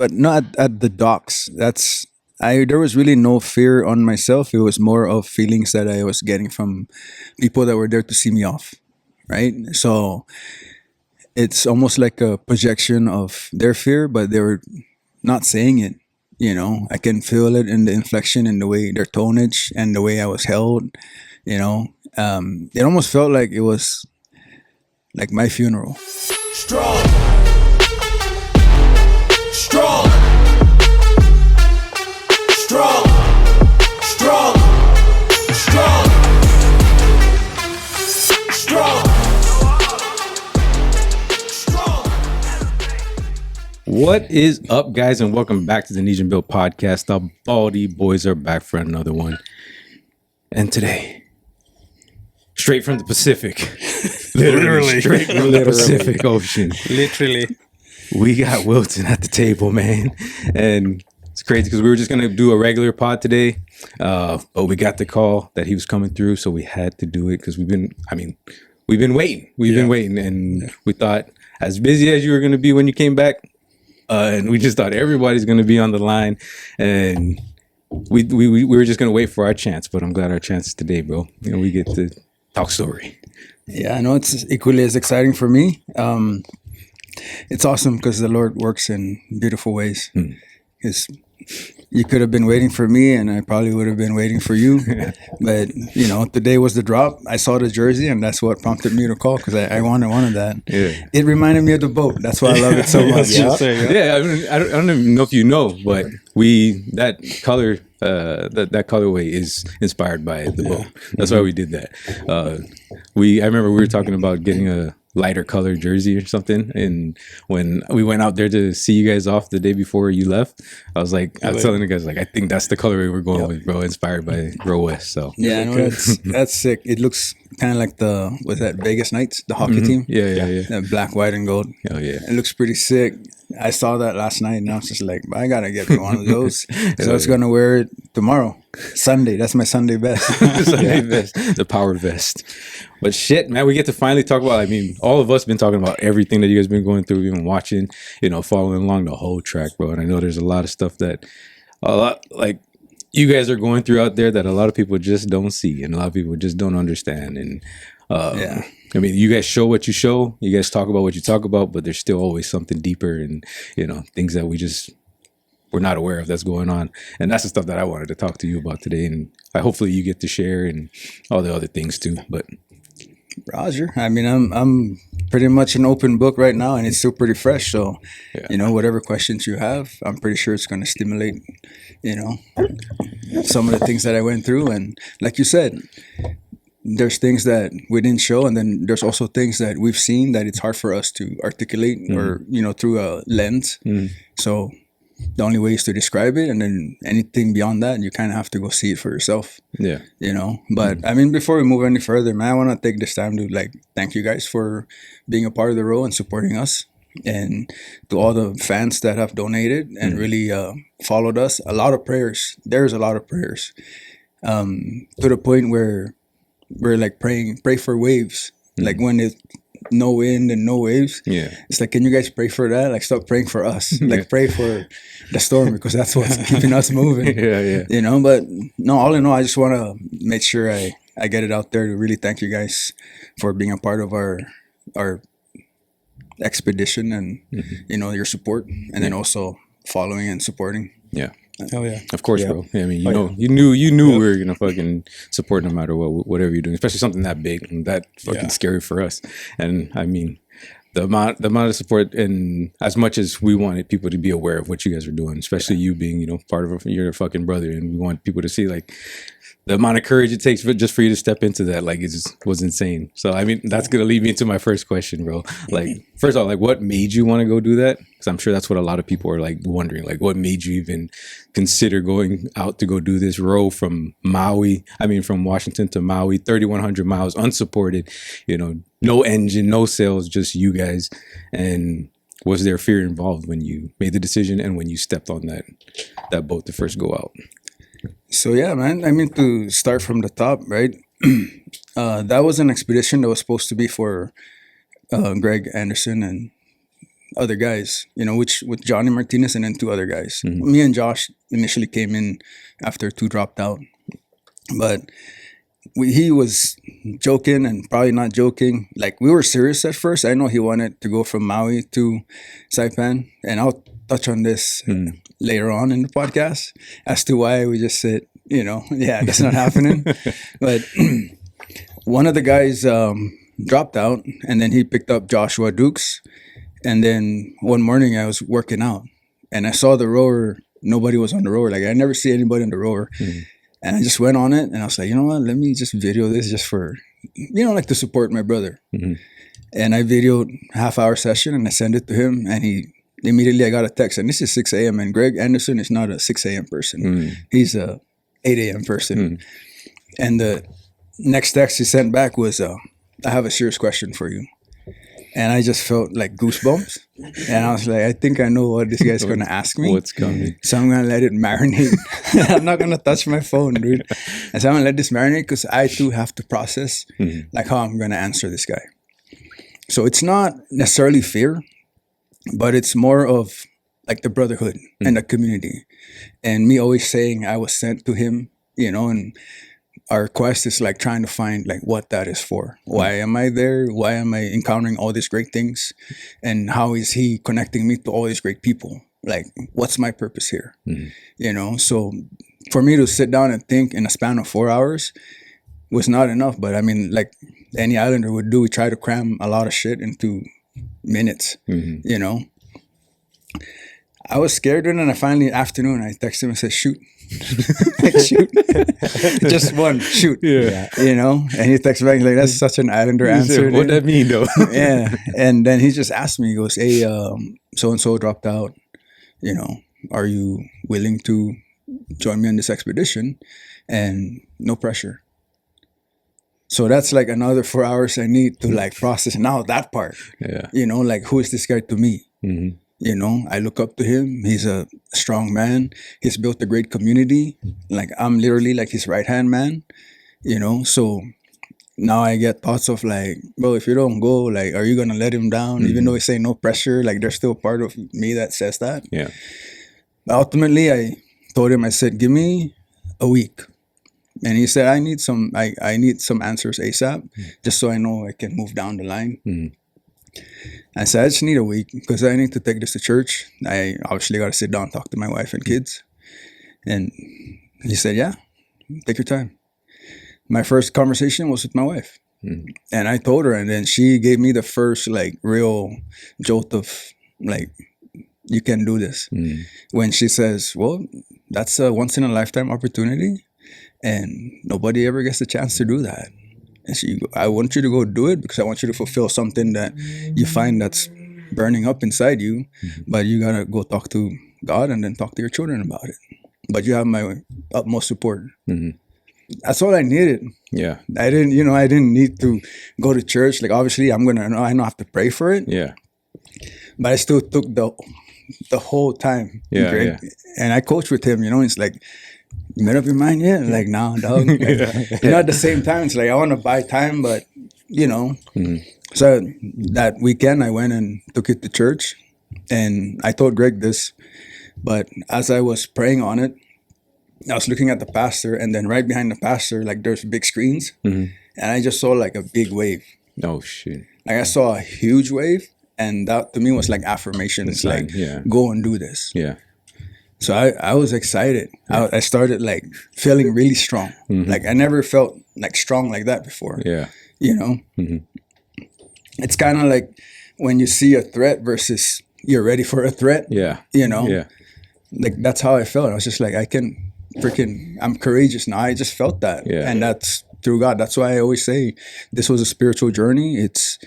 but not at the docks. There was really no fear on myself. It was more of feelings that I was getting from people that were there to see me off, right? So it's almost like a projection of their fear, but they were not saying it. I can feel it in the inflection, in the way their tonage, and the way I was held. It almost felt like it was like my funeral. Strong, strong, strong, strong, strong, strong, strong. What is up, guys, and welcome back to the Nesian podcast. The Baldy Boys are back for another one. And today, straight from the Pacific, literally straight from the Pacific Ocean, Literally. we got Wilton at the table, man. And it's crazy because we were just going to do a regular pod today, but we got the call that he was coming through, so we had to do it because we've been waiting. We've been waiting, and we thought, as busy as you were going to be when you came back, and we just thought everybody's going to be on the line, and we were just going to wait for our chance. But I'm glad our chance is today, bro. We get to talk story. Yeah, I know it's equally as exciting for me. It's awesome because the Lord works in beautiful ways. Because you could have been waiting for me, and I probably would have been waiting for you. But today was the drop. I saw the jersey, and that's what prompted me to call because I wanted that. Yeah. It reminded me of the boat. That's why I love it so much. I don't even know if you know, but that color, that colorway is inspired by the boat. That's why we did that. I remember we were talking about getting a lighter color jersey or something, and when we went out there to see you guys off the day before you left, I was telling the guys, I think that's the colorway we're going with, bro, inspired by Row West. So yeah, I know that's sick. It looks kind of like was that Vegas Knights, the hockey team? Yeah. Black, white, and gold. Oh yeah, it looks pretty sick. I saw that last night, and I was just like, I gotta get me one of those. So I was gonna wear it tomorrow, Sunday. That's my Sunday best. Sunday vest, the power vest. But shit, man, we get to finally talk about. All of us been talking about everything that you guys been going through. We've been watching, following along the whole track, bro. And I know there's a lot of stuff that you guys are going through out there that a lot of people just don't see, and a lot of people just don't understand. And you guys show what you show, you guys talk about what you talk about, but there's still always something deeper, and things that we're not aware of that's going on. And that's the stuff that I wanted to talk to you about today, and hopefully you get to share and all the other things too. But Roger, I'm pretty much an open book right now, and it's still pretty fresh. So, whatever questions you have, I'm pretty sure it's going to stimulate, some of the things that I went through. And like you said, there's things that we didn't show, and then there's also things that we've seen that it's hard for us to articulate or, through a lens. So the only way is to describe it, and then anything beyond that, you kind of have to go see it for yourself. Yeah. But before we move any further, man, I want to take this time to thank you guys for being a part of the row and supporting us, and to all the fans that have donated and really followed us. A lot of prayers. There's a lot of prayers, to the point where we're pray for waves. Like when it's no wind and no waves. Yeah. It's like, can you guys pray for that? Stop praying for us. Pray for the storm, because that's what's keeping us moving. Yeah. But no, all in all, I just want to make sure I get it out there to really thank you guys for being a part of our expedition, and your support, and then also following and supporting. Yeah. Hell yeah. Of course, bro. You knew we were gonna fucking support no matter whatever you're doing, especially something that big and that fucking scary for us. And the amount of support, and as much as we wanted people to be aware of what you guys are doing, especially you being, part of your fucking brother, and we want people to see the amount of courage it takes just for you to step into that, it just was insane. So, that's going to lead me into my first question, bro. First of all, what made you want to go do that? Because I'm sure that's what a lot of people are wondering. What made you even consider going out to go do this row from Maui? From Washington to Maui, 3,100 miles, unsupported, no engine, no sales, just you guys. And was there fear involved when you made the decision and when you stepped on that boat to first go out? So yeah, man, to start from the top, right? That was an expedition that was supposed to be for Greg Anderson and other guys, which with Johnny Martinez and then 2 other guys. Me and Josh initially came in after 2 dropped out, but he was joking and probably not joking. Like, we were serious at first. I know he wanted to go from Maui to Saipan, and I'll touch on this later on in the podcast as to why we just said, yeah, that's not happening. But one of the guys dropped out, and then he picked up Joshua Dukes. And then one morning I was working out, and I saw the rower. Nobody was on the rower. Like, I never see anybody on the rower. And I just went on it, and I was like, you know what? Let me just video this just for, like, to support my brother. And I videoed half-hour session, and I sent it to him, and immediately I got a text, and this is 6 a.m. And Greg Anderson is not a 6 a.m. person. He's a 8 a.m. person. And the next text he sent back was, I have a serious question for you. And I just felt like goosebumps. And I was like, I think I know what this guy's going to ask me. What's coming? So I'm going to let it marinate. I'm not going to touch my phone, dude. And so I'm going to let this marinate because I too have to process like how I'm going to answer this guy. So it's not necessarily fear, but it's more of like the brotherhood and the community. And me always saying I was sent to him, and our quest is like trying to find like what that is for. Why am I there? Why am I encountering all these great things? And how is he connecting me to all these great people? Like, what's my purpose here? So for me to sit down and think in a span of 4 hours was not enough. But I mean, like any Islander would do, we try to cram a lot of shit into minutes, I was scared, and then I finally, afternoon, I texted him and said, shoot. Shoot. Just one, shoot. Yeah. And he texted back, like, that's such an Islander answer. What'd that mean, though? Yeah. And then he just asked me, he goes, hey, so-and-so dropped out. Are you willing to join me on this expedition? And no pressure. So that's like another 4 hours I need to like process now that part. Yeah. Like, who is this guy to me? I look up to him. He's a strong man. He's built a great community. Like, I'm literally like his right-hand man, So now I get thoughts of like, well, if you don't go, like, are you going to let him down? Even though he's saying no pressure, like, there's still part of me that says that. Yeah. But ultimately, I told him, I said, give me a week. And he said, I need some answers ASAP, just so I know I can move down the line. I said, I just need a week because I need to take this to church. I obviously got to sit down and talk to my wife and kids. And he said, yeah, take your time. My first conversation was with my wife. And I told her, and then she gave me the first like real jolt of like, you can do this. When she says, well, that's a once in a lifetime opportunity and nobody ever gets a chance to do that. And I want you to go do it because I want you to fulfill something that you find that's burning up inside you. But you got to go talk to God and then talk to your children about it. But you have my utmost support. That's all I needed. Yeah. I didn't need to go to church. Like, obviously, I know I have to pray for it. Yeah. But I still took the whole time. Yeah, yeah. And I coached with him, it's like, you made up your mind yet? Like, nah, dog. Like, at the same time, it's like, I want to buy time, but, So that weekend, I went and took it to church. And I told Greg this, but as I was praying on it, I was looking at the pastor, and then right behind the pastor, like, there's big screens. And I just saw, like, a big wave. Oh, shit. Like, I saw a huge wave, and that, to me, was like affirmation. It's like, go and do this. Yeah. So I was excited. I started like feeling really strong. Like, I never felt like strong like that before. Yeah. It's kind of like when you see a threat versus you're ready for a threat. Yeah. Yeah. Like, that's how I felt. I was just like, I'm courageous now. I just felt that. Yeah. And that's through God. That's why I always say this was a spiritual journey. It's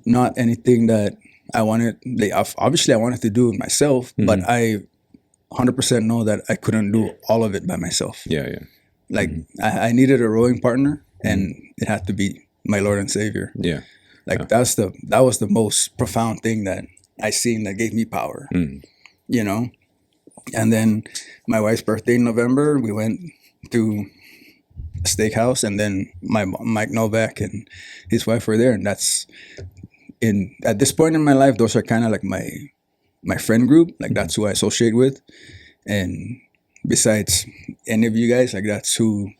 not anything that I wanted. Obviously, I wanted to do it myself, but I 100% know that I couldn't do all of it by myself. Yeah. Like, I needed a rowing partner, and it had to be my Lord and Savior. Yeah. Like, that was the most profound thing that I seen that gave me power. And then my wife's birthday in November, we went to a steakhouse, and then Mike Novak and his wife were there, and at this point in my life, those are kind of like my my friend group. Like that's who I associate with, and besides any of you guys, like that's who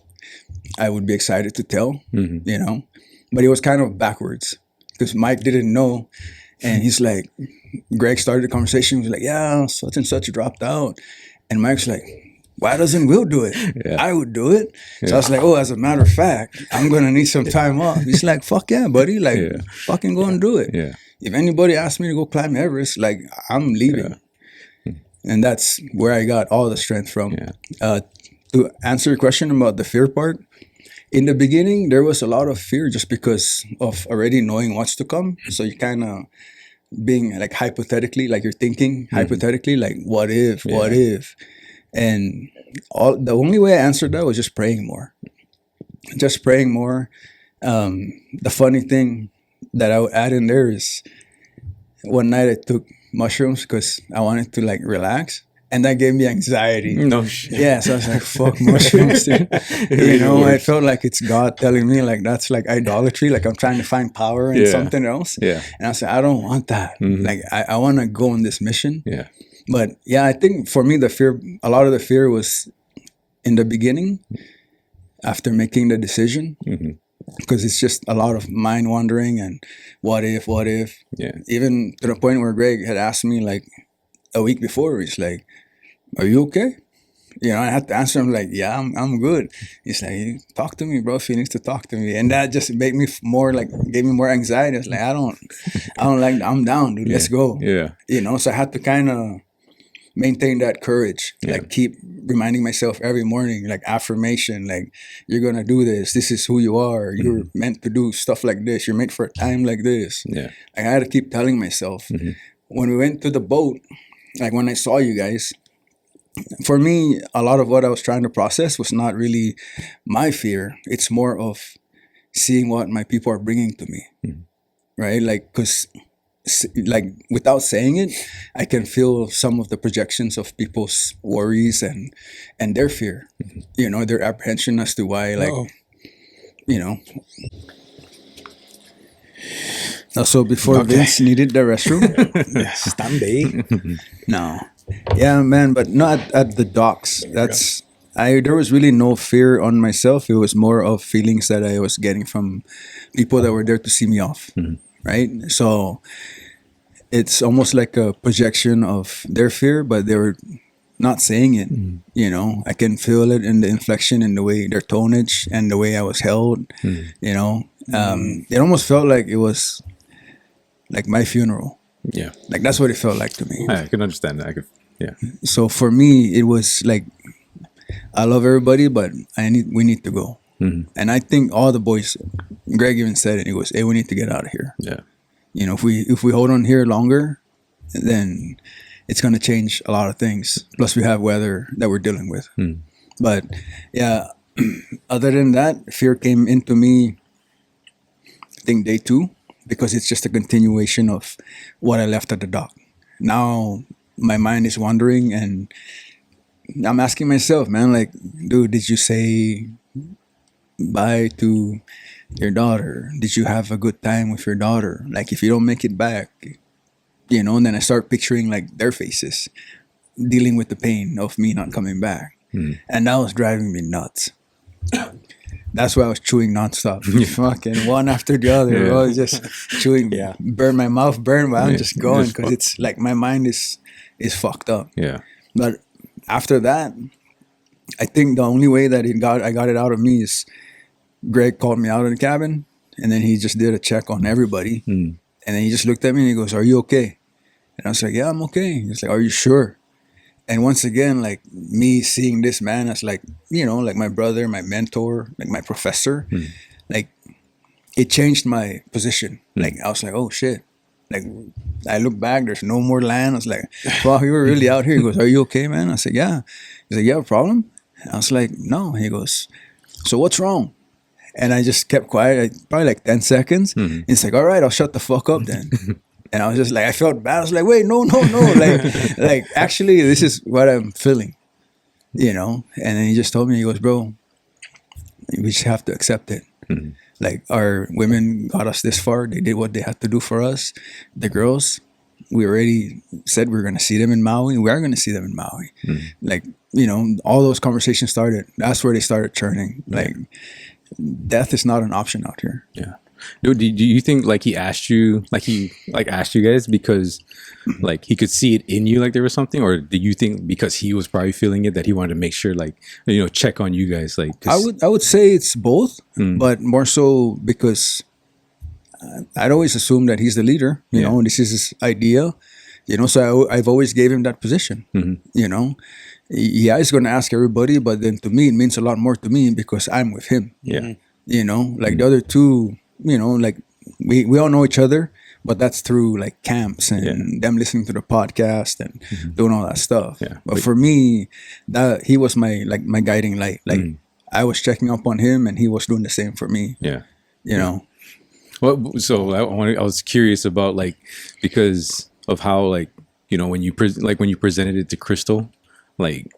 I would be excited to tell. You know, but it was kind of backwards because Mike didn't know, and he's like, Greg started the conversation. He was like, yeah, such and such dropped out, and Mike's like, why doesn't Will do it? Yeah. I would do it. So I was like, oh, as a matter of fact, I'm going to need some time off. He's like, fuck yeah, buddy. Like, fucking go and do it. Yeah. If anybody asks me to go climb Everest, like, I'm leaving. And that's where I got all the strength from. To answer your question about the fear part, in the beginning, there was a lot of fear just because of already knowing what's to come. So you kind of being like hypothetically, like you're thinking hypothetically, like, what if? And the only way I answered that was just praying more. Just praying more. The funny thing that I would add in there is one night I took mushrooms because I wanted to like relax. And that gave me anxiety. No shit. Yeah, so I was like, fuck mushrooms, dude. You know, I felt like it's God telling me like that's like idolatry. Like I'm trying to find power in something else. Yeah. And I said, I don't want that. Like I want to go on this mission. Yeah. But yeah, I think for me, a lot of the fear was in the beginning after making the decision, because it's just a lot of mind wandering and what if. Yeah. Even to the point where Greg had asked me like a week before, he's like, are you okay? You know, I had to answer him like, yeah, I'm good. He's like, talk to me, bro. If he needs to talk to me. And that just made me gave me more anxiety. I was like, I don't like, I'm down, dude. Let's go. Yeah. You know, so I had to kind of maintain that courage, like keep reminding myself every morning, like affirmation, like you're gonna do this. This is who you are. You're meant to do stuff like this. You're meant for a time like this. Yeah. Like, I had to keep telling myself. When we went to the boat, like when I saw you guys, for me, a lot of what I was trying to process was not really my fear. It's more of seeing what my people are bringing to me, right? Like, because like without saying it, I can feel some of the projections of people's worries and their fear, you know, their apprehension as to why, like, you know. Also, before Vince needed the restroom, Stand no, yeah, man, but not at the docks. There was really no fear on myself. It was more of feelings that I was getting from people that were there to see me off, right? So it's almost like a projection of their fear, but they were not saying it. You know, I can feel it in the inflection, in the way their tonage, and the way I was held. You know, it almost felt like it was like my funeral. Yeah. Like that's what it felt like to me. I can understand that. So for me, it was like, I love everybody, but we need to go. And I think all the boys, Greg even said it. He goes, "Hey, we need to get out of here." Yeah. You know, if we hold on here longer, then it's gonna change a lot of things. Plus, we have weather that we're dealing with. But yeah, other than that, fear came into me, I think day 2, because it's just a continuation of what I left at the dock. Now my mind is wandering, and I'm asking myself, man, like, dude, did you say bye to your daughter? Did you have a good time with your daughter? Like, if you don't make it back, you know, and then I start picturing like their faces dealing with the pain of me not coming back. And that was driving me nuts. That's why I was chewing nonstop. Fucking one after the other. I was just chewing. Burn my mouth, but I'm just going because it's like my mind is fucked up. Yeah. But after that, I think the only way that I got it out of me is Greg called me out of the cabin, and then he just did a check on everybody. And then he just looked at me and he goes, "Are you okay?" And I was like, "Yeah, I'm okay." He's like, "Are you sure?" And once again, like me seeing this man as like, you know, like my brother, my mentor, like my professor, like it changed my position. Like I was like, oh shit. Like I look back, there's no more land. I was like, wow, you were really out here. He goes, "Are you okay, man?" I said, "Yeah." He's like, "You have a problem?" I was like, "No." He goes, "So what's wrong?" And I just kept quiet, probably like 10 seconds. And it's like, "All right, I'll shut the fuck up then." And I was just like, I felt bad. I was like, wait, no. like actually, this is what I'm feeling, you know? And then he just told me, he goes, "Bro, we just have to accept it. Like our women got us this far. They did what they had to do for us. The girls, we already said we are going to see them in Maui. We are going to see them in Maui. Like, you know, all those conversations started. That's where they started churning. Like, death is not an option out here. Yeah. Do you think like he asked you guys because like he could see it in you, like there was something, or do you think because he was probably feeling it that he wanted to make sure, like, you know, check on you guys? Like, I would say it's both, but more so because I'd always assumed that he's the leader. You know, this is his idea. You know, so I've always gave him that position. You know, yeah, he's going to ask everybody, but then to me it means a lot more to me because I'm with him. Yeah. You know, like the other two, you know, like we all know each other, but that's through like camps and them listening to the podcast and doing all that stuff. Yeah. But for me, that he was my guiding light. Like I was checking up on him and he was doing the same for me. Yeah. You know. Well, so I was curious about like, because of how, like, you know, when you presented it to Crystal, like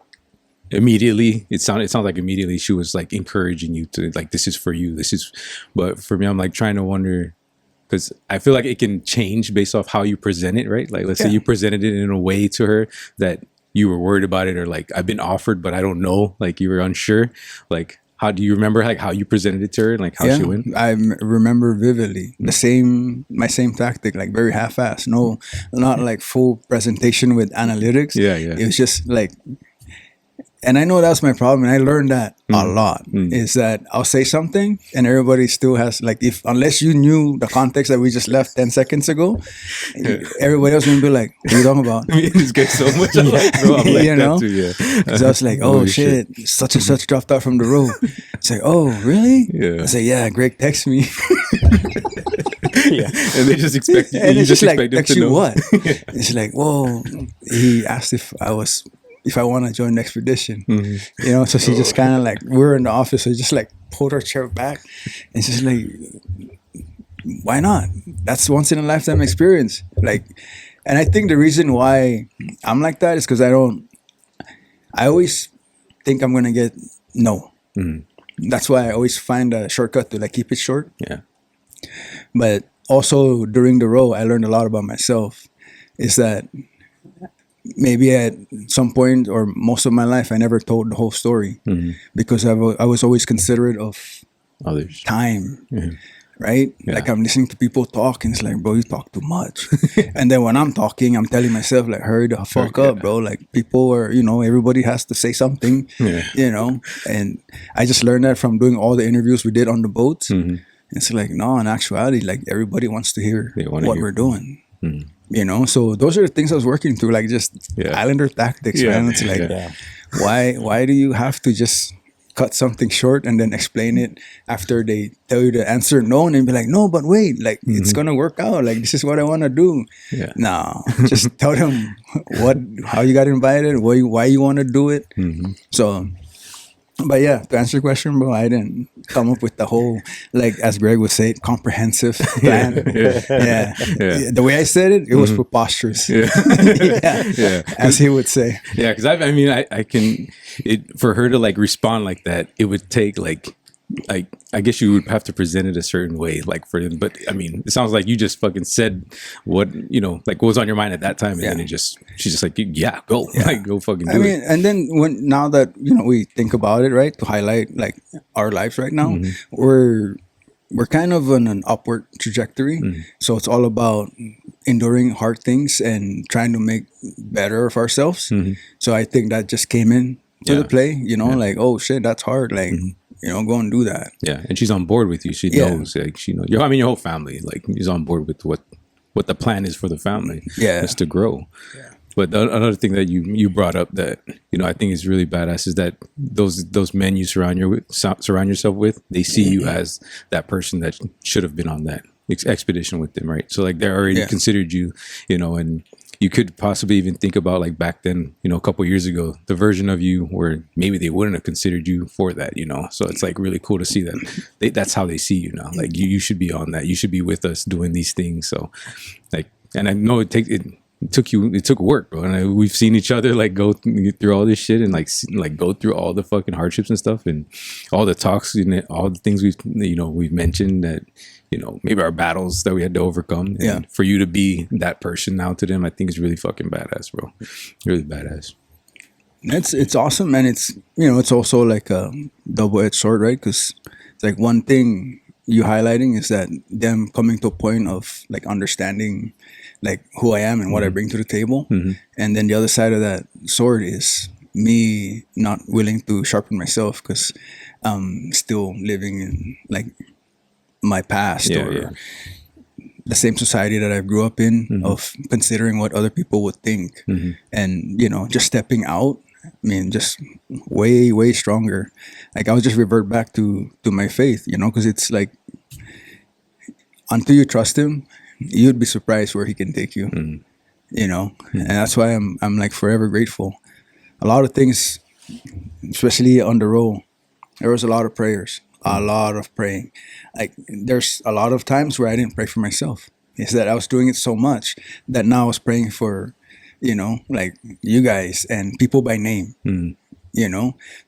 immediately it sounds like immediately she was like encouraging you to like, this is for you, but for me I'm like trying to wonder, because I feel like it can change based off how you present it, right? Like let's say you presented it in a way to her that you were worried about it, or like I've been offered but I don't know, like you were unsure. Like how do you remember like how you presented it to her and like how she went? I remember vividly my same tactic, like very half-assed, not like full presentation with analytics. It was just like, and I know that's my problem, and I learned that a lot, is that I'll say something and everybody still has, like, unless you knew the context that we just left 10 seconds ago, everybody else gonna be like, what are you talking about? Me and this guy so much alike, bro. I'm like you know? that too, yeah. Because I was like, oh shit, such and such dropped out from the row. It's like, oh, really? Yeah. I say, yeah, Greg texted me. And they just expect you. And You it's just just like, expect them text to you know. what? It's like, whoa, he asked if I want to join the expedition, you know, so she just kind of like, we're in the office, so just like pulled her chair back and she's like, why not? That's once in a lifetime experience. Like, and I think the reason why I'm like that is because I always think I'm going to get no. That's why I always find a shortcut to like keep it short. Yeah. But also during the row, I learned a lot about myself, is that maybe at some point or most of my life, I never told the whole story because I was always considerate of Others. time, right? Like I'm listening to people talk and it's like, bro, you talk too much. And then when I'm talking, I'm telling myself like, hurry the fuck up, bro. Like people are, you know, everybody has to say something, you know? And I just learned that from doing all the interviews we did on the boats. It's like, no, in actuality, like everybody wants to hear what we're doing. You know, so those are the things I was working through, like just Islander tactics, man. It's like, why do you have to just cut something short and then explain it after they tell you the answer no, and be like, no, but wait, like it's gonna work out. Like this is what I want to do. No, just tell them how you got invited, why you want to do it. So. But yeah, to answer your question, bro, I didn't come up with the whole, like, as Greg would say, comprehensive plan. The way I said it, it was preposterous. As he would say. Yeah, because I mean, I can, for her to like respond like that, it would take like I guess you would have to present it a certain way, like for them. But I mean, it sounds like you just fucking said what, you know, like what was on your mind at that time, and then she's just like, go, like go fucking do it. And then now that, you know, we think about it, right, to highlight like our lives right now, we're kind of on an upward trajectory. So it's all about enduring hard things and trying to make better of ourselves. So I think that just came in to the play, you know, like, oh shit, that's hard, like. You know, go and do that. Yeah, and she's on board with you. She knows, like, she knows. I mean, your whole family, like, is on board with what the plan is for the family. Is to grow. But another thing that you brought up that, you know, I think is really badass is that those men you surround yourself with, they see you as that person that should have been on that expedition with them, right? So like they're already considered you, you know, and you could possibly even think about like back then, you know, a couple of years ago, the version of you where maybe they wouldn't have considered you for that, you know. So it's like really cool to see that that's how they see you now. Like you should be on that. You should be with us doing these things. So like, and I know it it took work, bro. And we've seen each other like go through all this shit and like go through all the fucking hardships and stuff and all the talks and all the things we've mentioned that, maybe our battles that we had to overcome. And for you to be that person now to them, I think is really fucking badass, bro. Really badass. It's awesome, and it's also like a double-edged sword, right? Because it's like one thing you highlighting is that them coming to a point of like understanding like who I am and what I bring to the table, and then the other side of that sword is me not willing to sharpen myself because I'm still living in like my past or the same society that I grew up in of considering what other people would think, and just stepping out. I mean, just way stronger. Like I'll just revert back to my faith, because it's like until you trust him, you'd be surprised where he can take you. And that's why I'm like forever grateful. A lot of things, especially on the road, there was a lot of prayers, a lot of praying. Like there's a lot of times where I didn't pray for myself. It's that I was doing it so much that now I was praying for like you guys and people by name,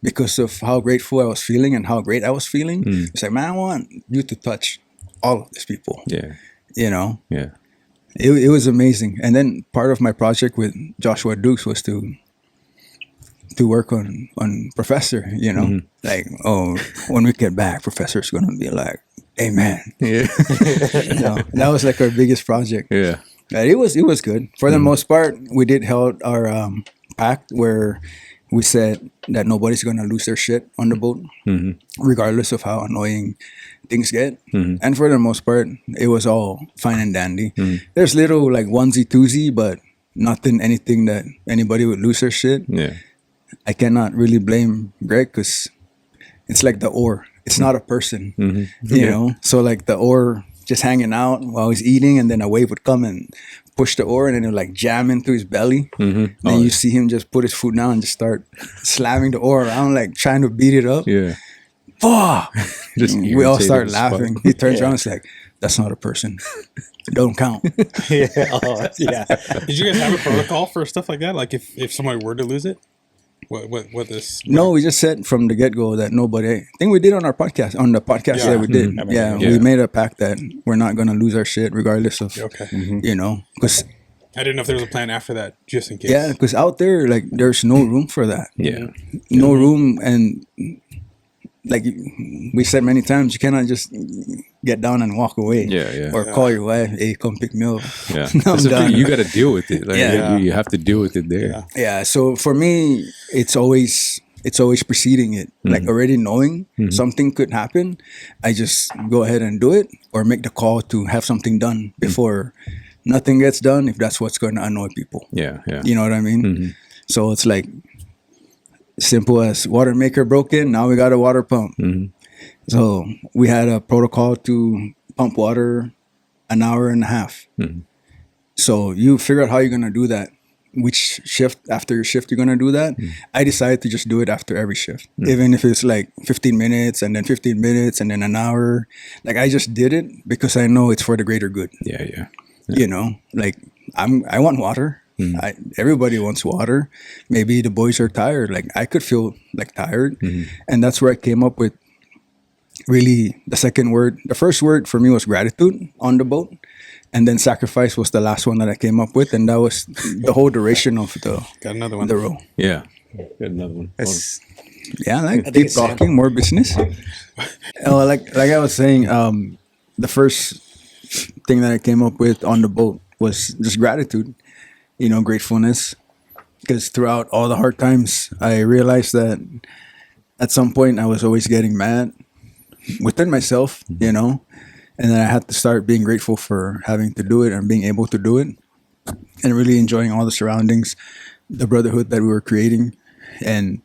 because of how grateful I was feeling and how great I was feeling. It's like, man, I want you to touch all of these people. Yeah. Yeah. It was amazing. And then part of my project with Joshua Dukes was to work on Professor, like, when we get back, Professor's going to be like, amen. Yeah. That was like our biggest project. Yeah. It was good. For the most part, we did held our pact where we said that nobody's going to lose their shit on the boat, regardless of how annoying things get. And for the most part, it was all fine and dandy. There's little like onesie twosie, but anything that anybody would lose their shit. Yeah. I cannot really blame Greg because it's like the oar. It's not a person, So like the oar just hanging out while he's eating, and then a wave would come and push the oar, and then it would like jam into his belly. Then you see him just put his foot down and just start slamming the oar around, like trying to beat it up. Yeah. We all start laughing. He turns around and is like, that's not a person. Don't count. Yeah. Did you guys have a protocol for stuff like that? Like if somebody were to lose it? What this? No, we just said from the get-go that nobody. I think we did on the podcast that we did. We made a pact that we're not going to lose our shit regardless of, because I didn't know if there was a plan after that, just in case. Yeah, because out there, like, there's no room for that. Yeah. No room, and like we said many times, you cannot just get down and walk away. Or call your wife, hey, come pick me up. Yeah. No, I'm done. You got to deal with it. Like, you have to deal with it there. Yeah. So for me, it's always preceding it. Like already knowing something could happen, I just go ahead and do it or make the call to have something done before nothing gets done, if that's what's going to annoy people. Yeah. You know what I mean? So it's like simple as water maker broken, now we got a water pump. So we had a protocol to pump water an hour and a half. So you figure out how you're going to do that, which shift after your shift you're going to do that. I decided to just do it after every shift, even if it's like 15 minutes and then 15 minutes and then an hour. Like I just did it because I know it's for the greater good. Yeah. Like I want water. Everybody wants water. Maybe the boys are tired. Like I could feel like tired. And that's where I came up with really the second word. The first word for me was gratitude on the boat. And then sacrifice was the last one that I came up with. And that was the whole duration of Got another one. the row. Yeah. Got another one. Like keep talking, more business. Like I was saying, the first thing that I came up with on the boat was just gratitude. Gratefulness, because throughout all the hard times, I realized that at some point I was always getting mad within myself, and then I had to start being grateful for having to do it and being able to do it and really enjoying all the surroundings, the brotherhood that we were creating and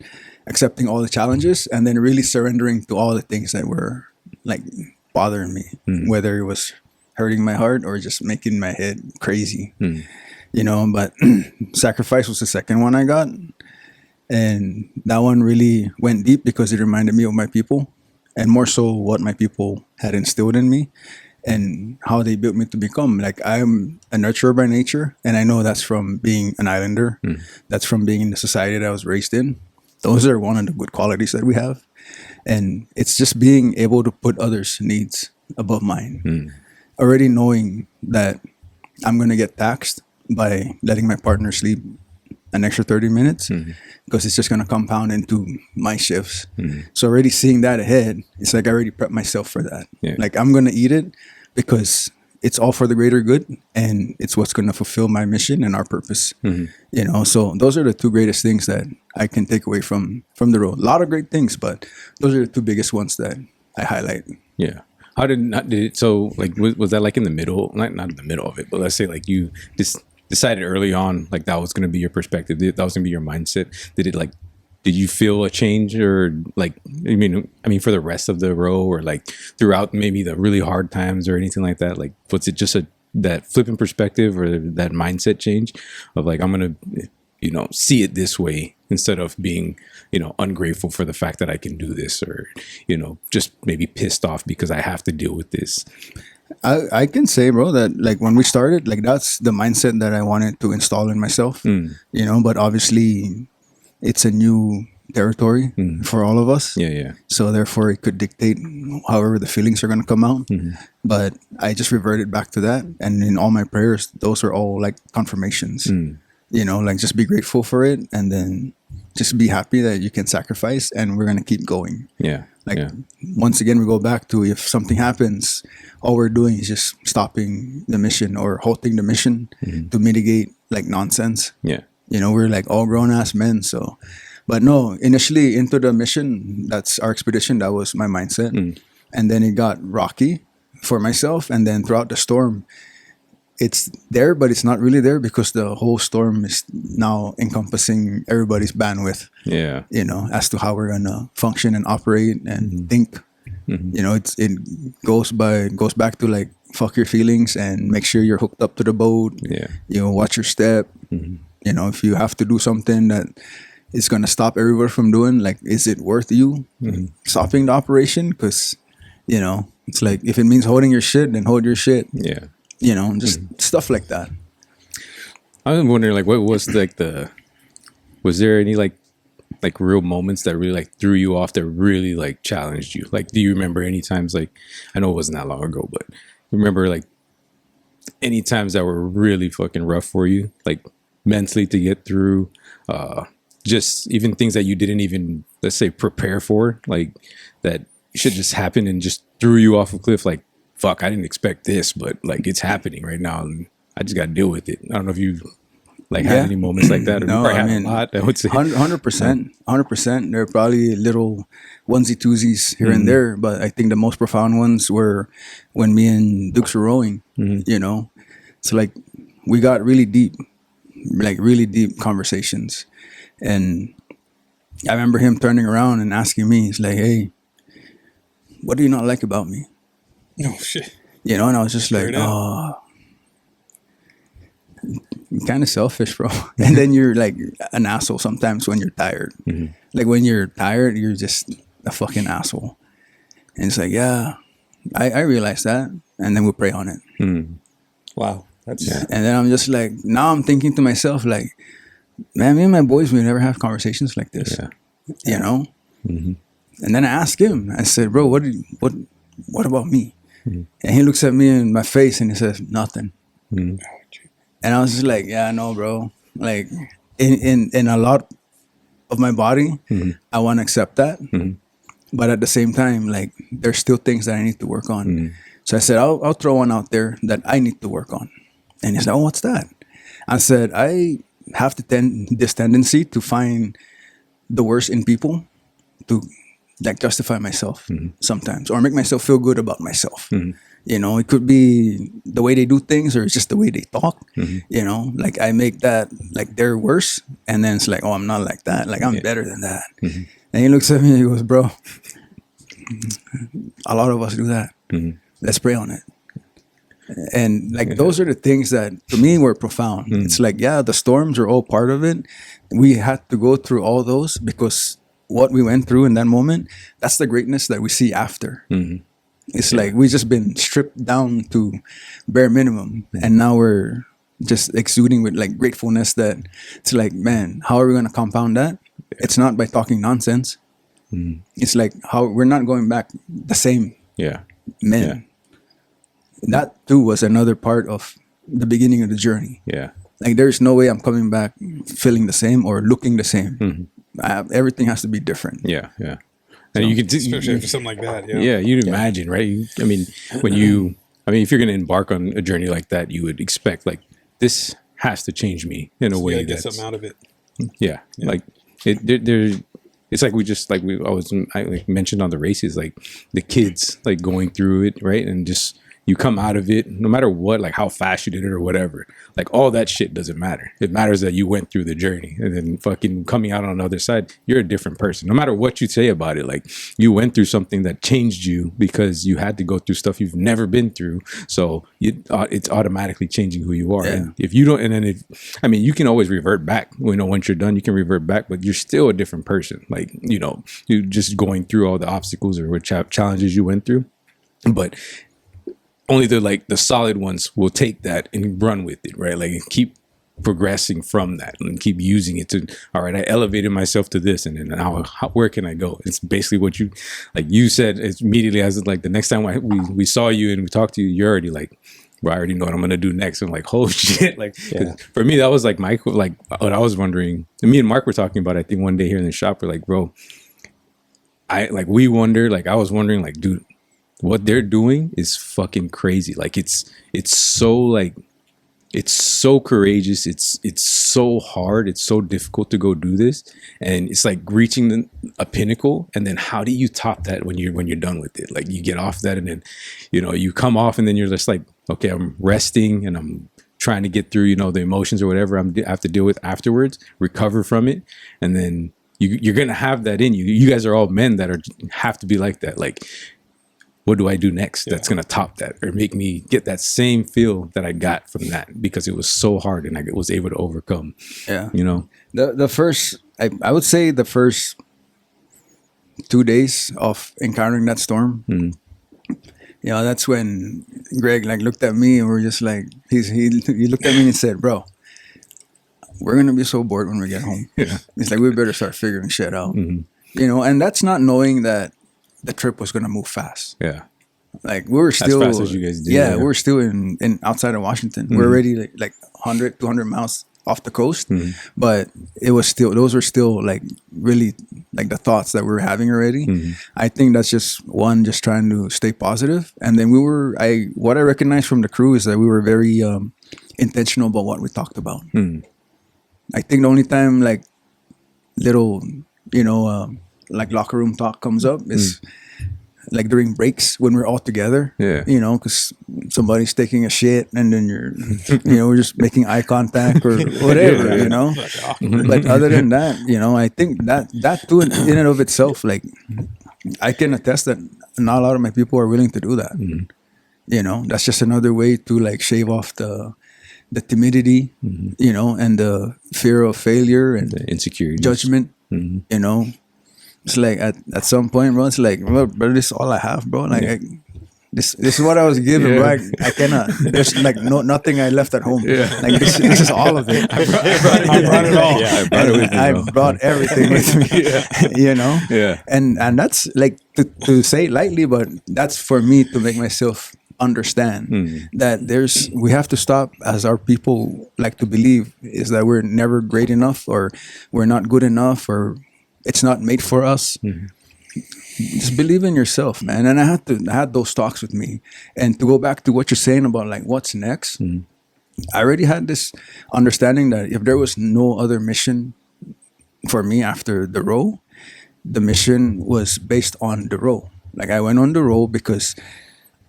accepting all the challenges and then really surrendering to all the things that were like bothering me, whether it was hurting my heart or just making my head crazy. But sacrifice was the second one I got. And that one really went deep because it reminded me of my people and more so what my people had instilled in me. and how they built me to become. Like, I'm a nurturer by nature, and I know that's from being an islander. That's from being in the society that I was raised in. Those are one of the good qualities that we have. And it's just being able to put others' needs above mine. Already knowing that I'm going to get taxed by letting my partner sleep an extra 30 minutes because it's just going to compound into my shifts. So already seeing that ahead, it's like I already prepped myself for that. Yeah. Like, I'm going to eat it because it's all for the greater good, and it's what's going to fulfill my mission and our purpose. You know, so those are the two greatest things that I can take away from the road. A lot of great things, but those are the two biggest ones that I highlight. Yeah. How did it? So like, was that like in the middle? Not in the middle of it, but let's say like you just decided early on, like that was going to be your perspective. That was going to be your mindset. Did you feel a change, or like, I mean, for the rest of the row, or like throughout maybe the really hard times or anything like that? Like, was it just that flipping perspective or that mindset change of like, I'm going to, see it this way instead of being, ungrateful for the fact that I can do this, or, just maybe pissed off because I have to deal with this? I can say, bro, that like when we started, like that's the mindset that I wanted to install in myself, but obviously it's a new territory for all of us. Yeah. So therefore it could dictate however the feelings are going to come out. But I just reverted back to that. And in all my prayers, those are all like confirmations, like just be grateful for it. And then just be happy that you can sacrifice, and we're going to keep going. Yeah. Once again, we go back to, if something happens, all we're doing is just stopping the mission or halting the mission to mitigate like nonsense. Yeah. We're like all grown ass men. So, but no, initially into the mission, that's our expedition. That was my mindset. And then it got rocky for myself. And then throughout the storm, it's there, but it's not really there because the whole storm is now encompassing everybody's bandwidth. Yeah. As to how we're going to function and operate and think. It goes back to like, fuck your feelings and make sure you're hooked up to the boat. Yeah. Watch your step. If you have to do something that is going to stop everyone from doing, like, is it worth you stopping the operation? Because, it's like, if it means holding your shit, then hold your shit. Yeah. Just stuff like that. I was wondering, like, what was like was there any like real moments that really like threw you off, that really like challenged you? Like, do you remember any times, like, I know it wasn't that long ago, but remember like any times that were really fucking rough for you, like mentally to get through, just even things that you didn't even, let's say, prepare for, like that should just happen and just threw you off a cliff? Like, fuck, I didn't expect this, but like it's happening right now and I just got to deal with it. I don't know if you like had any moments like that, or No, probably had a lot, I would say. 100%. There are probably little onesie twosies here and there, but I think the most profound ones were when me and Dukes were rowing. So like we got really deep conversations, and I remember him turning around and asking me, he's like, "Hey, what do you not like about me?" Oh shit. And I was just like, Straight up. "Oh, kind of selfish, bro." And then you're like an asshole sometimes when you're tired. Like when you're tired, you're just a fucking asshole. And it's like, yeah, I realized that. And then we pray on it. Wow. That's And then I'm just like, now I'm thinking to myself, like, man, me and my boys, we never have conversations like this. Yeah. And then I asked him, I said, bro, what about me? And he looks at me in my face and he says, nothing. And I was just like, yeah, I know, bro. Like in a lot of my body, I want to accept that. But at the same time, like there's still things that I need to work on. So I said, I'll throw one out there that I need to work on. And he said, oh, what's that? I said, I have this tendency to find the worst in people to like justify myself sometimes, or make myself feel good about myself. It could be the way they do things, or it's just the way they talk. Like I make that like they're worse, and then it's like, oh, I'm not like that. Like I'm better than that. And he looks at me and he goes, bro, a lot of us do that. Let's pray on it. And like those are the things that to me were profound. It's like, yeah, the storms are all part of it. We had to go through all those because what we went through in that moment, that's the greatness that we see after. It's like we just been stripped down to bare minimum, and now we're just exuding with like gratefulness that it's like, man, how are we gonna compound that? It's not by talking nonsense. It's like how we're not going back the same Yeah. men. That too was another part of the beginning of the journey. Yeah. Like there's no way I'm coming back feeling the same or looking the same. Everything has to be different. Yeah. Yeah. And you could Especially after something like that. Yeah. yeah, you'd imagine, right? I mean, if you're going to embark on a journey like that, you would expect like this has to change me in a You way gotta get that's something out of it. yeah, like it's like I mentioned on the races, like the kids like going through it, right? And just you come out of it, no matter what, like how fast you did it or whatever, like all that shit doesn't matter. It matters that you went through the journey, and then fucking coming out on the other side, you're a different person. No matter what you say about it, like you went through something that changed you because you had to go through stuff you've never been through. So it's automatically changing who you are. Yeah. And if you don't, and then you can always revert back. Once you're done, you can revert back, but you're still a different person. Like you just going through all the obstacles or what challenges you went through, but only the solid ones will take that and run with it, right? Like keep progressing from that and keep using it to, all right, I elevated myself to this, and then where can I go? It's basically what you said. It's immediately as like the next time we saw you and we talked to you, you're already like, bro, I already know what I'm gonna do next. I'm like, oh shit! Like for me, that was like what I was wondering. And me and Mark were talking about, I think one day here in the shop, we're like, bro, I was wondering, like, dude, what they're doing is fucking crazy. Like it's so courageous. It's so hard. It's so difficult to go do this, and it's like reaching a pinnacle. And then how do you top that when you're done with it? Like you get off that, and then you come off, and then you're just like, okay, I'm resting, and I'm trying to get through the emotions or whatever I have to deal with afterwards, recover from it, and then you're gonna have that in you. You guys are all men that have to be like that. Like, what do I do next that's going to top that or make me get that same feel that I got from that, because it was so hard and I was able to overcome. Yeah. The first, I would say the first 2 days of encountering that storm, that's when Greg looked at me and we're just like, he looked at me and said, bro, we're going to be so bored when we get home. Yeah. It's like, we better start figuring shit out. And that's not knowing that the trip was gonna move fast. Yeah, like we were still as fast as you guys did. Yeah, we were still in outside of Washington. We're already like 100, 200 miles off the coast, but those were still like really like the thoughts that we were having already. I think that's just trying to stay positive. And then what I recognized from the crew is that we were very intentional about what we talked about. I think the only time like little like locker room talk comes up is like during breaks when we're all together. Yeah. Because somebody's taking a shit and then you're we're just making eye contact or whatever, But other than that, I think that too in and of itself, like I can attest that not a lot of my people are willing to do that. That's just another way to like shave off the timidity, and the fear of failure and the insecurity, judgment, It's like at some point, bro, it's like, bro, this is all I have, bro. Like this is what I was given, bro. I cannot. There's like nothing I left at home. Yeah. Like this is all of it. I brought it all. Yeah, I brought it with me. I brought everything with me. Yeah. And that's like to say it lightly, but that's for me to make myself understand that we have to stop, as our people like to believe, is that we're never great enough or we're not good enough or it's not made for us. Just believe in yourself, man. And I had those talks with me. And to go back to what you're saying about like what's next, I already had this understanding that if there was no other mission for me after the row, the mission was based on the row. Like I went on the row because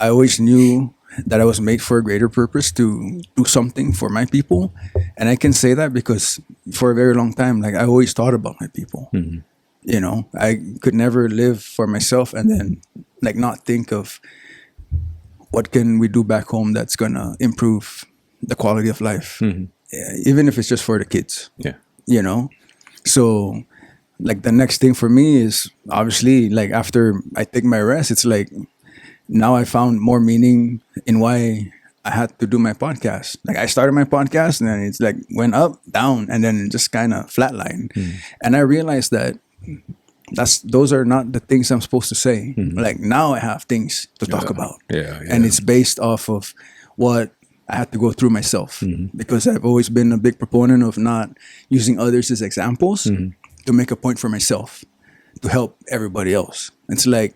I always knew that I was made for a greater purpose, to do something for my people. And I can say that because for a very long time, like I always thought about my people. I could never live for myself and then like not think of what can we do back home that's gonna improve the quality of life, even if it's just for the kids. So like the next thing for me is obviously like after I take my rest, it's like now I found more meaning in why I had to do my podcast. Like I started my podcast and then it's like went up, down, and then it just kind of flatlined. And I realized that those are not the things I'm supposed to say. Like now I have things to talk about. And it's based off of what I had to go through myself, because I've always been a big proponent of not using others as examples to make a point for myself, to help everybody else. It's like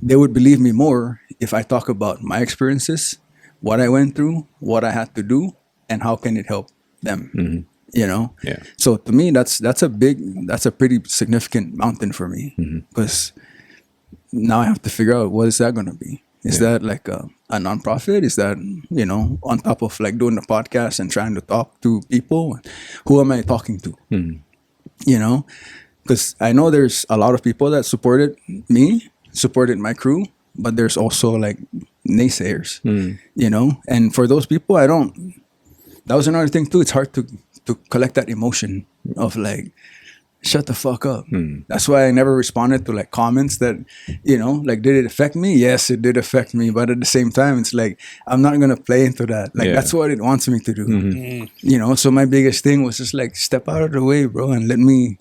they would believe me more if I talk about my experiences, what I went through, what I had to do, and how can it help them. You know? Yeah. So to me, that's a pretty significant mountain for me, because now I have to figure out, what is that going to be? Is that like a nonprofit? Is that, you know, on top of like doing the podcast and trying to talk to people? Who am I talking to? You know, because I know there's a lot of people that supported me, supported my crew, but there's also like naysayers, you know, and for those people, that was another thing too. It's hard to collect that emotion of like, shut the fuck up. That's why I never responded to like comments that, you know, like, did it affect me? Yes, it did affect me. But at the same time, it's like, I'm not going to play into that. Like, that's what it wants me to do. You know, so my biggest thing was just like, step out of the way, bro. And let me,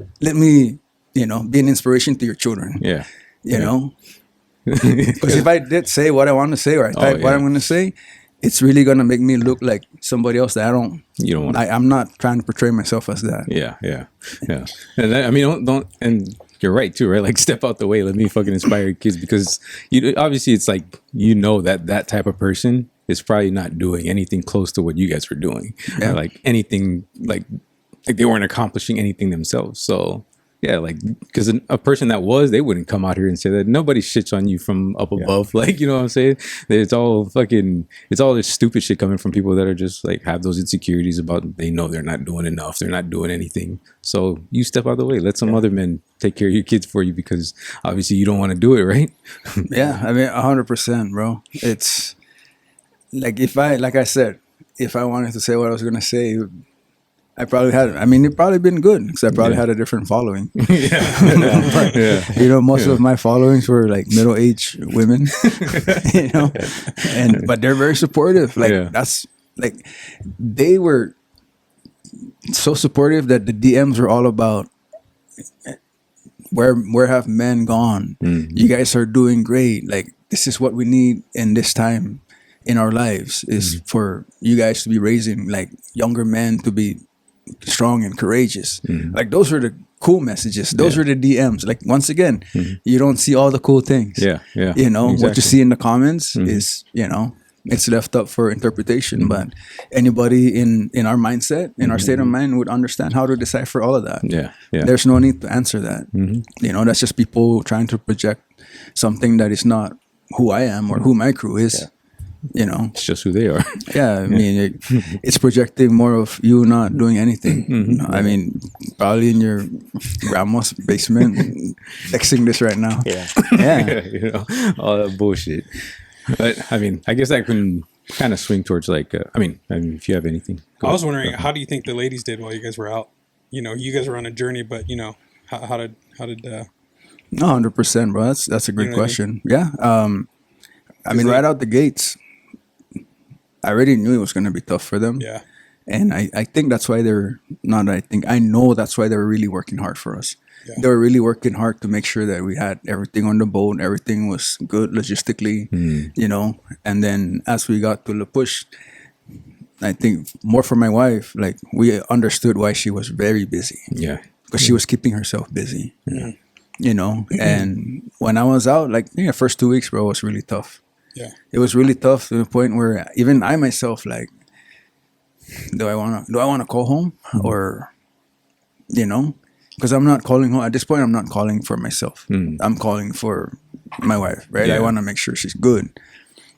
you know, be an inspiration to your children. You know, because if I did say what I want to say, or I type what I'm going to say, it's really gonna make me look like somebody else that I'm not trying to portray myself as that. Yeah. And I mean, don't. And you're right too, right? Like, step out the way. Let me fucking inspire your kids, because obviously it's like, you know, that type of person is probably not doing anything close to what you guys were doing. Or like anything like they weren't accomplishing anything themselves. So. Yeah, like, because a person that they wouldn't come out here and say that. Nobody shits on you from up above. Like, you know what I'm saying? It's all this stupid shit coming from people that are just like, have those insecurities about, they know they're not doing enough. They're not doing anything. So you step out of the way. Let some other men take care of your kids for you, because obviously you don't want to do it, right? Yeah, I mean, 100%, bro. It's like, like I said, if I wanted to say what I was going to say, it probably been good, because I probably had a different following. But, you know, most of my followings were like middle-aged women, you know, but they're very supportive. Like that's like, they were so supportive that the DMs were all about, where have men gone? You guys are doing great. Like, this is what we need in this time in our lives, is for you guys to be raising like younger men to be strong and courageous. Like, those are the cool messages. Those are the DMs. Like, once again, you don't see all the cool things. You know, what you see in the comments is, you know, it's left up for interpretation. But anybody in our mindset, in our state of mind, would understand how to decipher all of that. There's no need to answer that. You know, that's just people trying to project something that is not who I am or who my crew is. You know, it's just who they are. I mean, it's projecting more of you not doing anything. You know? I mean, probably in your grandma's basement, texting this right now. You know, all that bullshit. But I mean, I guess I can kind of swing towards like, I mean, if you have anything. I was wondering, how do you think the ladies did while you guys were out? You know, you guys were on a journey, but you know, how did? 100%, bro. That's a great question. Yeah. I mean, right out the gates, I already knew it was going to be tough for them. And I think that's why I know that's why they were really working hard for us. They were really working hard to make sure that we had everything on the boat, everything was good logistically, you know. And then as we got to La Push, I think more for my wife, like, we understood why she was very busy. Because she was keeping herself busy, you know. And when I was out, like, first 2 weeks, bro, was really tough. It was really tough to the point where even I myself, like, do I want to call home, or, you know, because I'm not calling home at this point. I'm not calling for myself. I'm calling for my wife, right? I want to make sure she's good,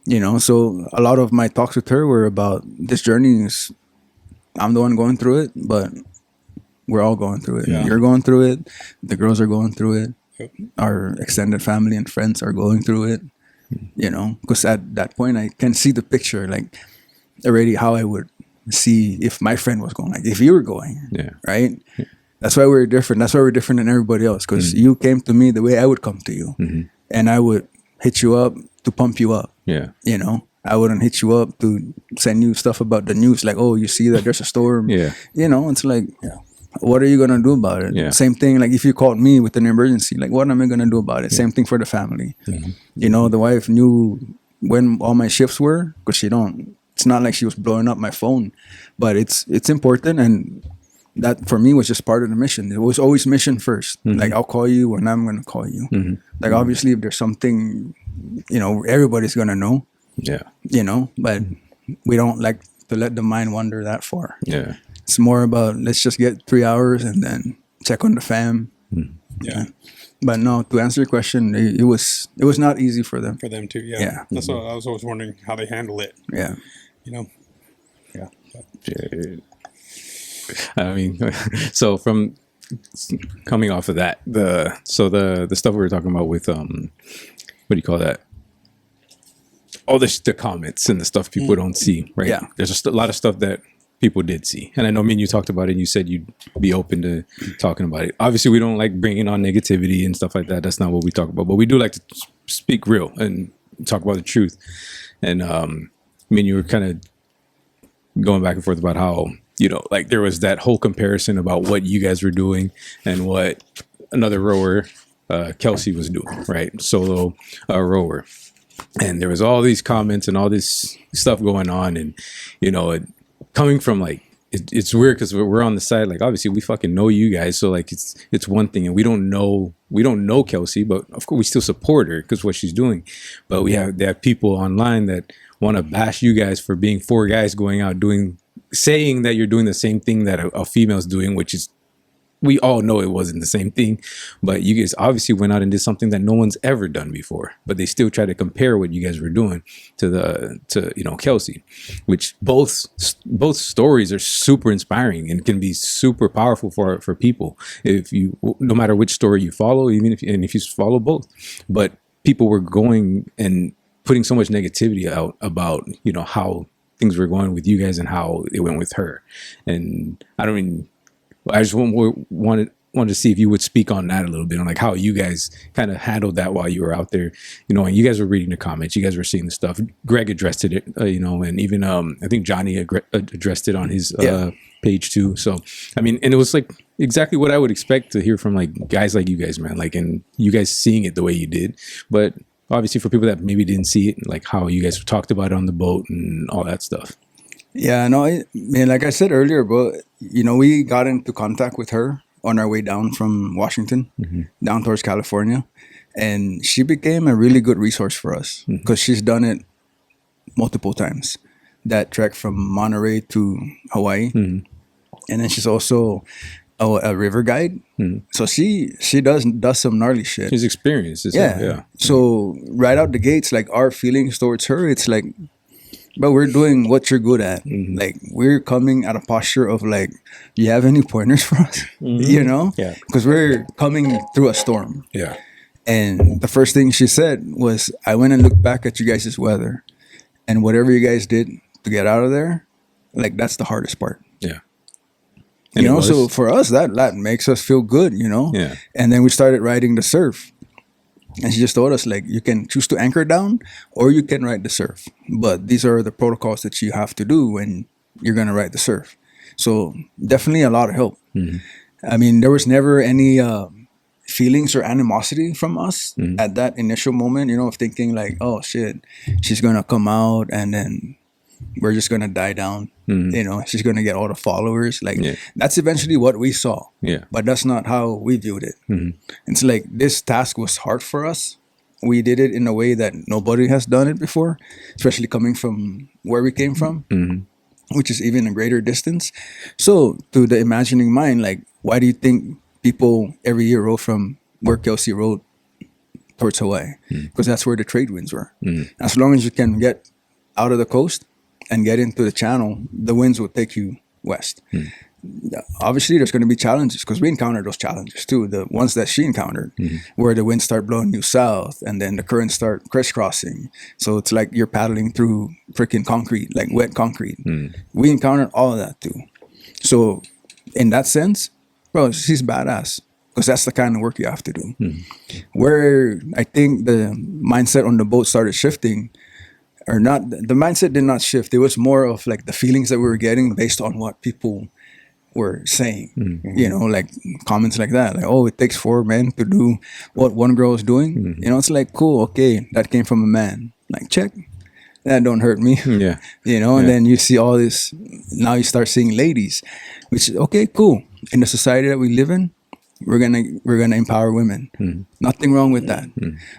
you know. So a lot of my talks with her were about this journey. I'm the one going through it, but we're all going through it. You're going through it. The girls are going through it. Our extended family and friends are going through it. You know, because at that point I can see the picture, like, already how I would see if my friend was going, like, if you were going, right? That's why we're different. That's why we're different than everybody else, because you came to me the way I would come to you, and I would hit you up to pump you up. Yeah. You know, I wouldn't hit you up to send you stuff about the news, like, oh, you see that there's a storm. Yeah. You know, it's like, what are you gonna do about it? Yeah. Same thing, like if you called me with an emergency, like what am I gonna do about it? Same thing for the family. You know, the wife knew when all my shifts were, because it's not like she was blowing up my phone, but it's important, and that for me was just part of the mission. It was always mission first. Like, I'll call you when I'm gonna call you. Like, obviously, if there's something, you know, everybody's gonna know. Yeah. You know, but we don't like to let the mind wander that far. Yeah. It's more about, let's just get 3 hours and then check on the fam. Yeah. But no, to answer your question, it was not easy for them. For them too. Yeah. Yeah. That's what I was always wondering how they handle it. Yeah. You know. Yeah. I mean, so from coming off of that, the stuff we were talking about with what do you call that? All the comments and the stuff people don't see, right? Yeah. There's just a lot of stuff that people did see, and I know me and you talked about it, and you said you'd be open to talking about it. Obviously, we don't like bringing on negativity and stuff like that. That's not what we talk about, but we do like to speak real and talk about the truth. And I mean, you were kind of going back and forth about how, you know, like there was that whole comparison about what you guys were doing and what another rower, Kelsey, was doing, right? Solo rower. And there was all these comments and all this stuff going on. And, you know, coming from like, it's weird because we're on the side, like, obviously we fucking know you guys. So like, it's one thing, and we don't know Kelsey, but of course we still support her because what she's doing. But they have people online that want to bash you guys for being 4 guys going out saying that you're doing the same thing that a female's doing, which is, we all know it wasn't the same thing, but you guys obviously went out and did something that no one's ever done before, but they still try to compare what you guys were doing to you know, Kelsey, which both stories are super inspiring and can be super powerful for people, if you, no matter which story you follow, even if you follow both. But people were going and putting so much negativity out about, you know, how things were going with you guys and how it went with her. And I just wanted to see if you would speak on that a little bit, on like how you guys kind of handled that while you were out there, you know, and you guys were reading the comments, you guys were seeing the stuff. Greg addressed it, you know, and even I think Johnny addressed it on his page too. So, I mean, and it was like exactly what I would expect to hear from like guys like you guys, man, like, and you guys seeing it the way you did. But obviously for people that maybe didn't see it, like how you guys talked about it on the boat and all that stuff. Yeah, no, I mean, like I said earlier, bro, you know, we got into contact with her on our way down from Washington, down towards California. And she became a really good resource for us because she's done it multiple times. That trek from Monterey to Hawaii. And then she's also a river guide. So she does some gnarly shit. She's experienced. Yeah. So right out the gates, like our feelings towards her, it's like, but we're doing what you're good at. Like, we're coming at a posture of like, do you have any pointers for us? You know? Yeah. Because we're coming through a storm. Yeah. And the first thing she said was, I went and looked back at you guys' weather, and whatever you guys did to get out of there, like, that's the hardest part. Yeah. And you know, so for us, that makes us feel good, you know? Yeah. And then we started riding the surf. And she just told us, like, you can choose to anchor down or you can ride the surf. But these are the protocols that you have to do when you're going to ride the surf. So definitely a lot of help. I mean, there was never any feelings or animosity from us at that initial moment, you know, of thinking like, oh, shit, she's going to come out and then we're just going to die down. You know, she's going to get all the followers. Like, that's eventually what we saw. Yeah. But that's not how we viewed it. It's like, this task was hard for us. We did it in a way that nobody has done it before, especially coming from where we came from, which is even a greater distance. So to the imagining mind, like, why do you think people every year row from where Kelsey rode towards Hawaii? Because that's where the trade winds were. As long as you can get out of the coast and get into the channel, the winds will take you west. Obviously, there's going to be challenges because we encountered those challenges too. The ones that she encountered, where the winds start blowing you south and then the currents start crisscrossing. So it's like you're paddling through freaking concrete, like wet concrete. We encountered all of that too. So in that sense, bro, she's badass because that's the kind of work you have to do. Where I think the mindset on the boat started shifting, or not, the mindset did not shift. It was more of like the feelings that we were getting based on what people were saying, like comments like that, like, oh, it takes 4 men to do what one girl is doing. It's like, cool, okay, that came from a man. Like, check, that don't hurt me. Yeah. And then you see all this. Now you start seeing ladies, which is okay, cool. In the society that we live in, we're gonna empower women. Nothing wrong with that.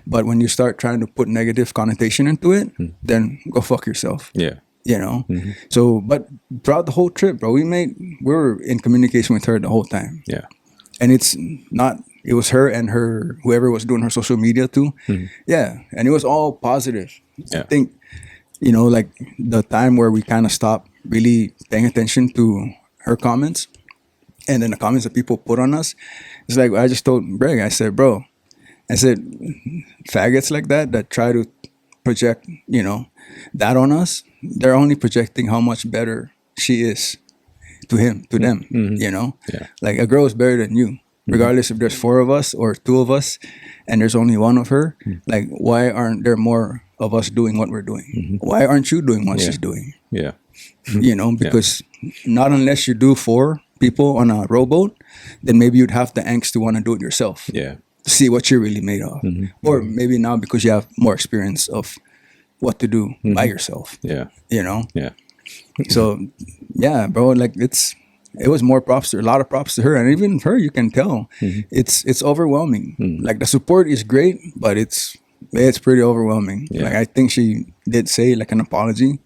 But when you start trying to put negative connotation into it, then go fuck yourself. Yeah. So, but throughout the whole trip, bro, we were in communication with her the whole time. Yeah. And it was her and her, whoever was doing her social media too. Yeah. And it was all positive. Yeah. I think, like the time where we kind of stopped really paying attention to her comments and then the comments that people put on us. It's like, I just told Greg, I said, bro, faggots like that try to project, that on us, they're only projecting how much better she is to them. Yeah. Like, a girl is better than you, regardless if there's 4 of us or 2 of us and there's only 1 of her. Like, why aren't there more of us doing what we're doing? Why aren't you doing what she's doing? Yeah. Because not unless you do 4 people on a rowboat, then maybe you'd have the angst to want to do it yourself. Yeah. To see what you're really made of. Or maybe now because you have more experience of what to do by yourself. Yeah. Yeah. So yeah, bro, like it was more props to, a lot of props to her, and even her, you can tell it's overwhelming. Like, the support is great, but it's pretty overwhelming. Yeah. Like, I think she did say like an apology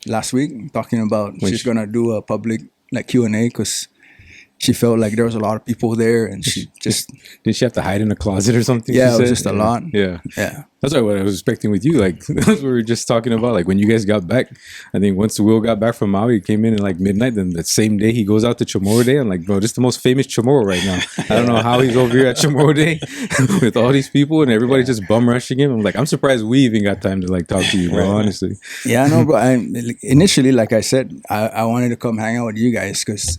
last week, talking about she's gonna do a public like Q&A because she felt like there was a lot of people there, and she just did she have to hide in a closet or something? Yeah, she it was said? just a lot. Yeah. That's what I was expecting with you. Like, we were just talking about, like, when you guys got back. I think once Will got back from Maui, he came in at like midnight. Then that same day, he goes out to Chamorro Day. I'm like, bro, this is the most famous Chamorro right now. I don't know how he's over here at Chamorro Day with all these people and everybody just bum rushing him. I'm like, I'm surprised we even got time to like talk to you, bro. Honestly. Yeah, no, bro. Initially, like I said, I wanted to come hang out with you guys because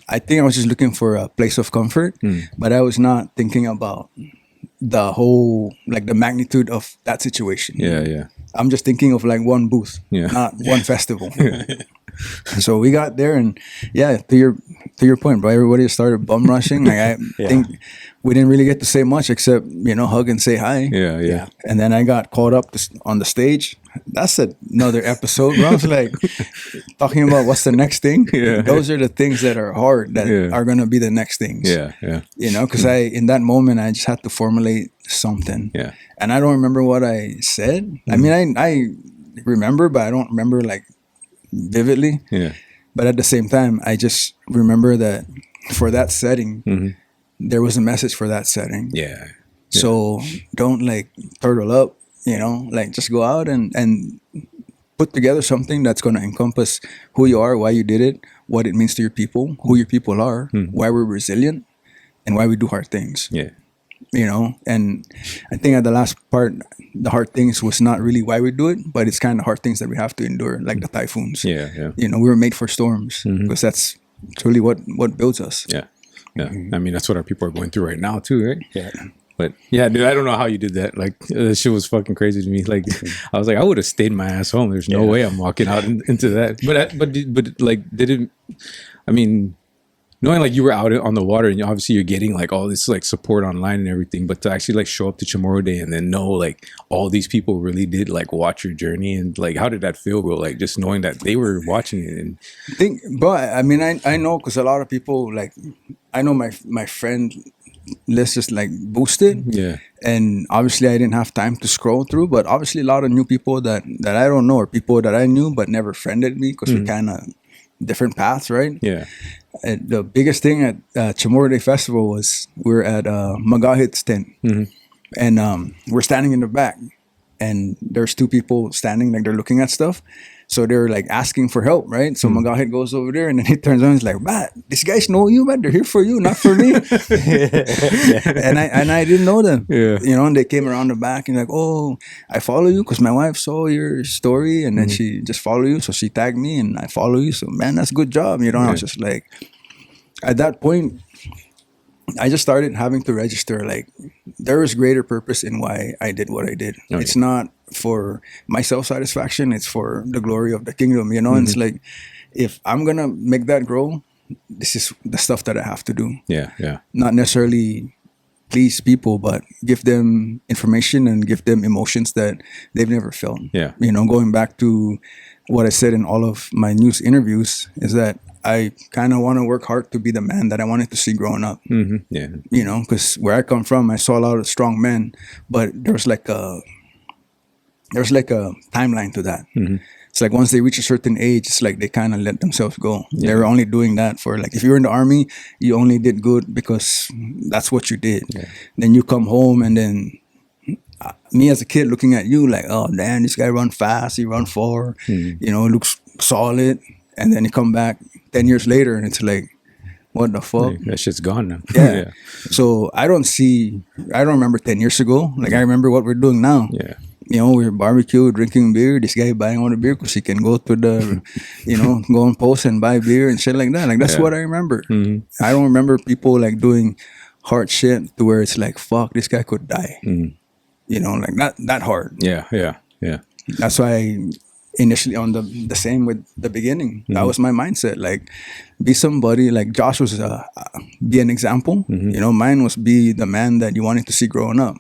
I think I was just looking for a place of comfort, but I was not thinking about the whole, like, the magnitude of that situation. Yeah. I'm just thinking of like one booth, not one festival. So we got there, and yeah, to your point, bro, everybody started bum rushing. Like, I think we didn't really get to say much except, hug and say hi. Yeah. And then I got caught up on the stage. That's another episode, bro. I was like talking about what's the next thing. Yeah. Those are the things that are hard that are gonna be the next things. Yeah. Because in that moment I just had to formulate something. Yeah. And I don't remember what I said. I mean, I remember, but I don't remember like vividly. Yeah. But at the same time, I just remember that for that setting, there was a message for that setting. Yeah. So don't like turtle up, like just go out and put together something that's going to encompass who you are, why you did it, what it means to your people, who your people are, why we're resilient, and why we do hard things. Yeah. And I think at the last part, the hard things was not really why we do it, but it's kind of hard things that we have to endure, like the typhoons. Yeah. We were made for storms because that's truly what builds us. Yeah. I mean, that's what our people are going through right now too, right? Yeah. But yeah, dude, I don't know how you did that. Like, that shit was fucking crazy to me. Like, I was like, I would have stayed my ass home. There's no way I'm walking out into that. But like, did it? I mean, knowing like you were out on the water and obviously you're getting like all this like support online and everything, but to actually like show up to Chamorro Day and then know like all these people really did like watch your journey, and like how did that feel, bro? Like just knowing that they were watching it. And I mean, I know because a lot of people, like, I know my friend list just like boosted. Yeah. And obviously I didn't have time to scroll through, but obviously a lot of new people that I don't know, or people that I knew but never friended me because we kind of different paths, right? Yeah. And the biggest thing at Chamorro Day Festival was we were at Magahit's tent, and we're standing in the back, and there's 2 people standing, like they're looking at stuff. So they're like asking for help, right? So Magahit goes over there, and then he turns around and he's like, "Man, these guys know you, man. They're here for you, not for me." And I didn't know them. Yeah. And they came around the back and like, "Oh, I follow you because my wife saw your story, and then she just followed you. So she tagged me, and I follow you. So man, that's a good job." I was just like, at that point, I just started having to register like there is greater purpose in why I did what I did. Okay. It's not for my self satisfaction, it's for the glory of the kingdom, you know? And it's like if I'm gonna make that grow, this is the stuff that I have to do. Yeah, yeah, Not necessarily please people, but give them information and give them emotions that they've never felt. yeah, You know, going back to what I said in all of my news interviews is that I kind of want to work hard to be the man that I wanted to see growing up. yeah, You know, because where I come from, I saw a lot of strong men, but there's like a timeline to that. It's like once they reach a certain age, it's like they kind of let themselves go. They were only doing that for like if you were in the army, you only did good because that's what you did. Then you come home and then me as a kid looking at you like, oh damn, this guy run fast, he run far, you know, looks solid, and then you come back 10 years later and it's like, what the fuck? that shit's gone now. Yeah. So I don't remember 10 years ago. Like I remember what we're doing now. Yeah. You know, we're barbecue, drinking beer. This guy buying all the beer because he can go to the, you know, go on post and buy beer and shit like that. Like that's what I remember. I don't remember people like doing hard shit to where it's like, fuck, this guy could die. You know, like not that hard. Yeah, yeah, yeah. That's why initially on the same with the beginning, that was my mindset. Like, be somebody. Like Josh was be an example. You know, mine was be the man that you wanted to see growing up.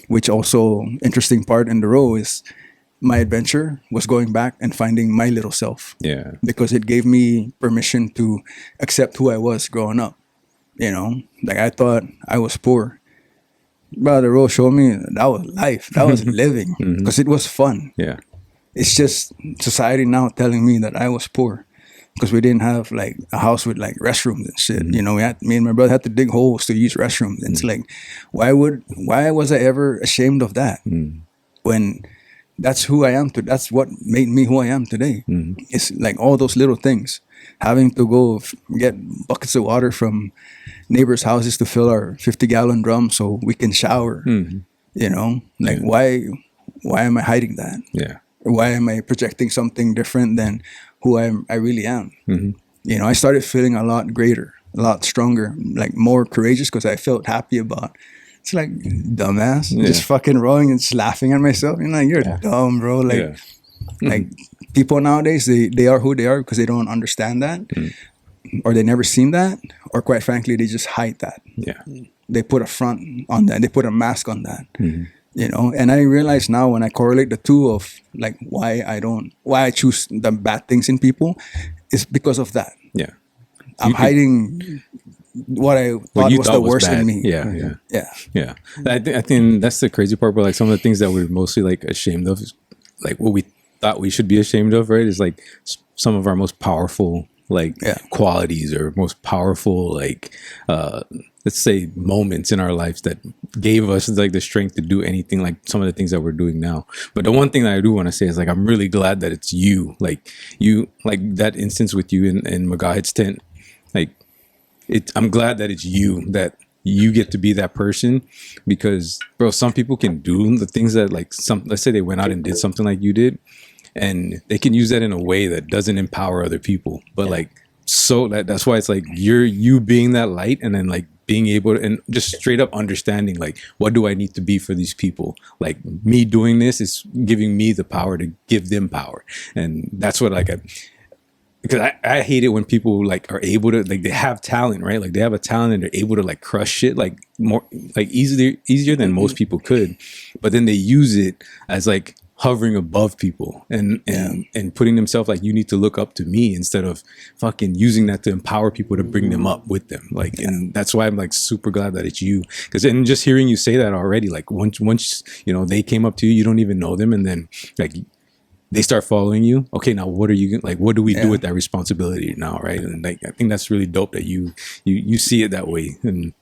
Which also interesting part in the row is my adventure was going back and finding my little self. Yeah. Because it gave me permission to accept who I was growing up. You know, like I thought I was poor. But the row showed me that was life. That was living because it was fun. Yeah. It's just society now telling me that I was poor because we didn't have like a house with like restrooms and shit. You know, me and my brother had to dig holes to use restrooms. And it's like, why was I ever ashamed of that? When that's who I am that's what made me who I am today. It's like all those little things. Having to go get buckets of water from neighbors' houses to fill our 50-gallon drum so we can shower. You know, like why am I hiding that? Yeah. Why am I projecting something different than who I really am? You know, I started feeling a lot greater, a lot stronger, like more courageous because I felt happy about. It's like dumbass, just fucking rolling and just laughing at myself. You know, like, you're dumb, bro. Like, like people nowadays, they are who they are because they don't understand that, or they never seen that, or quite frankly, they just hide that. Yeah. They put a front on that. They put a mask on that. You know, and I realize now when I correlate the two of like why I choose the bad things in people is because of that. Yeah. I'm hiding what I thought was the worst in me. Yeah. I think that's the crazy part. But like some of the things that we're mostly like ashamed of, is, like what we thought we should be ashamed of, right? Is like some of our most powerful like qualities or most powerful like let's say moments in our lives that gave us like the strength to do anything like some of the things that we're doing now. But the one thing that I do want to say is like I'm really glad that it's you like that instance with you in Magahid's tent. Like I'm glad that it's you that you get to be that person, because bro, some people can do the things that like let's say they went out and did something like you did, and they can use that in a way that doesn't empower other people. But like, so that's why it's like you being that light, and then like being able to, and just straight up understanding like, what do I need to be for these people? Like me doing this is giving me the power to give them power. And that's what like because I hate it when people like are able to like, they have talent, right? Like they have a talent and they're able to like crush shit like more like easier than most people could, but then they use it as like hovering above people and putting themselves like, you need to look up to me, instead of fucking using that to empower people to bring them up with them. Like, and that's why I'm like super glad that it's you, because and just hearing you say that already, like once you know they came up to you, you don't even know them, and then like they start following you. Okay, now what are you like? What do we do with that responsibility now, right? And like I think that's really dope that you see it that way, and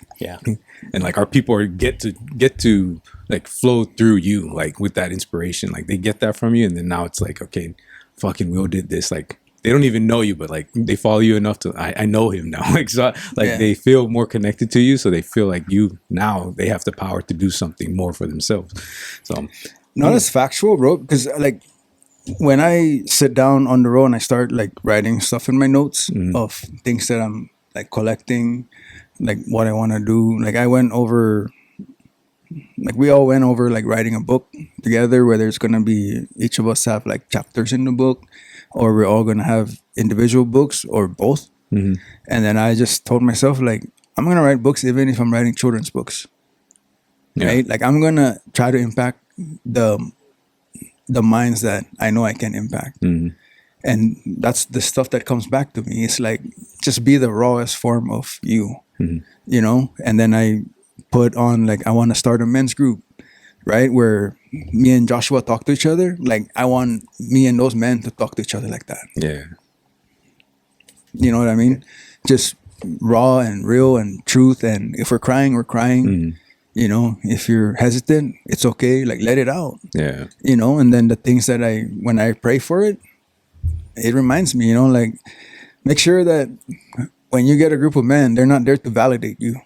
and like our people get to like flow through you, like with that inspiration. Like they get that from you, and then now it's like, okay, fucking Will did this. Like they don't even know you, but like they follow you enough to I know him now. Like so, like they feel more connected to you, so they feel like you now they have the power to do something more for themselves. So not as factual, bro, because like when I sit down on the road and I start like writing stuff in my notes of things that I'm like collecting, like what I want to do. Like I went over, like we all went over like writing a book together, where there's gonna be each of us have like chapters in the book, or we're all gonna have individual books, or both. And then I just told myself like I'm gonna write books even if I'm writing children's books. Yeah. Right? Like I'm gonna try to impact the minds that I know I can impact. And that's the stuff that comes back to me. It's like just be the rawest form of you, you know. And then I put on like I want to start a men's group, right, where me and Joshua talk to each other. Like I want me and those men to talk to each other like that. Yeah. You know what I mean? Just raw and real and truth. And if we're crying, we're crying. You know, if you're hesitant, it's okay. Like let it out. Yeah. You know, and then the things that when I pray for it, it reminds me, you know, like make sure that when you get a group of men, they're not there to validate you.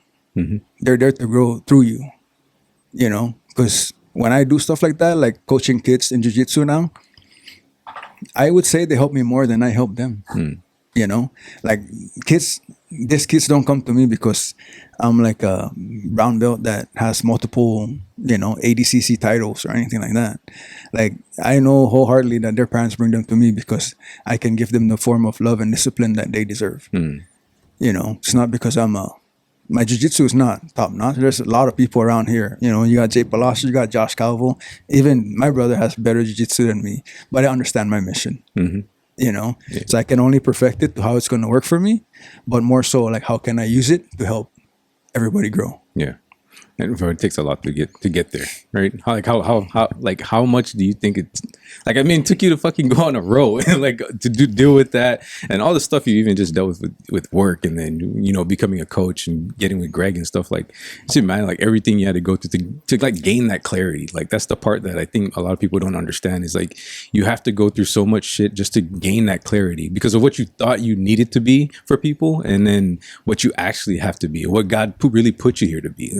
They're there to grow through you, you know, because when I do stuff like that, like coaching kids in jiu-jitsu now, I would say they help me more than I help them. You know, like these kids don't come to me because I'm like a brown belt that has multiple, you know, ADCC titles or anything like that. Like I know wholeheartedly that their parents bring them to me because I can give them the form of love and discipline that they deserve. You know, it's not because my jiu-jitsu is not top notch. There's a lot of people around here. You know, you got Jay Palacio, you got Josh Calvo. Even my brother has better jiu-jitsu than me, but I understand my mission. You know, so I can only perfect it to how it's going to work for me, but more so like how can I use it to help everybody grow? Yeah. And it takes a lot to get there, right? How much do you think it's like? I mean, it took you to fucking go on a row and like to deal with that and all the stuff you even just dealt with work, and then you know becoming a coach and getting with Greg and stuff like. See, man, like everything you had to go through to like gain that clarity. Like that's the part that I think a lot of people don't understand is like you have to go through so much shit just to gain that clarity because of what you thought you needed to be for people, and then what you actually have to be, what God really put you here to be,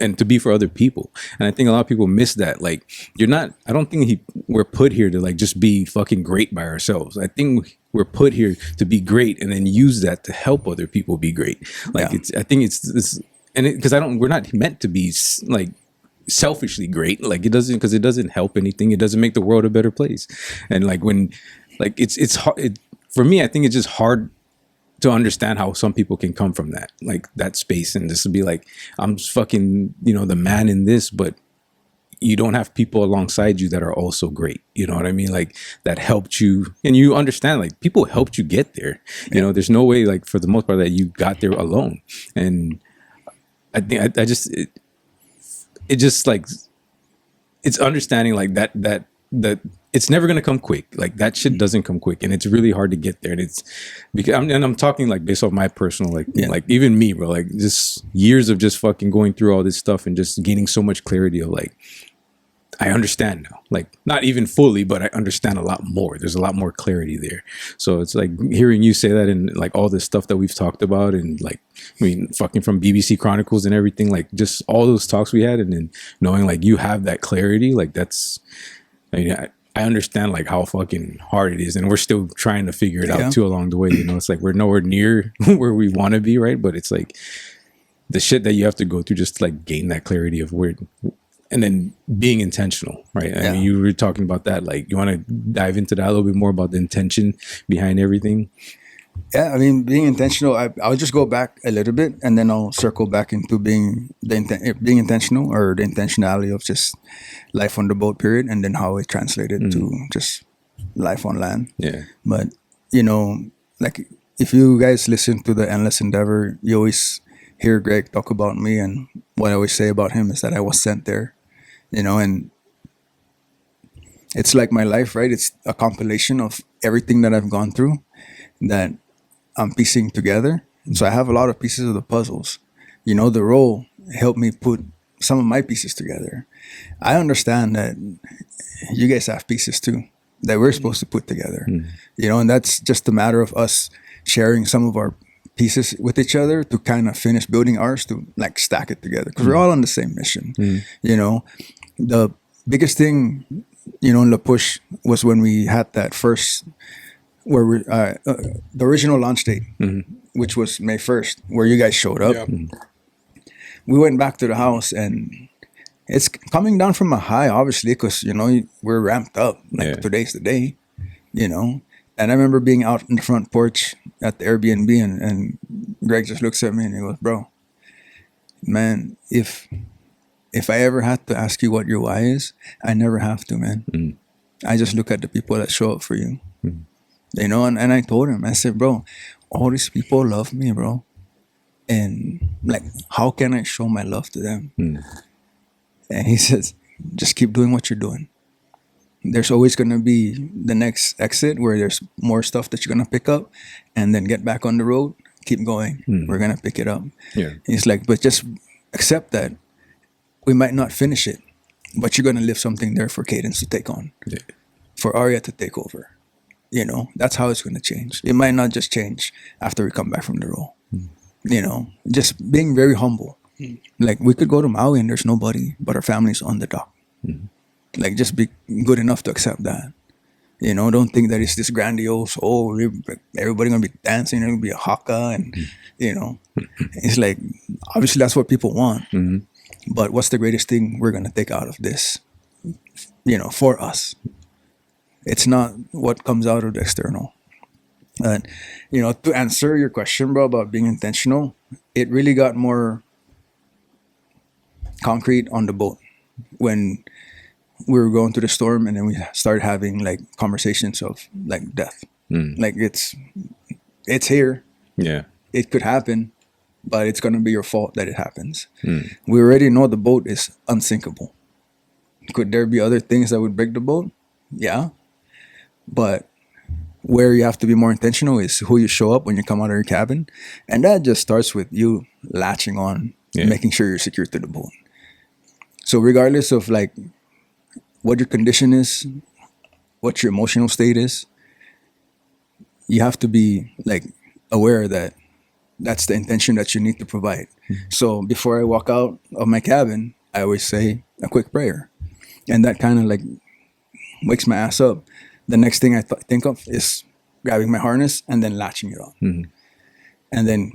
and to be for other people. And I think a lot of people miss that. Like I don't think we're put here to like just be fucking great by ourselves. I think we're put here to be great and then use that to help other people be great. Like I think it's and because we're not meant to be like selfishly great. Like it doesn't help anything. It doesn't make the world a better place. And like when like it's hard for me, I think it's just hard to understand how some people can come from that space and just be like, I'm just fucking, you know, the man in this, but you don't have people alongside you that are also great. You know what I mean? Like that helped you, and you understand like people helped you get there. You know, there's no way like for the most part that you got there alone. And I think it just like, it's understanding like that it's never going to come quick. Like that shit doesn't come quick, and it's really hard to get there. And it's because I'm talking like based off my personal, like even me, bro, like just years of just fucking going through all this stuff and just gaining so much clarity of like, I understand now, like not even fully, but I understand a lot more. There's a lot more clarity there. So it's like hearing you say that and like all this stuff that we've talked about, and like, I mean, fucking from BBC Chronicles and everything, like just all those talks we had, and then knowing like you have that clarity, like that's, I mean, I understand like how fucking hard it is, and we're still trying to figure it out too along the way. You know, it's like we're nowhere near where we want to be, right? But it's like the shit that you have to go through just to like gain that clarity of where, and then being intentional, right? I mean, you were talking about that. Like, you want to dive into that a little bit more about the intention behind everything? Yeah, I mean, being intentional. I'll just go back a little bit, and then I'll circle back into being intentional, or the intentionality of just life on the boat period, and then how it translated to just life on land. Yeah. But you know, like if you guys listen to the Endless Endeavor, you always hear Greg talk about me, and what I always say about him is that I was sent there. You know, and it's like my life, right? It's a compilation of everything that I've gone through that I'm piecing together. So I have a lot of pieces of the puzzles. You know, the role helped me put some of my pieces together. I understand that you guys have pieces too that we're supposed to put together. You know, and that's just a matter of us sharing some of our pieces with each other to kind of finish building ours, to like stack it together, because we're all on the same mission. You know, the biggest thing, you know, in the push was when we had that first where the original launch date, which was May 1st, where you guys showed up. Yeah. We went back to the house, and it's coming down from a high, obviously, because we're ramped up. Like Yeah. today's the day, And I remember being out in the front porch at the Airbnb, and Greg just looks at me and he goes, "Bro, man, if I ever had to ask you what your why is, I never have to, man. I just look at the people that show up for you, And I told him, I said, bro, all these people love me, bro, and like, how can I show my love to them? And he says, just keep doing what you're doing. There's always going to be the next exit where there's more stuff that you're going to pick up, and then get back on the road, keep going. We're going to pick it up." Yeah. He's like, but just accept that we might not finish it, but you're going to leave something there for Cadence to take on, for Arya to take over. That's how it's going to change. It might not just change after we come back from the role. Just being very humble. Like, we could go to Maui and there's nobody but our families on the dock. Like, just be good enough to accept that. Don't think that it's this grandiose, everybody gonna be dancing, there's gonna be a haka, and it's like, obviously that's what people want. But what's the greatest thing we're gonna take out of this? For us. It's not what comes out of the external. And to answer your question, bro, about being intentional, it really got more concrete on the boat when we were going through the storm, and then we started having like conversations of like death. Like, it's here. Yeah. It could happen, but it's gonna be your fault that it happens. We already know the boat is unsinkable. Could there be other things that would break the boat? Yeah. But where you have to be more intentional is who you show up when you come out of your cabin. And that just starts with you latching on, making sure you're secure to the boat. So regardless of like what your condition is, what your emotional state is, you have to be like aware that that's the intention that you need to provide. So before I walk out of my cabin, I always say a quick prayer. And that kind of like wakes my ass up. The next thing I think of is grabbing my harness and then latching it on. And then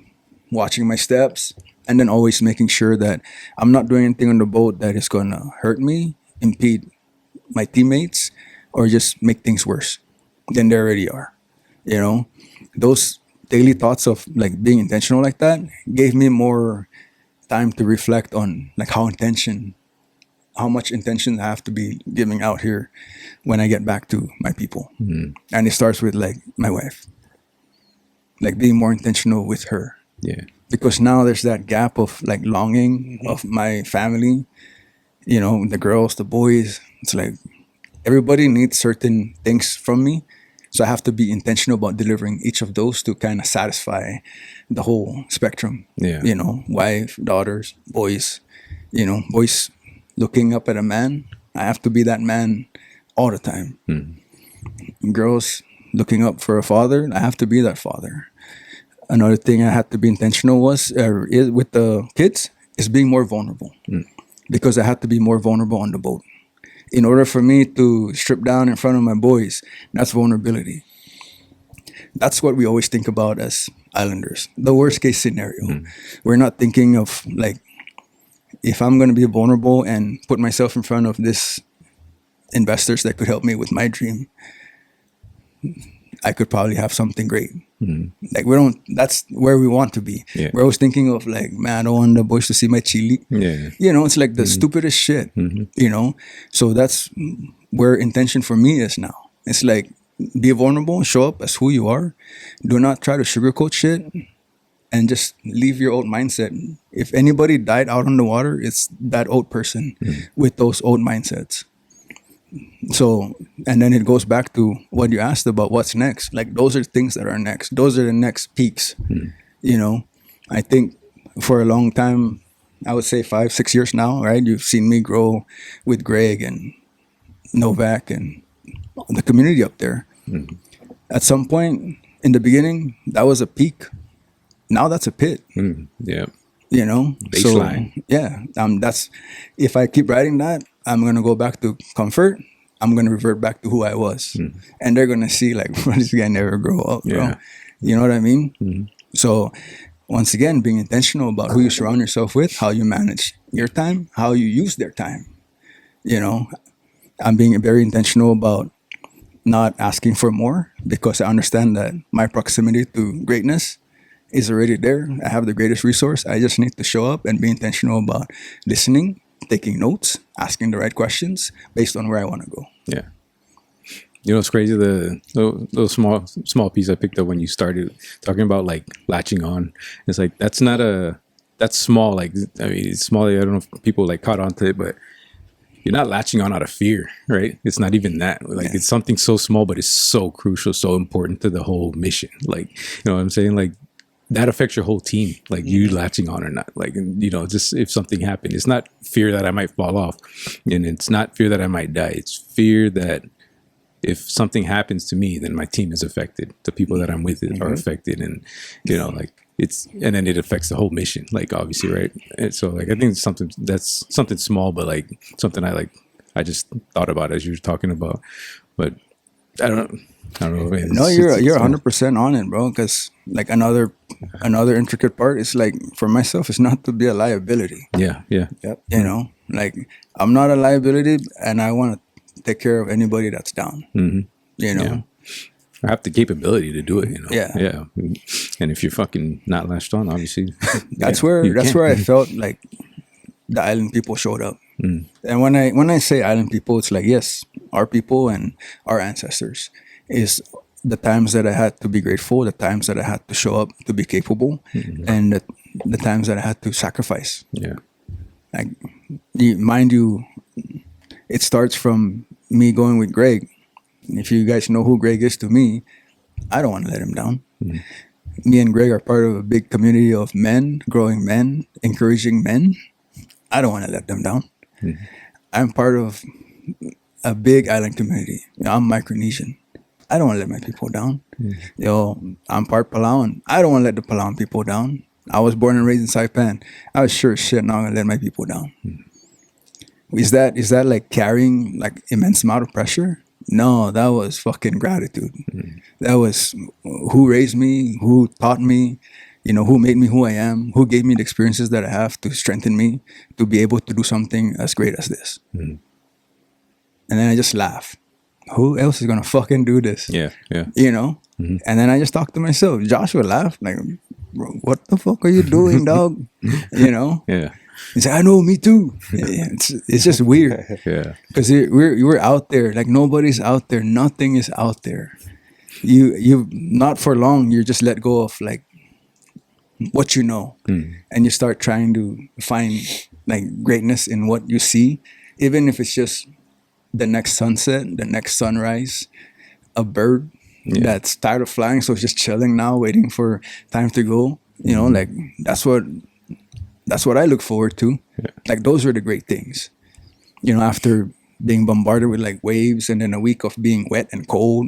watching my steps, and then always making sure that I'm not doing anything on the boat that is going to hurt me, impede my teammates, or just make things worse than they already are. Those daily thoughts of like being intentional like that gave me more time to reflect on like how much intention I have to be giving out here when I get back to my people. And it starts with like my wife, like being more intentional with her. Yeah. Because now there's that gap of like longing of my family, the girls, the boys. It's like everybody needs certain things from me. So I have to be intentional about delivering each of those to kind of satisfy the whole spectrum. Yeah. Wife, daughters, boys, boys looking up at a man. I have to be that man all the time. Girls looking up for a father. I have to be that father. Another thing I had to be intentional is with the kids is being more vulnerable, because I had to be more vulnerable on the boat. In order for me to strip down in front of my boys, that's vulnerability. That's what we always think about as islanders. The worst case scenario. We're not thinking of like, if I'm going to be vulnerable and put myself in front of this investors that could help me with my dream, I could probably have something great. Like, that's where we want to be. Yeah. We're always thinking of like, man, I don't want the boys to see my chili. Yeah. It's like the stupidest shit, So that's where intention for me is now. It's like, be vulnerable, show up as who you are. Do not try to sugarcoat shit, and just leave your old mindset. If anybody died out on the water, it's that old person with those old mindsets. So, and then it goes back to what you asked about what's next. Like, those are things that are next. Those are the next peaks. I think for a long time, I would say 5-6 years now, right? You've seen me grow with Greg and Novak and the community up there. At some point in the beginning, that was a peak. Now that's a pit. Yeah. Baseline. So yeah, that's, if I keep riding that, I'm gonna go back to comfort, I'm gonna revert back to who I was, and they're gonna see like, this guy never grow up, bro. Yeah. You know what I mean? So once again, being intentional about who you surround yourself with, how you manage your time, how you use their time. You know, I'm being very intentional about not asking for more because I understand that my proximity to greatness is already there. I have the greatest resource. I just need to show up and be intentional about listening, taking notes, asking the right questions based on where I want to go. Yeah. You know, it's crazy. The little small piece I picked up when you started talking about like latching on. It's like, that's small. Like, I mean, it's small. I don't know if people like caught on to it, but you're not latching on out of fear, right? It's not even that. Like, it's something so small, but it's so crucial, so important to the whole mission. Like, you know what I'm saying? Like, that affects your whole team, like you latching on or not. Like, you know, just if something happened, it's not fear that I might fall off, and it's not fear that I might die. It's fear that if something happens to me, then my team is affected. The people that I'm with are affected, and you know, like and then it affects the whole mission. Like, obviously, right? And so, like, I think it's something small, but like something I just thought about as you were talking about, but I don't know. Man. No, you're 100% on it, bro. Because like another intricate part is like for myself is not to be a liability. Yeah. You know, like I'm not a liability, and I want to take care of anybody that's down. You know, I have the capability to do it. You know, Yeah. And if you're fucking not latched on, obviously, that's where I felt like the island people showed up. And when I say island people, it's like, yes, our people and our ancestors is the times that I had to be grateful, the times that I had to show up to be capable, and the times that I had to sacrifice. Yeah. Like, mind you, it starts from me going with Greg. If you guys know who Greg is to me, I don't want to let him down. Me and Greg are part of a big community of men, growing men, encouraging men. I don't want to let them down. I'm part of a big island community. I'm Micronesian. I don't want to let my people down. I'm part Palauan. I don't want to let the Palauan people down. I was born and raised in Saipan. I was sure as shit not gonna let my people down. Is that like carrying like immense amount of pressure? No, that was fucking gratitude. That was who raised me, who taught me, you know, who made me who I am, who gave me the experiences that I have to strengthen me to be able to do something as great as this. And then I just laugh. Who else is gonna fucking do this? Yeah. You know? And then I just talk to myself. Joshua laughed like, bro, what the fuck are you doing, dog? You know? Yeah. He's like, I know, me too. It's just weird. Yeah. Because we're out there. Like, nobody's out there. Nothing is out there. You not for long, you just let go of like what you know. And you start trying to find like greatness in what you see, even if it's just the next sunset, the next sunrise, a bird that's tired of flying, so it's just chilling now, waiting for time to go. You know, like that's what I look forward to. Like, those are the great things. You know, after being bombarded with like waves and then a week of being wet and cold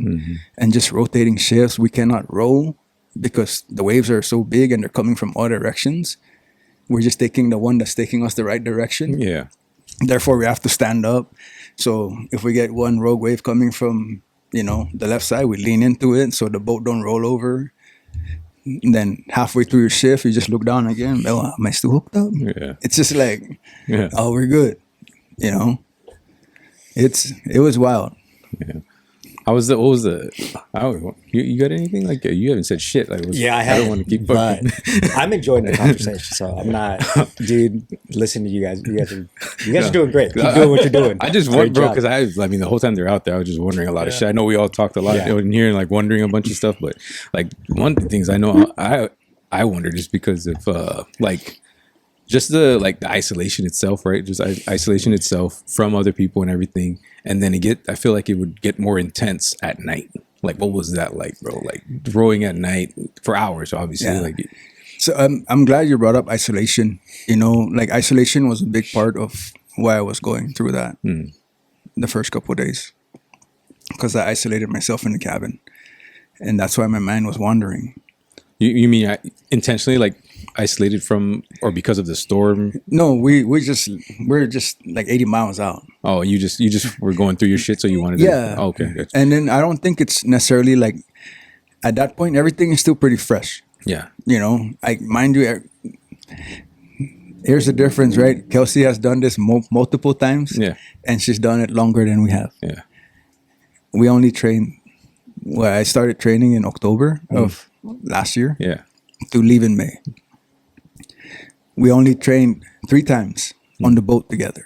and just rotating shifts, we cannot row because the waves are so big and they're coming from all directions. We're just taking the one that's taking us the right direction. Yeah. Therefore, we have to stand up. So if we get one rogue wave coming from, you know, the left side, we lean into it so the boat don't roll over. And then halfway through your shift, you just look down again. Oh, am I still hooked up? Yeah. It's just like, oh, we're good. You know, it was wild. Yeah. What was you got anything like you haven't said shit like I don't want to keep but fucking I'm enjoying the conversation, so I'm not, dude. Listen to you guys. You guys are doing great. Keep doing what you're doing. I just wonder, bro, because I mean the whole time they're out there, I was just wondering a lot of shit. I know we all talked a lot in here and like wondering a bunch of stuff, but like one of the things I know I wonder just because of like just the isolation itself, right? Just isolation itself from other people and everything. And then I feel like it would get more intense at night. Like, what was that like, bro? Like rowing at night for hours, obviously. Yeah. Like, So I'm glad you brought up isolation. You know, like isolation was a big part of why I was going through that the first couple of days, because I isolated myself in the cabin, and that's why my mind was wandering. You mean intentionally, like isolated from or because of the storm? No, we're just like 80 miles out. Oh, you just were going through your shit, so you wanted to. Yeah. Oh, okay. Gotcha. And then I don't think it's necessarily like at that point everything is still pretty fresh. Yeah. You know, like mind you, here's the difference, right? Kelsey has done this multiple times, Yeah. and she's done it longer than we have. Yeah. We only trained. Well, I started training in October of last year Yeah. to leave in May. We only trained 3 times on the boat together.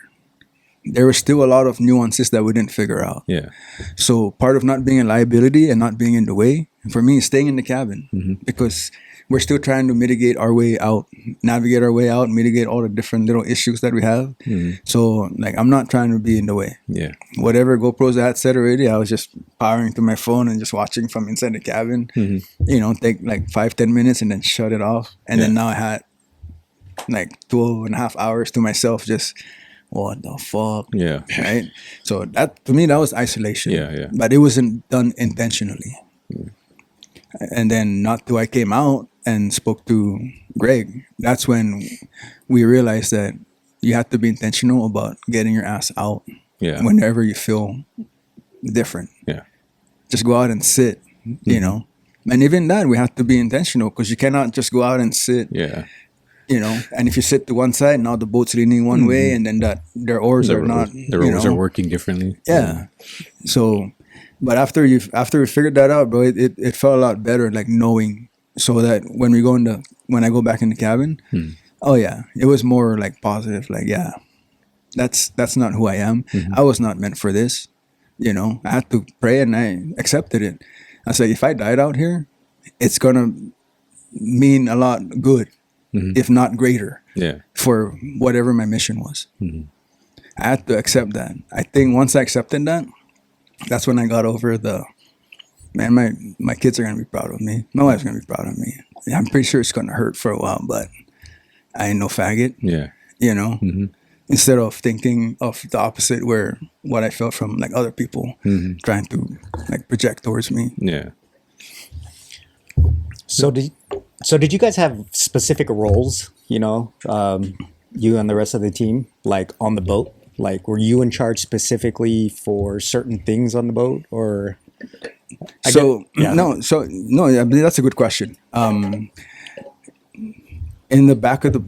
There were still a lot of nuances that we didn't figure out. Yeah. So part of not being a liability and not being in the way, for me, is staying in the cabin because we're still trying to mitigate our way out, navigate our way out, mitigate all the different little issues that we have. So like, I'm not trying to be in the way. Yeah. Whatever GoPros I had set already, I was just powering to my phone and just watching from inside the cabin. You know, take like 5-10 minutes and then shut it off. And then now I had like 12.5 hours to myself, just what the fuck. Yeah. Right. So that, to me, that was isolation. Yeah, yeah. But it wasn't done intentionally. And then not till I came out and spoke to Greg, that's when we realized that you have to be intentional about getting your ass out Yeah. whenever you feel different. Yeah. Just go out and sit, you know. And even that, we have to be intentional because you cannot just go out and sit, Yeah. you know. And if you sit to one side, now the boat's leaning one way, and then that their oars are not, The you rows know. are working differently. Yeah. So, but after we figured that out, bro, it felt a lot better, like knowing, so that when I go back in the cabin, oh yeah, it was more like positive, like yeah, that's not who I am. I was not meant for this, you know. I had to pray and I accepted it. I said, if I died out here, it's gonna mean a lot good, if not greater, Yeah. for whatever my mission was. I had to accept that. I think once I accepted that, that's when I got over the, man, my kids are going to be proud of me. My wife's going to be proud of me. I'm pretty sure it's going to hurt for a while, but I ain't no faggot, Yeah. you know? Instead of thinking of the opposite, where what I felt from like other people trying to like project towards me. Yeah. So did you guys have specific roles, you know, you and the rest of the team, like on the boat? Like, were you in charge specifically for certain things on the boat, or? No, I believe that's a good question. In the back of the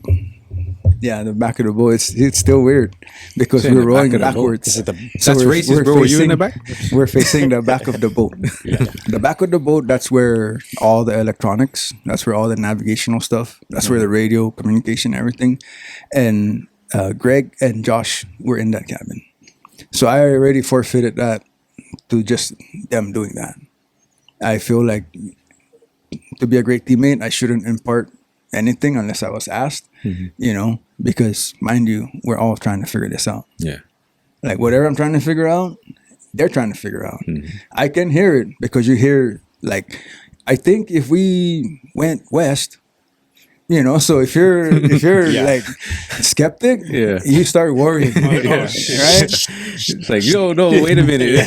boat, it's still weird because in we're the back rowing of the boat? backwards. Is it the- That's racist, bro. Were you in the back? We're facing the back of the boat. The back of the boat, that's where all the electronics, that's where all the navigational stuff, that's where the radio, communication, everything. And Greg and Josh were in that cabin. So I already forfeited that to just them doing that. I feel like to be a great teammate, I shouldn't impart anything unless I was asked, you know, because mind you, we're all trying to figure this out. Yeah. Like whatever I'm trying to figure out, they're trying to figure out. I can hear it because you hear, like, I think if we went west, you know, so if you're like skeptic, Yeah. you start worrying, right? It's like, yo, no, wait a minute.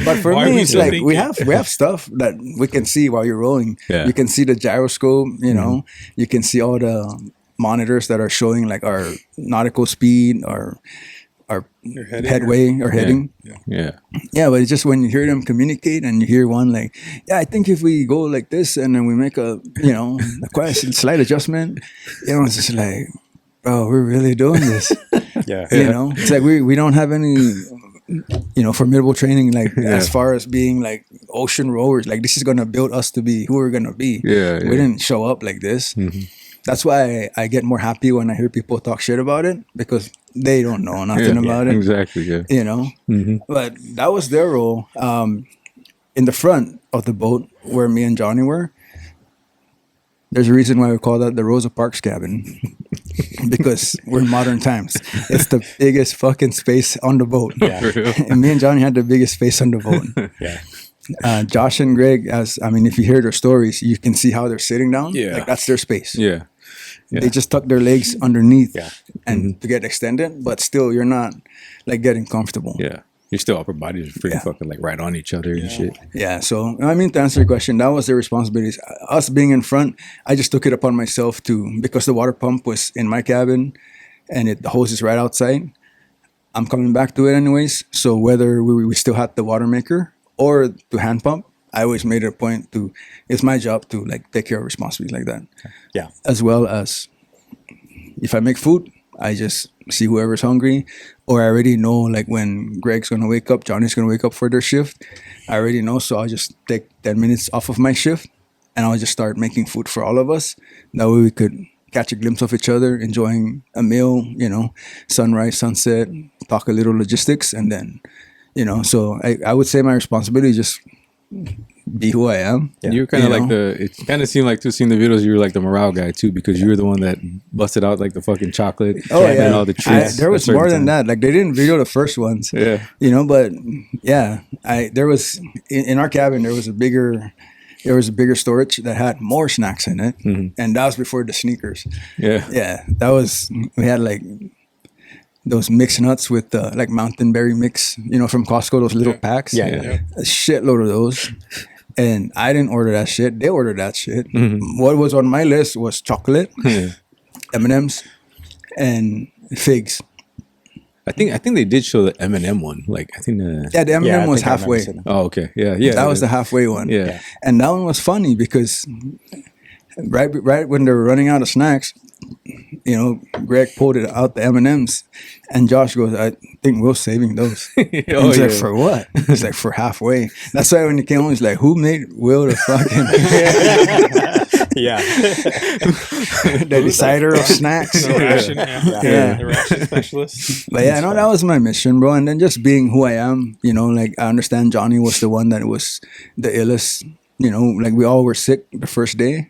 But for Why are me, we it's so like thinking? we have stuff that we can see while you're rowing. Yeah. You can see the gyroscope, you know, you can see all the monitors that are showing like our nautical speed, our heading headway or heading. Yeah. Yeah, but it's just when you hear them communicate and you hear one like, yeah, I think if we go like this and then we make a, you know, a slight adjustment, you know, it's just like, bro, we're really doing this. Yeah. You know, it's like we don't have any, you know, formidable training like as far as being like ocean rowers. Like this is gonna build us to be who we're gonna be. Yeah, We didn't show up like this. That's why I get more happy when I hear people talk shit about it because they don't know nothing about it. Exactly. Yeah. You know, but that was their role. In the front of the boat where me and Johnny were, there's a reason why we call that the Rosa Parks cabin because we're in modern times. It's the biggest fucking space on the boat. And me and Johnny had the biggest space on the boat. Yeah. Josh and Greg, if you hear their stories, you can see how they're sitting down. Yeah. Like that's their space. Yeah. They just tuck their legs underneath Yeah. and to get extended, but still you're not like getting comfortable. Yeah. Your still upper bodies are pretty fucking like right on each other and shit. Yeah, so to answer your question, that was their responsibilities. Us being in front, I just took it upon myself to, because the water pump was in my cabin and the hose is right outside, I'm coming back to it anyways. So whether we still had the water maker or the hand pump, I always made it a point to, it's my job to like take care of responsibilities like that. Yeah. As well as if I make food, I just see whoever's hungry, or I already know like when Greg's gonna wake up, Johnny's gonna wake up for their shift. I already know, so I'll just take 10 minutes off of my shift and I'll just start making food for all of us. That way we could catch a glimpse of each other, enjoying a meal, sunrise, sunset, talk a little logistics, and then, so I would say my responsibility is just be who I am. Yeah. You're kind of like it kind of seemed like seeing the videos, you were like the morale guy too, because you were the one that busted out like the fucking chocolate and all the treats. There was more than that. Like they didn't video the first ones. Yeah. But yeah, there was in our cabin there was a bigger storage that had more snacks in it, and that was before the sneakers. Yeah, that was, we had like those mixed nuts with like mountain berry mix, from Costco, those little packs. Yeah. A shitload of those. And I didn't order that shit. They ordered that shit. What was on my list was chocolate, M&Ms, and figs. I think they did show the M&M one. Like I think the M&M was halfway. Oh, okay. Yeah. That was the halfway one. Yeah. And that one was funny because right when they were running out of snacks, Greg pulled it out the M&Ms, and Josh goes, "I think we're saving those." He's like, "For what?" He's like, "For halfway." That's why when he came home, he's like, "Who made Will the fucking the decider of snacks?" The ration, Yeah. the ration specialist. But yeah, no, that was my mission, bro. And then just being who I am, like I understand Johnny was the one that was the illest. Like we all were sick the first day,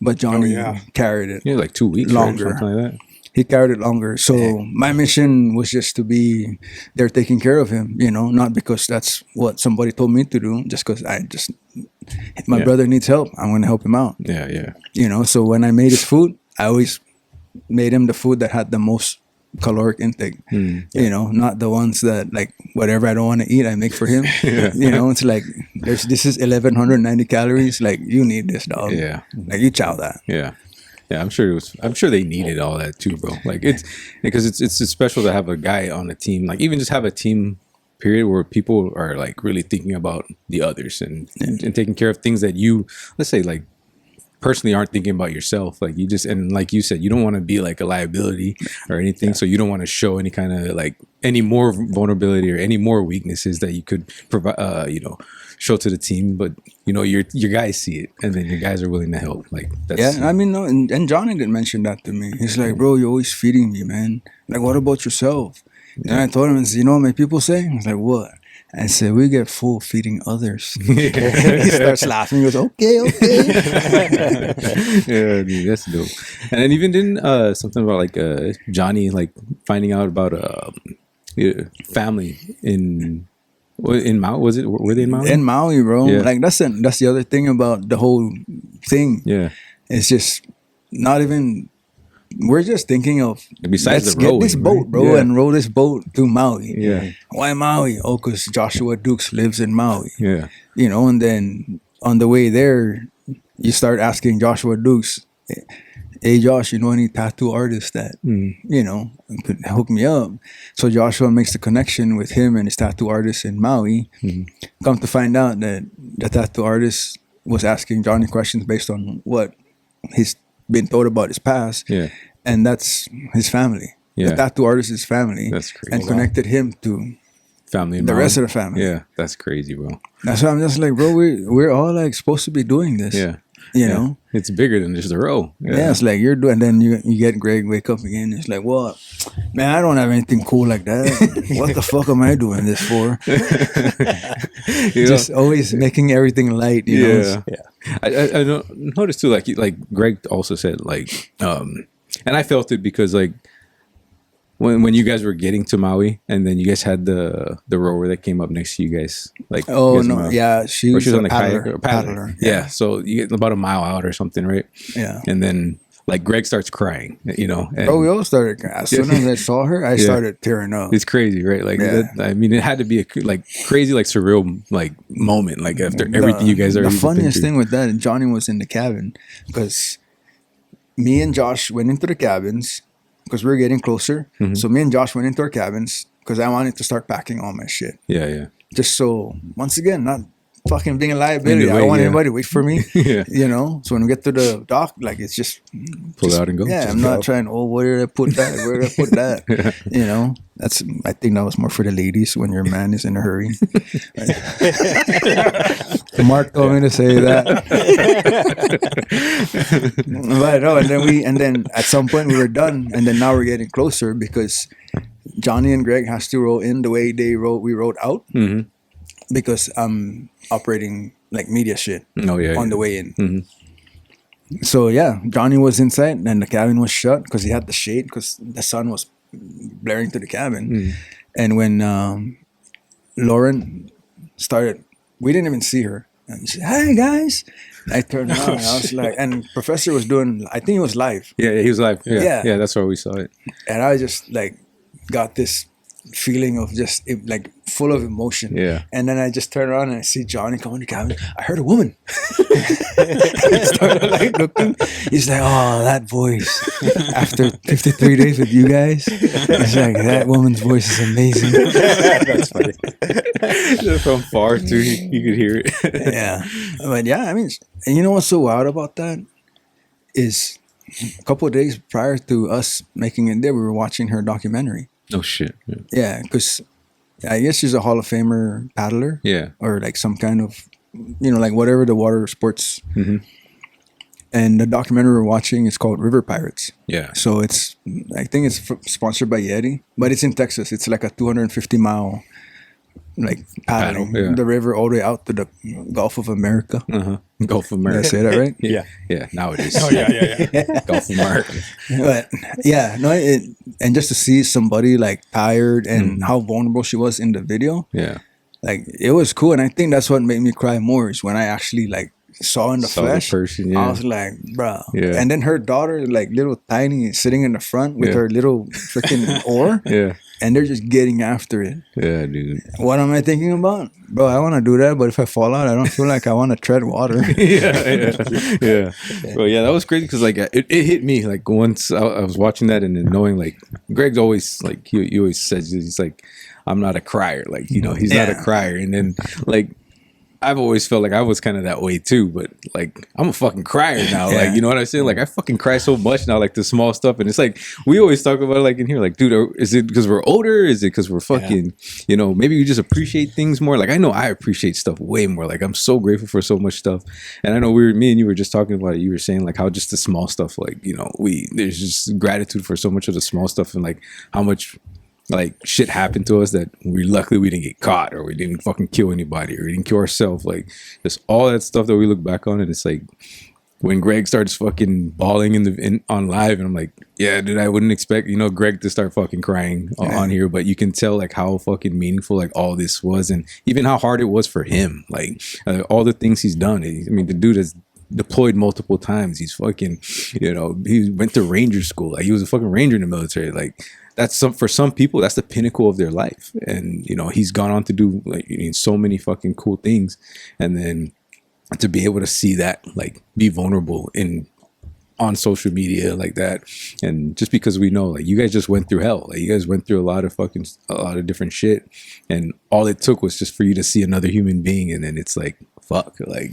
but Johnny carried it. Yeah, like 2 weeks Longer. or something like that. He carried it longer. So my mission was just to be there taking care of him, not because that's what somebody told me to do, just because my brother needs help. I'm going to help him out. Yeah. So when I made his food, I always made him the food that had the most caloric intake, not the ones that like whatever I don't want to eat, I make for him. It's like this is 1190 calories. Like you need this, dog. Yeah. Like you chow that. Yeah. I'm sure they needed all that too, bro. Like it's because it's special to have a guy on a team, like even just have a team period where people are like really thinking about the others and taking care of things that you, let's say, like personally aren't thinking about yourself. Like you just, and like you said, you don't want to be like a liability or anything. So you don't want to show any kind of like any more vulnerability or any more weaknesses that you could provide, show to the team. But your guys see it, and then your guys are willing to help. Like that's, I mean, no, and Johnny didn't mention that to me. He's like, "Bro, you're always feeding me, man. Like, what about yourself?" And I told him, I said, "You know what my people say?" I was like, "What?" I said, "We get full feeding others." He starts laughing. He goes, "Okay." Yeah, dude, that's dope. And then even didn't something about like Johnny like finding out about family in Maui. Was it? Were they in Maui? In Maui, bro. Yeah. Like that's the other thing about the whole thing. Yeah. It's just not even. We're just thinking of besides let's the get rowing, this boat, right? bro, Yeah. and row this boat to Maui. Yeah. Why Maui? Oh, because Joshua Dukes lives in Maui. Yeah. And then on the way there, you start asking Joshua Dukes, "Hey Josh, you know any tattoo artists that could hook me up?" So Joshua makes the connection with him and his tattoo artist in Maui. Come to find out that the tattoo artist was asking Johnny questions based on what he's been told about his past. Yeah. And that's his family. Yeah. The tattoo artist is family. That's crazy. And connected him to Family. In the Maui. rest of the family. Yeah, that's crazy, bro. That's why I'm just like, bro, we're all like supposed to be doing this. Yeah. You know? It's bigger than just a row. Yeah, it's like you're doing, and then you get Greg wake up again. It's like, what? Man, I don't have anything cool like that. What the fuck am I doing this for? Just always making everything light, you know? Yeah. I noticed too, like Greg also said, like, and I felt it because like when you guys were getting to Maui and then you guys had the rower that came up next to you guys, like, Oh, you guys no. Yeah, she or was she was on a the kayak paddler. or paddler. Yeah. So you get about a mile out or something, right? Yeah. And then like Greg starts crying, and Oh, we all started. As soon as I saw her, I started tearing up. it's crazy, right? Like, Yeah. I mean, it had to be a like crazy, like surreal, like moment, like after everything you guys are. The funniest thing with that, and Johnny was in the cabin because me and Josh went into the cabins because we were getting closer. So me and Josh went into our cabins, because I wanted to start packing all my shit. Yeah. Just so, once again, not fucking being a liability. Either I way, don't want yeah. anybody to wait for me. Yeah. You know, so when we get to the dock, like it's just Pull out and go. Yeah, Just I'm not go. trying. Oh, where did I put that? Where did I put that? You know, that's. I think that was more for the ladies when your man is in a hurry. Mark told me to say that. But no, and then at some point we were done, and then now we're getting closer because Johnny and Greg has to row in the way they rowed. We rowed out because I'm operating like media shit Oh yeah. on the way in. So yeah, Johnny was inside and the cabin was shut because he had the shade because the sun was blaring through the cabin. And when Lauren started, we didn't even see her. And she said, "Hi guys." I turned around and I was like, and Professor was doing, I think it was live. Yeah, he was live. Yeah. Yeah, that's where we saw it. And I just like got this feeling of just like full of emotion. Yeah. And then I just turn around and I see Johnny come in the cabin. I heard a woman. He started like looking. He's like, "Oh, that voice." After 53 days with you guys, he's like, "That woman's voice is amazing." That's funny. From far too, you could hear it. Yeah. But yeah, I mean, and you know what's so wild about that is a couple of days prior to us making it there, we were watching her documentary. Oh shit. Yeah. Yeah, because I guess she's a Hall of Famer paddler. Yeah. Or like some kind of, like whatever the water sports. And the documentary we're watching is called River Pirates. Yeah. So I think it's sponsored by Yeti, but it's in Texas. It's like a 250-mile like paddling yeah. the river all the way out to the Gulf of America. Gulf of Did I America. say that right? Yeah. Yeah, nowadays. Oh yeah. Gulf of America. But yeah, no, and just to see somebody like tired and how vulnerable she was in the video, Yeah. like it was cool. And I think that's what made me cry more is when I actually like saw in the Saw the flesh. person, yeah. I was like, bro. Yeah. And then her daughter, like little tiny, sitting in the front with Yeah. her little freaking oar, Yeah. and they're just getting after it. Yeah, dude. What am I thinking about? Bro, I want to do that, but if I fall out, I don't feel like I want to tread water. yeah. Well, yeah, that was crazy because like it hit me like once I was watching that and then knowing like Greg's always like he always says he's like I'm not a crier, like he's not a Yeah. crier, and then like I've always felt like I was kind of that way too, but like I'm a fucking crier now. Yeah. Like, you know what I'm saying? Like I fucking cry so much now, like the small stuff. And it's like, we always talk about it like in here, like, dude, is it because we're older? Is it because we're fucking, maybe we just appreciate things more? Like I know I appreciate stuff way more. Like I'm so grateful for so much stuff. And I know me and you were just talking about it. You were saying like how just the small stuff, like, there's just gratitude for so much of the small stuff and like how much like shit happened to us that luckily we didn't get caught or we didn't fucking kill anybody or we didn't kill ourselves. Like just all that stuff that we look back on, and it's like when Greg starts fucking bawling on live, and I'm like, yeah, dude, I wouldn't expect Greg to start fucking crying on here, but you can tell like how fucking meaningful like all this was, and even how hard it was for him, like all the things he's done. I mean, the dude has deployed multiple times. He's fucking, he went to ranger school. Like he was a fucking ranger in the military. Like that's for some people, that's the pinnacle of their life. And, he's gone on to do like so many fucking cool things. And then to be able to see that, like be vulnerable on social media like that. And just because we know, like you guys just went through hell, like you guys went through a lot of different shit. And all it took was just for you to see another human being. And then it's like, fuck, like,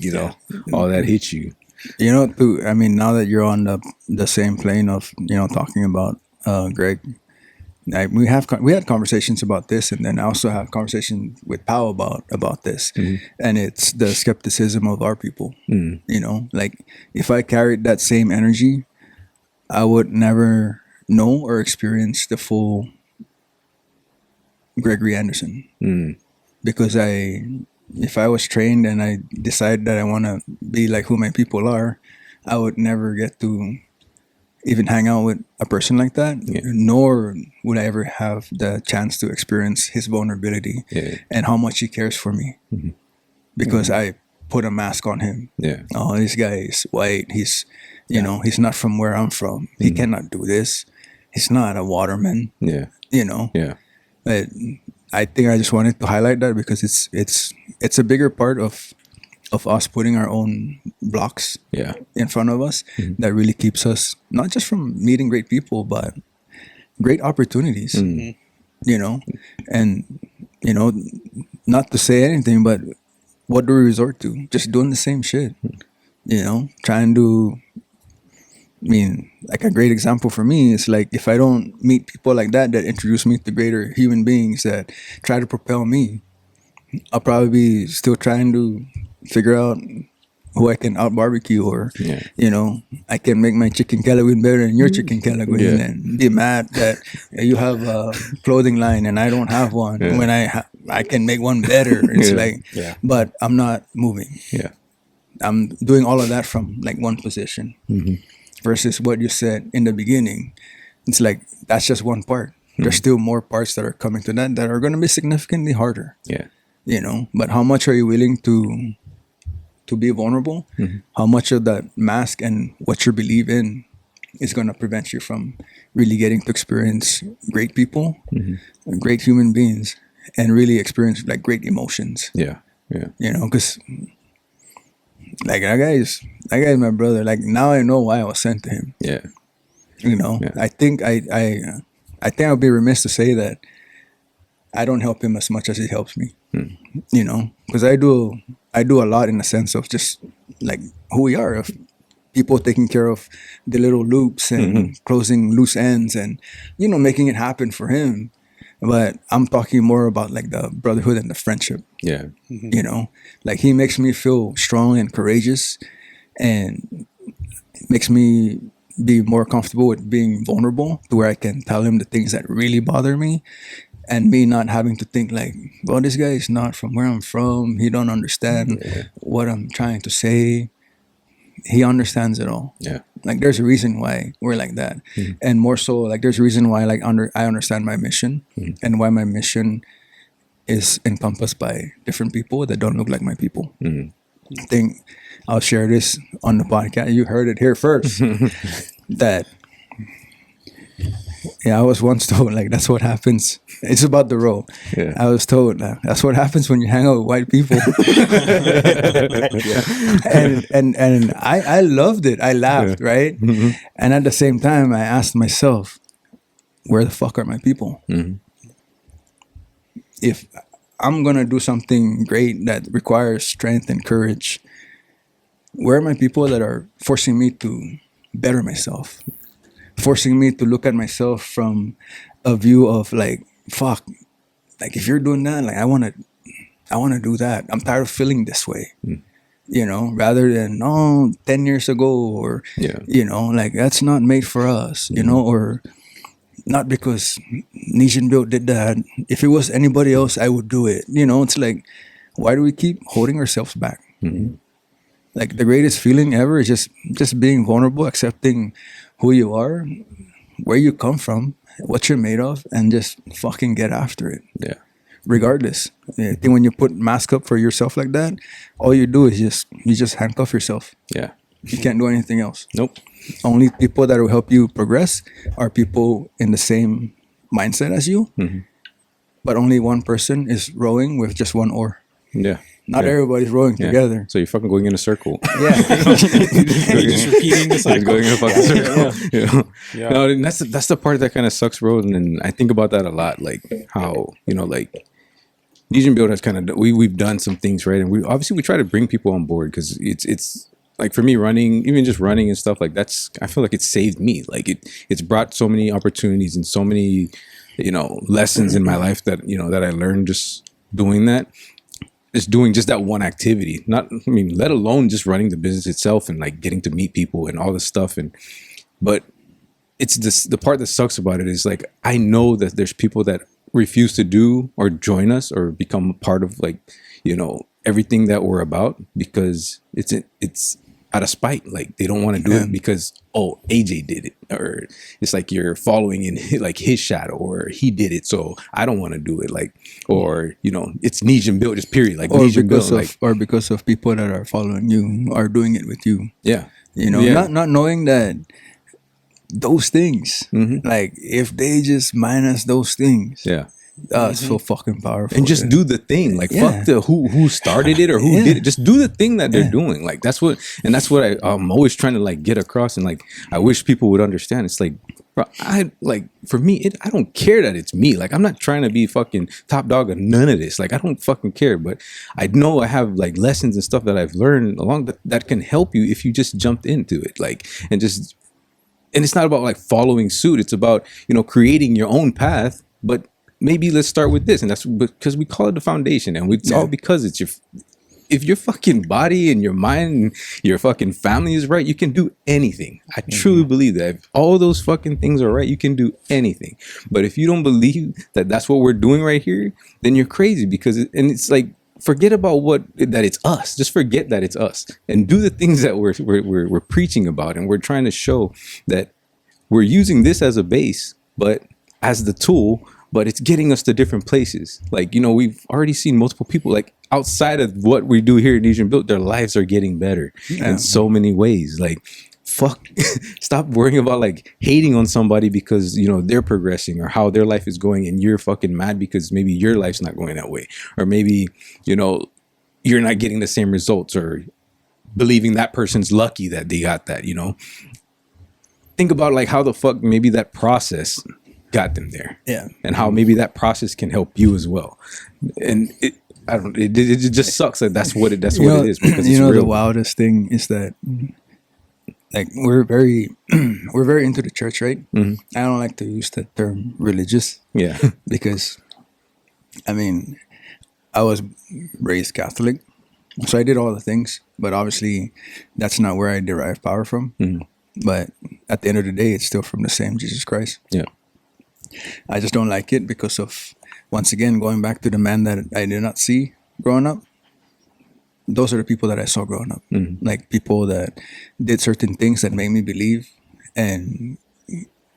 all that hits you. I mean, now that you're on the same plane of, talking about Greg, we had conversations about this, and then I also have conversations with Pao about this, and it's the skepticism of our people. Like if I carried that same energy, I would never know or experience the full Gregory Anderson, because if I was trained and I decide that I want to be like who my people are, I would never get to even hang out with a person like that, nor would I ever have the chance to experience his vulnerability and how much he cares for me, because I put a mask on him. Oh, this guy is white. He's, he's not from where I'm from. He cannot do this. He's not a waterman. But I think I just wanted to highlight that because it's a bigger part of us putting our own blocks in front of us that really keeps us not just from meeting great people, but great opportunities. you know, and you know, not to say anything, but what do we resort to? Just doing the same shit, you know, trying to. I mean, like a great example for me is like if I don't meet people like that introduce me to greater human beings that try to propel me, I'll probably be still trying to figure out who I can out barbecue or, you know, I can make my chicken calaguin better than your chicken calaguin and be mad that you have a clothing line and I don't have one when I can make one better. It's like, but I'm not moving. Yeah. I'm doing all of that from like one position versus what you said in the beginning. It's like, that's just one part. There's still more parts that are coming to that are going to be significantly harder. Yeah. You know, but how much are you willing to be vulnerable? How much of that mask and what you believe in is going to prevent you from really getting to experience great people, great human beings, and really experience like great emotions. Yeah. Yeah. You know, because like that guy is my brother. Like now I know why I was sent to him. Yeah. You know, I think I think I would be remiss to say that I don't help him as much as he helps me. You know, because I do a lot in the sense of just like who we are, of people taking care of the little loops and closing loose ends and, you know, making it happen for him. But I'm talking more about like the brotherhood and the friendship. Yeah. You know, like he makes me feel strong and courageous and makes me be more comfortable with being vulnerable to where I can tell him the things that really bother me. And me not having to think like, well, this guy is not from where I'm from. He don't understand what I'm trying to say. He understands it all. Yeah. Like there's a reason why we're like that. And more so, like there's a reason why like I understand my mission and why my mission is encompassed by different people that don't look like my people. I think I'll share this on the podcast. You heard it here first. That I was once told like that's what happens. It's about the role. Yeah. I was told that's what happens when you hang out with white people. and I loved it. I laughed, right? And at the same time, I asked myself, where the fuck are my people? If I'm gonna do something great that requires strength and courage, where are my people that are forcing me to better myself? Forcing me to look at myself from a view of like, fuck, like if you're doing that, like I want to do that. I'm tired of feeling this way, you know, rather than, 10 years ago or, you know, like that's not made for us, you know, or not because Nesian Built did that. If it was anybody else, I would do it. You know, it's like, why do we keep holding ourselves back? Like the greatest feeling ever is just being vulnerable, accepting who you are, where you come from, what you're made of, and just fucking get after it. Yeah. Regardless. I think when you put mask up for yourself like that, all you do is you just handcuff yourself. Yeah. You can't do anything else. Nope. Only people that will help you progress are people in the same mindset as you. But only one person is rowing with just one oar. Yeah. Not everybody's rowing together. So you're fucking going in a circle. Yeah. You're just repeating the cycle. Going in a fucking circle. You know? No, and that's the part that kind of sucks, bro. And then I think about that a lot, like how, you know, like Nesian Build has kind of we've done some things right, and we try to bring people on board because it's like for me running, even just running and stuff like that's I feel like it saved me. Like it's brought so many opportunities and so many, you know, lessons in my life that, you know, that I learned just doing that. Just doing just that one activity, let alone just running the business itself and like getting to meet people and all this stuff. But it's the part that sucks about it is like, I know that there's people that refuse to do or join us or become a part of like, you know, everything that we're about because it's out of spite. Like they don't want to do it because, AJ did it, or it's like you're following in like his shadow, or he did it, so I don't want to do it. Like, or you know, it's Nesian Built, just period. Like, or because of people that are following you are doing it with you. Yeah, you know, not knowing that those things, like if they just minus those things, it's so fucking powerful. And just do the thing, like fuck the who started it or who did it. Just do the thing that they're doing. Like that's what I'm always trying to like get across. And like I wish people would understand. It's like, bro, for me, I don't care that it's me. Like, I'm not trying to be fucking top dog of none of this. Like, I don't fucking care. But I know I have like lessons and stuff that I've learned along that can help you if you just jumped into it. Like, and it's not about like following suit. It's about, creating your own path. But maybe let's start with this. And that's because we call it the foundation. And it's all because if your fucking body and your mind and your fucking family is right, you can do anything. I truly believe that. If all those fucking things are right, you can do anything. But if you don't believe that that's what we're doing right here, then you're crazy it's like, forget about that it's us. Just forget that it's us and do the things that we're preaching about. And we're trying to show that we're using this as a base, but as the tool, but it's getting us to different places. Like, we've already seen multiple people like outside of what we do here at Nesian Built, their lives are getting better in so many ways. Like, fuck, stop worrying about like hating on somebody because, they're progressing or how their life is going and you're fucking mad because maybe your life's not going that way. Or maybe, you're not getting the same results or believing that person's lucky that they got that, Think about like how the fuck maybe that process got them there. Yeah. And how maybe that process can help you as well. And it just sucks that that's what it is. Because the wildest thing is that like we're very into the church, right? Mm-hmm. I don't like to use the term religious. Yeah. Because I was raised Catholic. So I did all the things, but obviously that's not where I derive power from. Mm-hmm. But at the end of the day, it's still from the same Jesus Christ. Yeah. I just don't like it because of, once again, going back to the man that I did not see growing up. Those are the people that I saw growing up. Mm-hmm. Like people that did certain things that made me believe and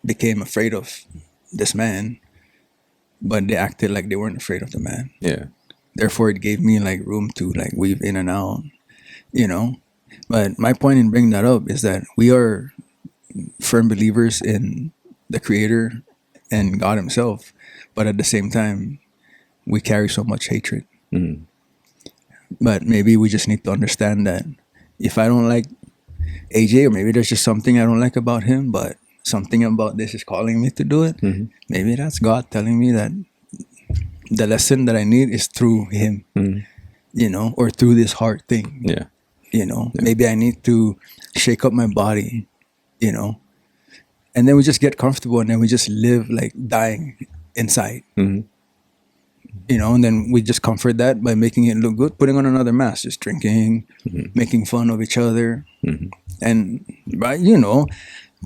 became afraid of this man, but they acted like they weren't afraid of the man. Yeah. Therefore, it gave me like room to like weave in and out, But my point in bringing that up is that we are firm believers in the Creator and God Himself, but at the same time, we carry so much hatred. Mm-hmm. But maybe we just need to understand that if I don't like AJ, or maybe there's just something I don't like about him, but something about this is calling me to do it, mm-hmm. maybe that's God telling me that the lesson that I need is through him, mm-hmm. Or through this hard thing. Yeah. Maybe I need to shake up my body, and then we just get comfortable and then we just live like dying inside, mm-hmm. And then we just comfort that by making it look good, putting on another mask, just drinking, mm-hmm. making fun of each other. Mm-hmm. And,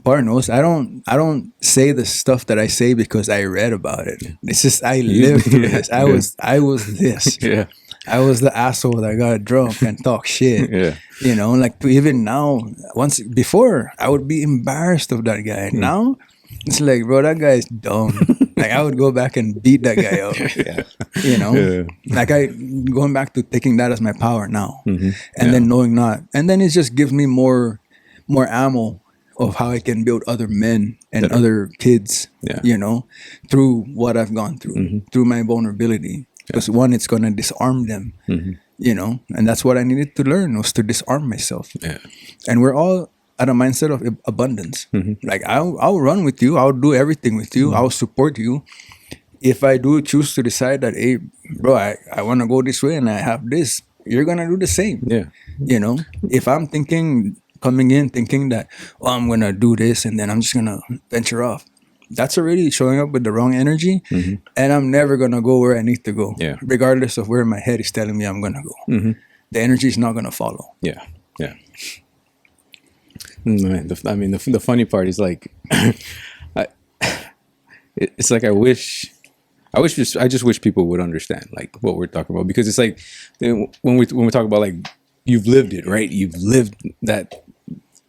Bar knows, I don't say the stuff that I say because I read about it. It's just, I lived through this. I was this. Yeah. I was the asshole that got drunk and talk shit. Yeah. Like even now, before I would be embarrassed of that guy. Mm. Now it's like, bro, that guy's dumb. Like I would go back and beat that guy up. Yeah. Like going back to taking that as my power now, mm-hmm. and then knowing not, and then it just gives me more ammo of how I can build other men and other kids. Yeah. Through what I've gone through, mm-hmm. through my vulnerability. Because one, it's gonna disarm them, mm-hmm. And that's what I needed to learn, was to disarm myself. Yeah. And we're all at a mindset of abundance. Mm-hmm. Like I'll run with you, I'll do everything with you, mm-hmm. I'll support you. If I do choose to decide that, hey, bro, I want to go this way and I have this, you're gonna do the same. Yeah. If I'm coming in thinking that, I'm gonna do this and then I'm just gonna venture off, that's already showing up with the wrong energy, mm-hmm. and I'm never gonna go where I need to go, regardless of where my head is telling me I'm gonna go. Mm-hmm. The energy is not gonna follow. Yeah. The funny part is like, it's like I just wish people would understand like what we're talking about, because it's like when we talk about like you've lived it, right? You've lived that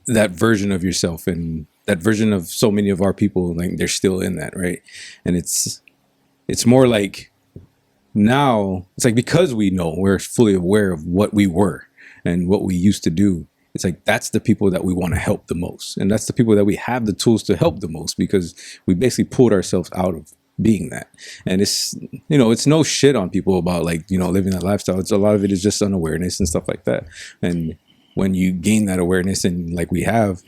version of yourself, and that version of so many of our people, like they're still in that, right? And it's more like now it's like, because we know, we're fully aware of what we were and what we used to do. It's like, that's the people that we want to help the most. And that's the people that we have the tools to help the most, because we basically pulled ourselves out of being that. And it's, it's no shit on people about like, living that lifestyle. It's a lot of it is just unawareness and stuff like that. And when you gain that awareness, and like we have,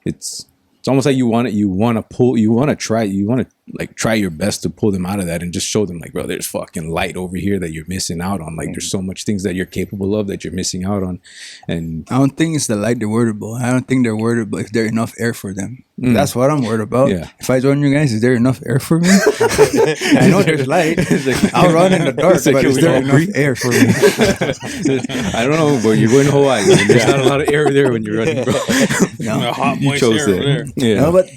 it's it's almost like you want to try your best to pull them out of that and just show them like, bro, there's fucking light over here that you're missing out on. Like there's so much things that you're capable of that you're missing out on. And I don't think it's the light they're worried about. I don't think they're worried about if there's enough air for them. That's what I'm worried about. Yeah. If I join you guys, is there enough air for me? I know there's light. I'll run in the dark, but is there enough air for me? I don't know, but you're going to Hawaii. And there's not a lot of air there when you're running, bro. A hot, You moist chose air over there. that. Yeah. No, but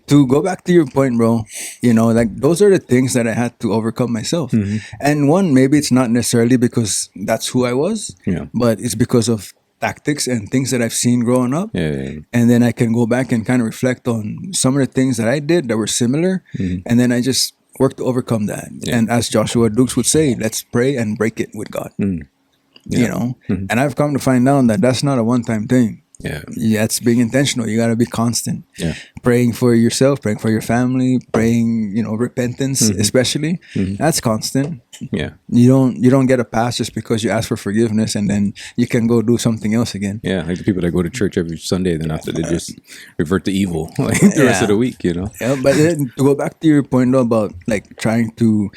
to go back to your point, bro, you know, like those are the things that I had to overcome myself. And one, maybe it's not necessarily because that's who I was, Yeah. but it's because of tactics and things that I've seen growing up. Yeah. And then I can go back and kind of reflect on some of the things that I did that were similar. And then I just work to overcome that. Yeah. And as Joshua Dukes would say, let's pray and break it with God. You know, and I've come to find out that that's not a one-time thing. Yeah, it's being intentional. You got to be constant. Yeah. Praying for yourself, praying for your family, praying, you know, repentance, especially. That's constant. Yeah. You don't get a pass just because you ask for forgiveness and then you can go do something else again. Yeah. Like the people that go to church every Sunday, then after they just revert to evil like the rest of the week, you know? Yeah, but then to go back to your point though, about like trying to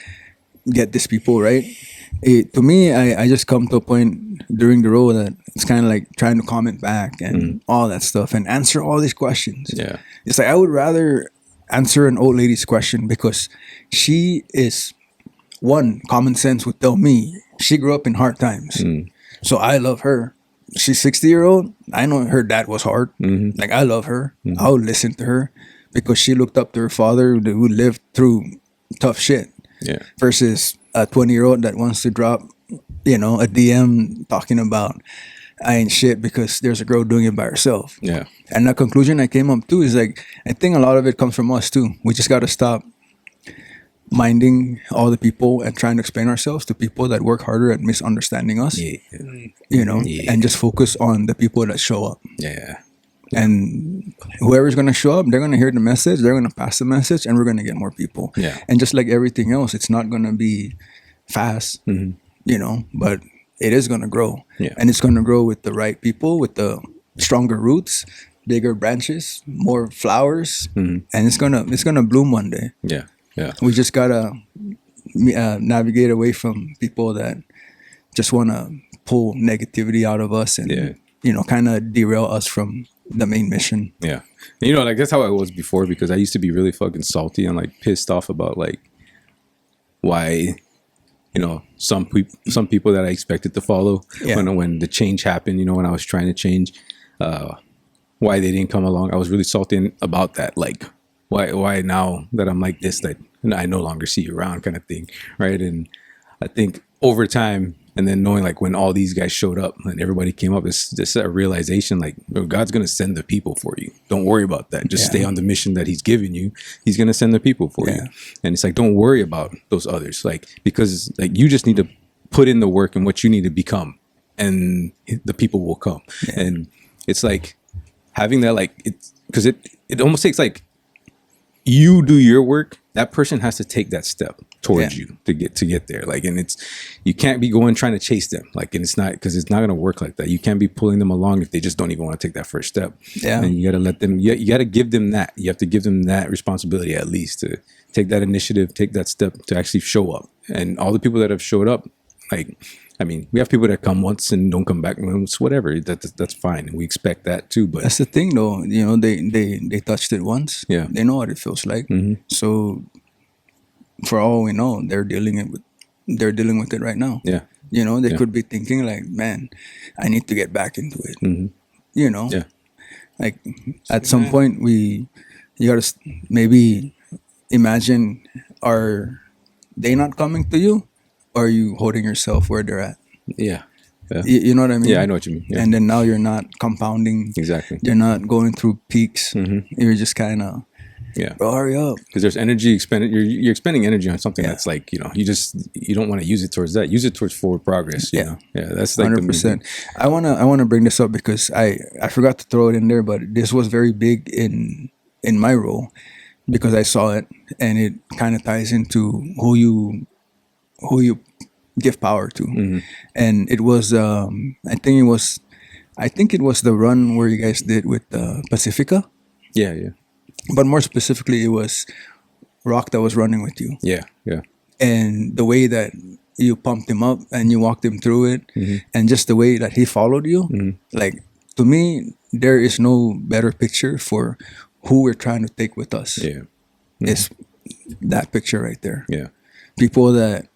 get these people right. To me, I just come to a point during the role that it's kind of like trying to comment back and all that stuff and answer all these questions. Yeah. It's like I would rather answer an old lady's question because she is, one, common sense would tell me she grew up in hard times. So I love her. She's 60-year-old. I know her dad was hard. Like I love her. I would listen to her because she looked up to her father who lived through tough shit. Yeah. Versus a 20-year-old that wants to drop, you know, a DM talking about I ain't shit because there's a girl doing it by herself. Yeah. And the conclusion I came up to is like, I think a lot of it comes from us too. We just got to stop minding all the people and trying to explain ourselves to people that work harder at misunderstanding us, Yeah. you know, and just focus on the people that show up. Yeah. And whoever's going to show up, they're going to hear the message, they're going to pass the message, and we're going to get more people. Yeah. And just like everything else, it's not going to be fast, you know, but it is going to grow. Yeah. And it's going to grow with the right people, with the stronger roots, bigger branches, more flowers, and it's gonna bloom one day. Yeah. Yeah. We just got to navigate away from people that just want to pull negativity out of us and, you know, kind of derail us from the main mission. Yeah. And, you know, like that's how I was before because I used to be really fucking salty and like pissed off about like why, you know, some people that I expected to follow when the change happened, you know, when I was trying to change, why they didn't come along. I was really salty about that. Like why now that I'm like this, that I no longer see you around kind of thing. Right. And I think over time, and then knowing like when all these guys showed up and everybody came up, it's just a realization like God's going to send the people for you. Don't worry about that. Just stay on the mission that he's given you. He's going to send the people for you. And it's like, don't worry about those others. Like, because like you just need to put in the work and what you need to become and the people will come. And it's like having that, like, it's because it almost takes like you do your work. That person has to take that step towards you to get there. Like, and it's, you can't be going trying to chase them. Like, and it's not, because it's not going to work like that. You can't be pulling them along if they just don't even want to take that first step. Yeah. And you got to let them, you got to give them that. You have to give them that responsibility at least to take that initiative, take that step to actually show up. And all the people that have showed up, like, I mean, we have people that come once and don't come back once, whatever. That's fine. We expect that too. But that's the thing, though. You know, they touched it once. Yeah. They know what it feels like. So, for all we know, they're dealing with it right now. Yeah. You know, they could be thinking like, man, I need to get back into it. You know. Yeah. Like at some point, you gotta maybe imagine: are they not coming to you? Or are you holding yourself where they're at? Yeah. You know what I mean? Yeah, I know what you mean. Yeah. And then now you're not compounding. Exactly. You're not going through peaks. You're just kind of, bro, hurry up. Because there's energy expended. You're expending energy on something that's like, you know, you don't want to use it towards that. Use it towards forward progress. You know? Yeah. That's like 100%. I wanna bring this up because I forgot to throw it in there, but this was very big in my role because I saw it and it kind of ties into who you give power to. And it was I think it was the run where you guys did with Pacifica. Yeah. but more specifically, it was Rock that was running with you, Yeah. Yeah. and the way that you pumped him up and you walked him through it, and just the way that he followed you. Like, to me, there is no better picture for who we're trying to take with us. Yeah. It's that picture right there. Yeah. People that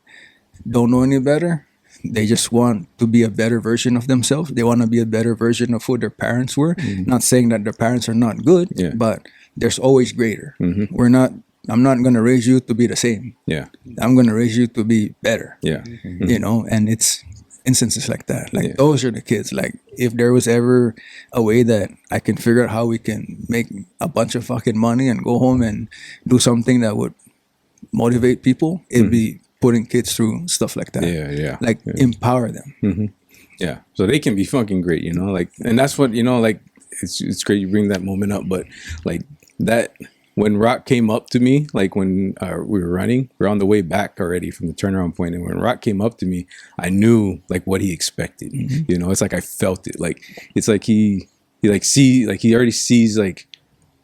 don't know any better, they just want to be a better version of themselves. They want to be a better version of who their parents were. Not saying that their parents are not good, Yeah. but there's always greater. I'm not going to raise you to be the same. Yeah. I'm going to raise you to be better. Yeah. You know, and it's instances like that. Like, Yeah. those are the kids. Like, if there was ever a way that I can figure out how we can make a bunch of fucking money and go home and do something that would motivate people, it'd be putting kids through stuff like that. Yeah. Yeah. Like, empower them. Yeah, so they can be fucking great, you know, like, and that's what, you know, like, it's great you bring that moment up, but like that, when Rock came up to me, like when we were running, we're on the way back already from the turnaround point, and when Rock came up to me, I knew like what he expected, you know, it's like I felt it, like, it's like he already sees, like,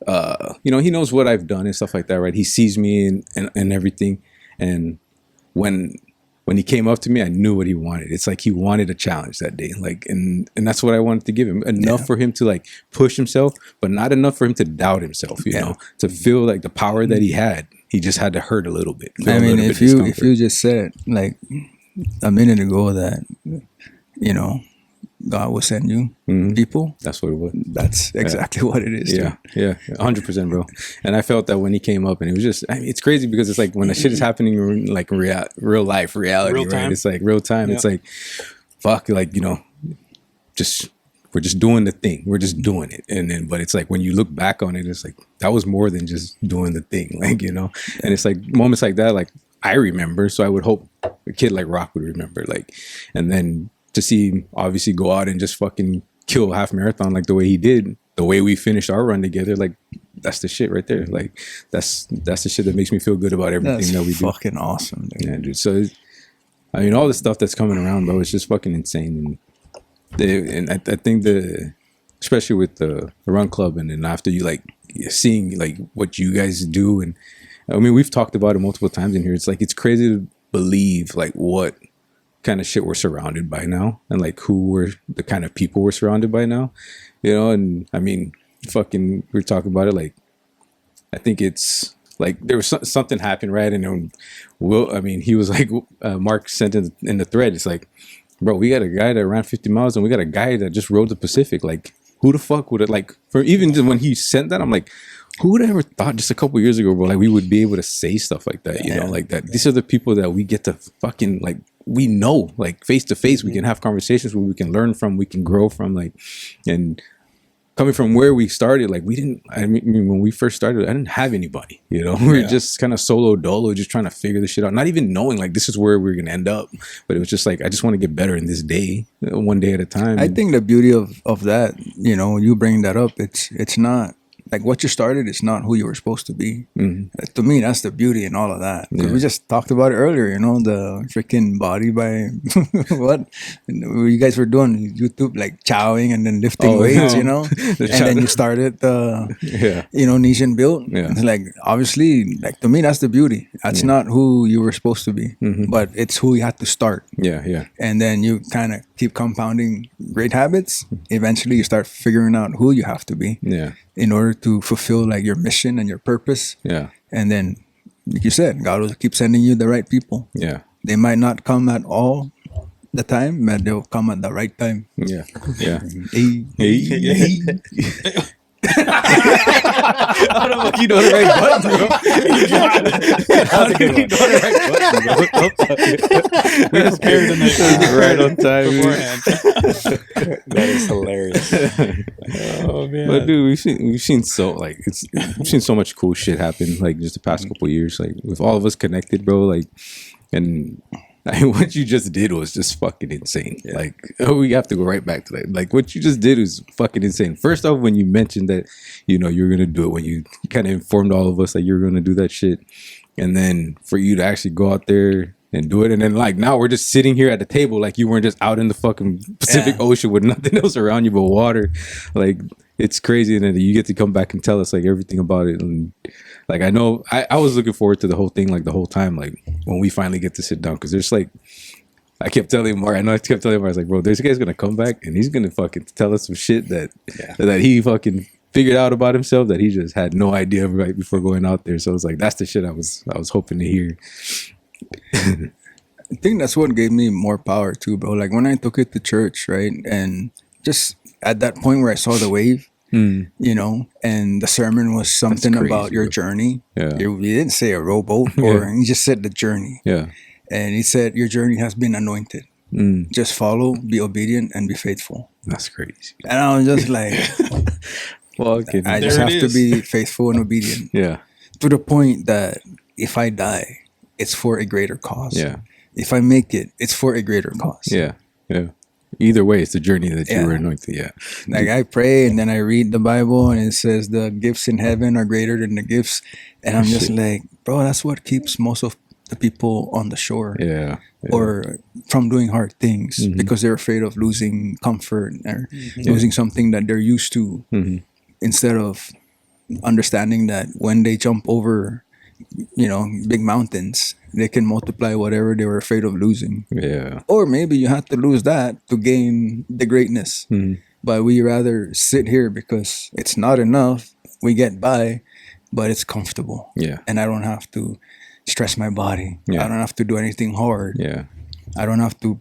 you know, he knows what I've done and stuff like that, right? He sees me and everything, and when he came up to me, I knew what he wanted. It's like he wanted a challenge that day. Like, and that's what I wanted to give him. Enough for him to like push himself, but not enough for him to doubt himself, you know, to feel like the power that he had. He just had to hurt a little bit. I mean, if you just said like a minute ago that, you know, God will send you people, that's what it was. that's exactly what it is. Yeah, yeah, 100%, bro. And I felt that when he came up, and it was just, I mean, it's crazy because it's like when the shit is happening in like real life, reality, Real right? time. It's like real time. Yeah. It's like, fuck, like, you know, we're just doing the thing. We're just doing it. And then, but it's like when you look back on it, it's like, that was more than just doing the thing, like, you know? And it's like moments like that, like I remember. So I would hope a kid like Rock would remember, like, and then to see him obviously go out and just fucking kill a half marathon like the way he did, the way we finished our run together, like, that's the shit right there. Like, that's the shit that makes me feel good about everything That's that we do. fucking awesome, dude. Yeah, dude. So, I mean, all the stuff that's coming around, bro, it's just fucking insane. And I think especially with the run club, and then after you like seeing like what you guys do, and I mean, we've talked about it multiple times in here. It's like, it's crazy to believe like what kind of shit we're surrounded by now, and like the kind of people we're surrounded by now, you know. And I mean, fucking, we're talking about it, like, I think it's like there was something happened, right? And then he was like, Mark sent in the thread, it's like, bro, we got a guy that ran 50 miles and we got a guy that just rode the Pacific. Like, who the fuck would it, like, for even just when he sent that, I'm like, who would have ever thought just a couple years ago, bro, like we would be able to say stuff like that, you know, like that. These are the people that we get to fucking, like, we know, like, face to face, we can have conversations where we can learn from, we can grow from, like, and coming from where we started, like, I mean, when we first started, I didn't have anybody, you know, we were just kind of solo dolo, just trying to figure this shit out, not even knowing like this is where we're going to end up. But it was just like, I just want to get better in this day, one day at a time. I think the beauty of that, you know, you bring that up, it's not like what you started is not who you were supposed to be. To me, that's the beauty in all of that. 'Cause we just talked about it earlier, you know, the freaking body by what you guys were doing, YouTube, like chowing and then lifting weights, you know, and then you started you know, Nesian built. It's like, obviously, like, to me, that's the beauty. That's not who you were supposed to be, but it's who you had to start. And then you kind of keep compounding great habits. Eventually, you start figuring out who you have to be. In order to fulfill like your mission and your purpose. And then, like you said, God will keep sending you the right people. They might not come at all the time, but they'll come at the right time. I don't know if you know the right button, bro. How do you know the right button, bro? We prepared in this right on time beforehand. That is hilarious. Oh man! But dude, we've seen so much cool shit happen, like, just the past couple of years, like, with all of us connected, bro. Like, and I mean, what you just did was just fucking insane. Like, we have to go right back to that. Like, what you just did was fucking insane. First off, when you mentioned that, you know, you were gonna do it, when you kind of informed all of us that you were gonna do that shit, and then for you to actually go out there and do it, and then like now we're just sitting here at the table, like you weren't just out in the fucking Pacific Ocean with nothing else around you but water. Like, it's crazy, and then you get to come back and tell us like everything about it. And like I know I was looking forward to the whole thing like the whole time, like when we finally get to sit down, because there's like I kept telling Mark, I kept telling Mark, I was like, bro, this guy's gonna come back and he's gonna fucking tell us some shit that he fucking figured out about himself that he just had no idea right before going out there. So I was like, that's the shit I was hoping to hear. I think that's what gave me more power too, bro. Like when I took it to church, right? And just at that point where I saw the wave, you know, and the sermon was something crazy, about your bro. journey. Yeah. He didn't say a rowboat, or he just said the journey. Yeah. And he said, your journey has been anointed. Just follow, be obedient, and be faithful. That's crazy. And I was just like, Well, okay. I There just it have to is. be faithful and obedient Yeah. to the point that if I die, it's for a greater cause. Yeah. If I make it, it's for a greater cause. Yeah. Yeah. Either way, it's the journey that you Yeah. were anointed. Yeah. Like I pray and then I read the Bible and it says the gifts in heaven are greater than the gifts. And I'm just like, bro, that's what keeps most of the people on the shore Yeah. or from doing hard things because they're afraid of losing comfort or losing something that they're used to instead of understanding that when they jump over, you know, big mountains, they can multiply whatever they were afraid of losing. Yeah. Or maybe you have to lose that to gain the greatness. But we rather sit here because it's not enough. We get by, but it's comfortable. Yeah. And I don't have to stress my body. Yeah. I don't have to do anything hard. Yeah. I don't have to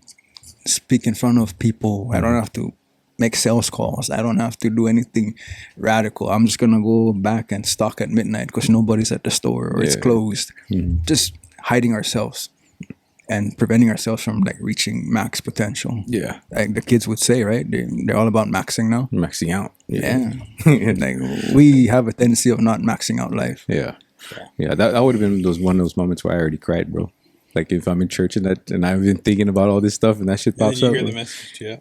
speak in front of people. I don't have to make sales calls. I don't have to do anything radical. I'm just going to go back and stock at midnight because nobody's at the store or it's Yeah. closed. Just hiding ourselves and preventing ourselves from like reaching max potential. Yeah. Like the kids would say, right? They're all about maxing now. Maxing out. Yeah. Like we have a tendency of not maxing out life. Yeah. Yeah. That would have been one of those moments where I already cried, bro. Like if I'm in church and I've been thinking about all this stuff and that shit And pops you up. hear the message, yeah.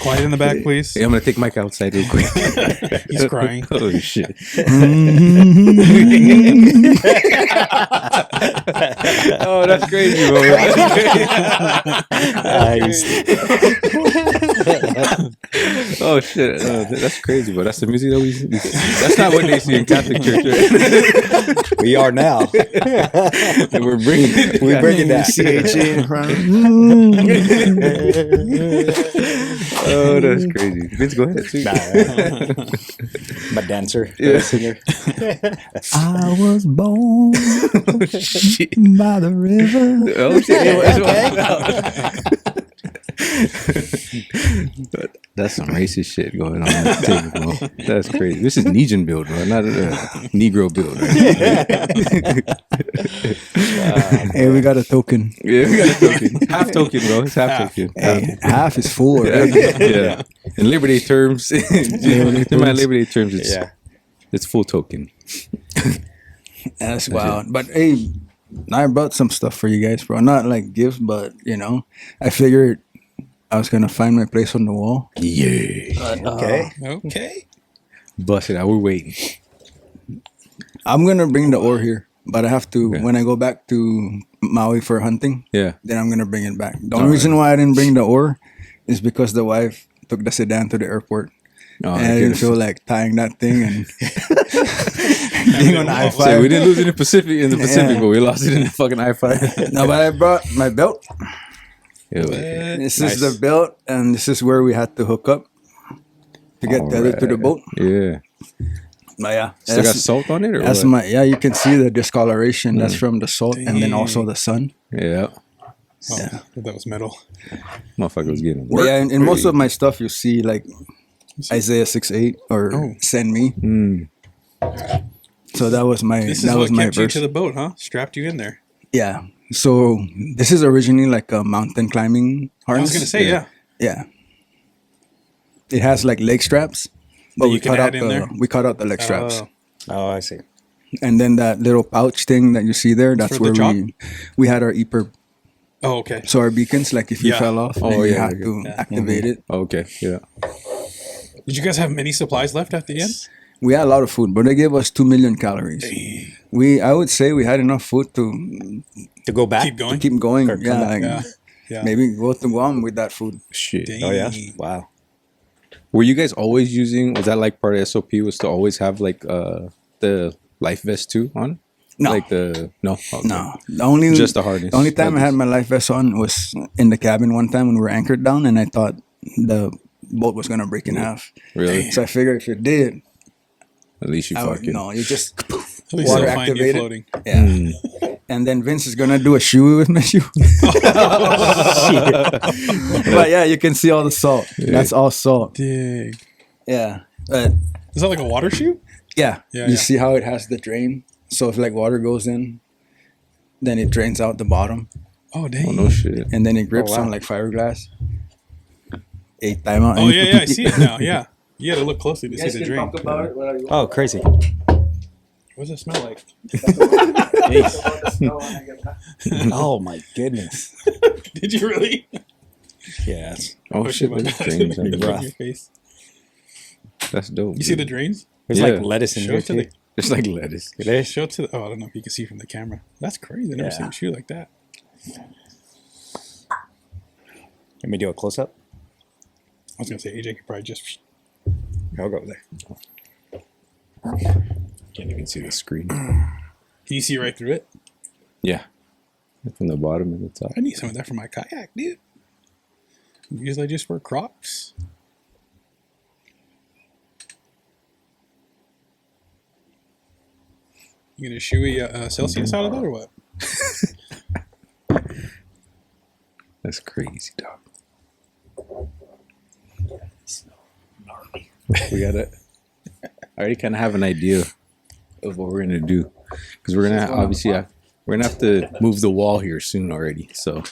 Quiet in the back, please. Hey, I'm gonna take Mike outside real quick. He's crying. Holy shit. Oh, that's crazy, bro. Oh shit. That's crazy, bro. That's the music that that's not what they see in Catholic Church. Right? We are now. We're bringing that. Oh, that's crazy. Vince, go ahead. Sing. I'm a dancer, singer. I was born Shit. by the river. Oh, shit. That's some racist shit going on this table, bro. That's crazy. This is Nesian build, bro, not a Negro build. Right? Hey, we got a token. Yeah, we got a token. Half token, bro. It's half token. Hey, half is full already. Yeah. In Labor Day terms, in my Labor Day terms, it's full token. That's wild. But hey, I brought some stuff for you guys, bro. Not like gifts, but you know, I figured I was gonna find my place on the wall. Yeah. Okay. Okay. Bust it out. We're waiting. I'm gonna bring the ore here, but I have to when I go back to Maui for hunting. Yeah. Then I'm gonna bring it back. The only reason why I didn't bring the ore is because the wife took the sedan to the airport. Oh, And I didn't feel like tying that thing and being on I-5. So we didn't lose it in the Pacific, but we lost it in the fucking I-5. No, but I brought my belt. Yeah, This is the belt, and this is where we had to hook up to get tethered to the boat. Yeah. But yeah, Still got salt on it, or that's what? you can see the discoloration. That's from the salt, and then also the sun. Yeah. Oh, I thought that was metal. Motherfucker was getting But work. yeah, in most of my stuff, you see like Isaiah 6:8 or send me. So that was my This is that was what my kept you verse. to the boat, huh? Strapped you in there. Yeah. So this is originally like a mountain climbing I harness. was gonna say, yeah. Yeah. It has like leg straps, but That you can add in there? we cut out the leg straps. Oh. Oh, I see. And then that little pouch thing that you see there, that's for the where chalk? we had our EPIRB. Oh, okay. So our beacons, like if you Yeah. fell off, then you yeah, have to activate it. Okay. Yeah. Did you guys have many supplies left at the end? We had a lot of food, but they gave us 2 million calories. I would say we had enough food to To go back? Keep going. keep going. Or come Yeah, back. like, Yeah. Yeah. maybe go to Guam with that food. Shit. Dang. Oh yeah. Wow. Were you guys always using? Was that like part of SOP? Was to always have like the life vest too on? No. Like the no. Okay. No, the only Just the harness. The only time I had Harness. my life vest on was in the cabin one time when we were anchored down, and I thought the boat was gonna break in half. Really? So I figured if it did, At least you I would, fucking. no, you just At least water they'll find you activated. floating. Yeah. Mm. And then Vince is gonna do a shoe with my shoe. But yeah, you can see all the salt. That's all salt. Dang. Yeah. But Is that like a water shoe? yeah, Yeah, you yeah. see how it has the drain. So if like water goes in, then it drains out the bottom, Oh, dang. Oh no shit. and then it grips wow. on like fiberglass. 8 time out. Oh, yeah, I see it now. Yeah. You got to look closely to see the drain. Oh, crazy. What does it smell like? Oh my goodness. Did you really? Yes. Oh Push shit. it That's like strange. that in rough. your face. That's dope. You see the drains? There's Yeah. like lettuce in Show here it to too. the. It's like lettuce. It is. Show it to the. Oh, I don't know if you can see from the camera. That's crazy. I've never Yeah. seen a shoe like that. Let me do a close up. I was gonna say AJ could probably just. I'll go there. Can't even see the screen. Can you see right through it? Yeah. From the bottom and the top. I need some of that for my kayak, dude. Because I just wear Crocs. You gonna shoey Celsius out of that or what? That's crazy, dog. We gotta. I already kind of have an idea of what we're gonna do because we're gonna obviously we're gonna have to move the wall here soon already. So